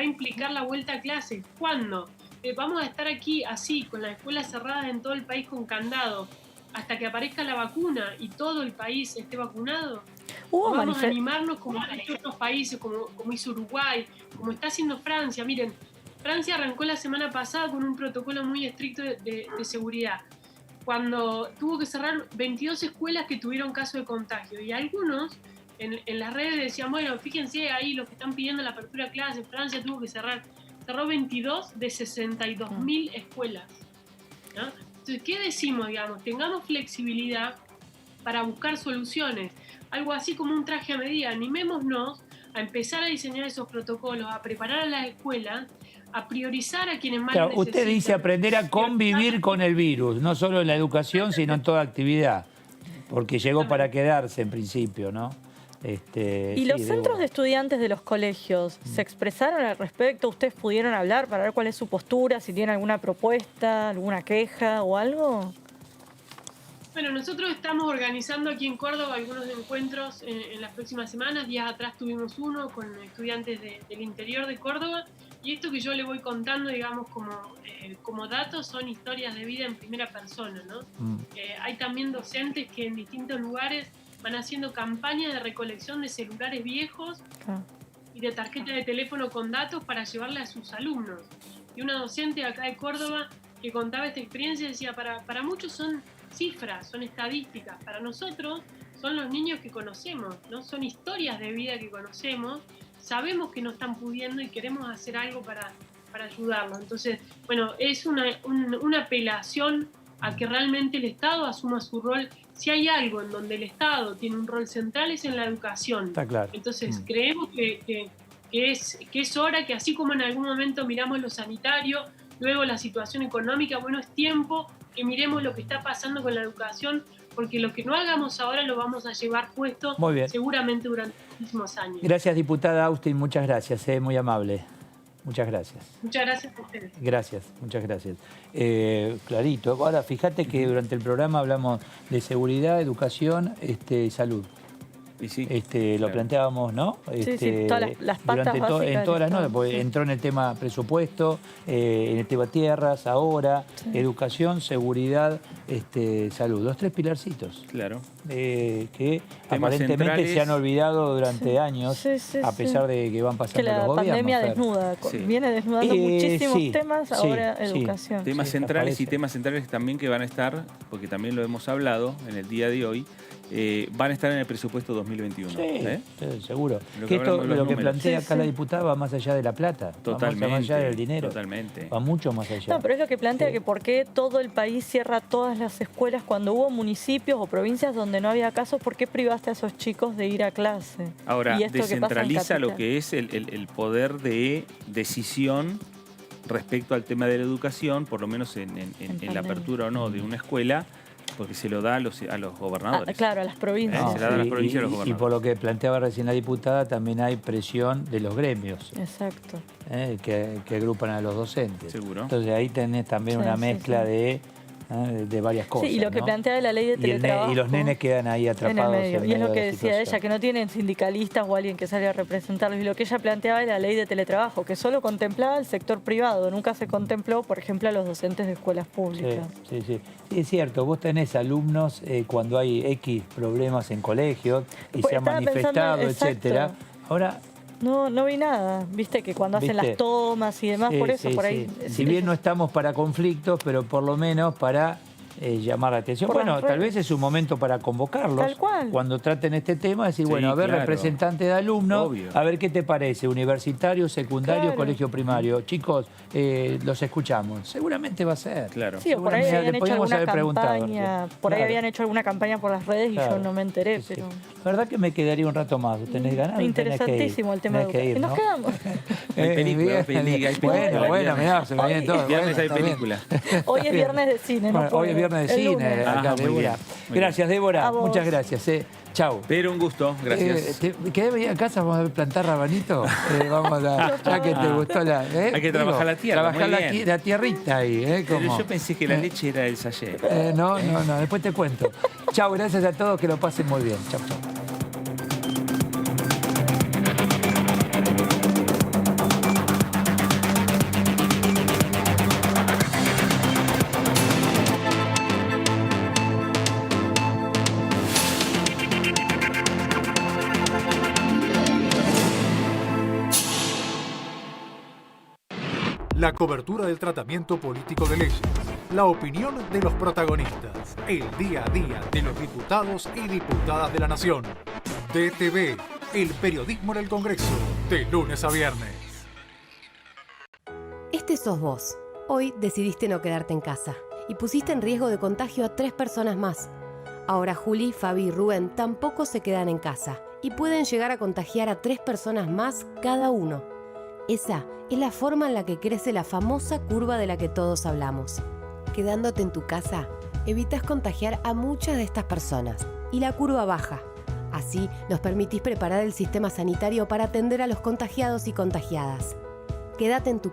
a implicar la vuelta a clases. ¿Cuándo? Vamos a estar aquí así, con las escuelas cerradas en todo el país con candado, hasta que aparezca la vacuna y todo el país esté vacunado. Vamos a animarnos como han hecho otros países, como hizo Uruguay, como está haciendo Francia. Miren, Francia arrancó la semana pasada con un protocolo muy estricto de seguridad, cuando tuvo que cerrar 22 escuelas que tuvieron caso de contagio. Y algunos en las redes decían, bueno, fíjense ahí los que están pidiendo la apertura de clases, Francia tuvo que cerró 22 de 62.000 escuelas, ¿no? Entonces, ¿qué decimos? Digamos, tengamos flexibilidad para buscar soluciones. Algo así como un traje a medida. Animémonos a empezar a diseñar esos protocolos, a preparar a las escuelas, a priorizar a quienes más lo necesitan. Usted dice aprender a convivir con el virus, no solo en la educación, sino en toda actividad, porque llegó para quedarse en principio, ¿no? ¿Y los centros de estudiantes de los colegios se expresaron al respecto? ¿Ustedes pudieron hablar para ver cuál es su postura, si tienen alguna propuesta, alguna queja o algo? Bueno, nosotros estamos organizando aquí en Córdoba algunos encuentros en las próximas semanas. Días atrás tuvimos uno con estudiantes del interior de Córdoba. Y esto que yo le voy contando, digamos, como datos, son historias de vida en primera persona, ¿no? Hay también docentes que en distintos lugares van haciendo campañas de recolección de celulares viejos y de tarjetas de teléfono con datos para llevarle a sus alumnos. Y una docente acá de Córdoba que contaba esta experiencia decía, para muchos son cifras, son estadísticas, para nosotros son los niños que conocemos, ¿no? Son historias de vida que conocemos, sabemos que no están pudiendo y queremos hacer algo para ayudarlos. Entonces, bueno, es una apelación a que realmente el Estado asuma su rol. Si hay algo en donde el Estado tiene un rol central es en la educación. Está claro. Entonces, creemos que es hora que así como en algún momento miramos lo sanitario, luego la situación económica, bueno, es tiempo que miremos lo que está pasando con la educación, porque lo que no hagamos ahora lo vamos a llevar puesto seguramente durante muchísimos años. Gracias, diputada Austin, muchas gracias, muy amable. Muchas gracias. Muchas gracias a ustedes. Gracias, muchas gracias. Clarito. Ahora, fíjate que durante el programa hablamos de seguridad, educación, salud. Y sí, lo planteábamos, ¿no? Sí, todas las patas básicas en todas las notas, porque entró en el tema presupuesto, en el tema tierras, ahora, educación, seguridad, salud. Los 3 pilarcitos. Claro. Que Temas aparentemente centrales. Se han olvidado durante años, a pesar de que van pasando los gobiernos. Que la pandemia desnuda, viene desnudando muchísimos temas, ahora educación. Temas centrales y temas centrales también que van a estar, porque también lo hemos hablado en el día de hoy, van a estar en el presupuesto 2021. Seguro. Lo que plantea acá la diputada va más allá de la plata. Totalmente. Va más allá del dinero. Totalmente. Va mucho más allá. No, pero es lo que plantea que por qué todo el país cierra todas las escuelas cuando hubo municipios o provincias donde no había casos, ¿por qué privaste a esos chicos de ir a clase? Ahora, y esto descentraliza lo que es el poder de decisión respecto al tema de la educación, por lo menos en la apertura o no de una escuela, porque se lo da a los gobernadores. Claro, a las provincias. Se lo da a las provincias y a los gobernadores. Y por lo que planteaba recién la diputada, también hay presión de los gremios. Exacto. Que agrupan a los docentes. Seguro. Entonces ahí tenés también una mezcla de varias cosas. Sí, y lo que plantea de la ley de teletrabajo. Y los nenes quedan ahí atrapados. En el medio. Y es lo que decía ella, que no tienen sindicalistas o alguien que salga a representarlos. Y lo que ella planteaba de la ley de teletrabajo, que solo contemplaba el sector privado, nunca se contempló, por ejemplo, a los docentes de escuelas públicas. Sí, es cierto, vos tenés alumnos cuando hay X problemas en colegios y se han manifestado, etcétera. Ahora... No vi nada, viste que cuando hacen las tomas y demás, por eso, por ahí... Si bien no estamos para conflictos, pero por lo menos para llamar la atención. Bueno, tal vez es un momento para convocarlos. Tal cual. Cuando traten este tema, decir, bueno, a ver, representantes de alumnos, a ver qué te parece, universitario, secundario, colegio primario. Chicos, los escuchamos. Seguramente va a ser. Claro. Sí, por ahí habían hecho alguna campaña, ahí habían hecho alguna campaña por las redes y yo no me enteré, pero... La verdad que me quedaría un rato más. ¿Tenés ganas? Interesantísimo el tema de educación. Y nos quedamos. Bueno, mirá, se me viene todo. Viernes hay película. Hoy es viernes de cine, ¿no? Hoy es viernes de cine. Acá, Débora. Gracias, Débora. Muchas gracias. Chau. Pero un gusto, gracias. ¿Querés venir a casa? Vamos a plantar rabanito. Vamos a... Ya que te gustó la... Hay que trabajar la tierra. Trabajar la tierrita ahí. Pero yo pensé que la leche era el sallé. No, después te cuento. Chau, gracias a todos, que lo pasen muy bien. Chau. La cobertura del tratamiento político de leyes, la opinión de los protagonistas, el día a día de los diputados y diputadas de la Nación. DTV, el periodismo en el Congreso, de lunes a viernes. Este sos vos. Hoy decidiste no quedarte en casa. y pusiste en riesgo de contagio a 3 personas más. Ahora Juli, Fabi y Rubén tampoco se quedan en casa y pueden llegar a contagiar a 3 personas más cada uno. Esa es la forma en la que crece la famosa curva de la que todos hablamos. Quedándote en tu casa, evitas contagiar a muchas de estas personas y la curva baja. Así nos permitís preparar el sistema sanitario para atender a los contagiados y contagiadas. Quédate en tu casa.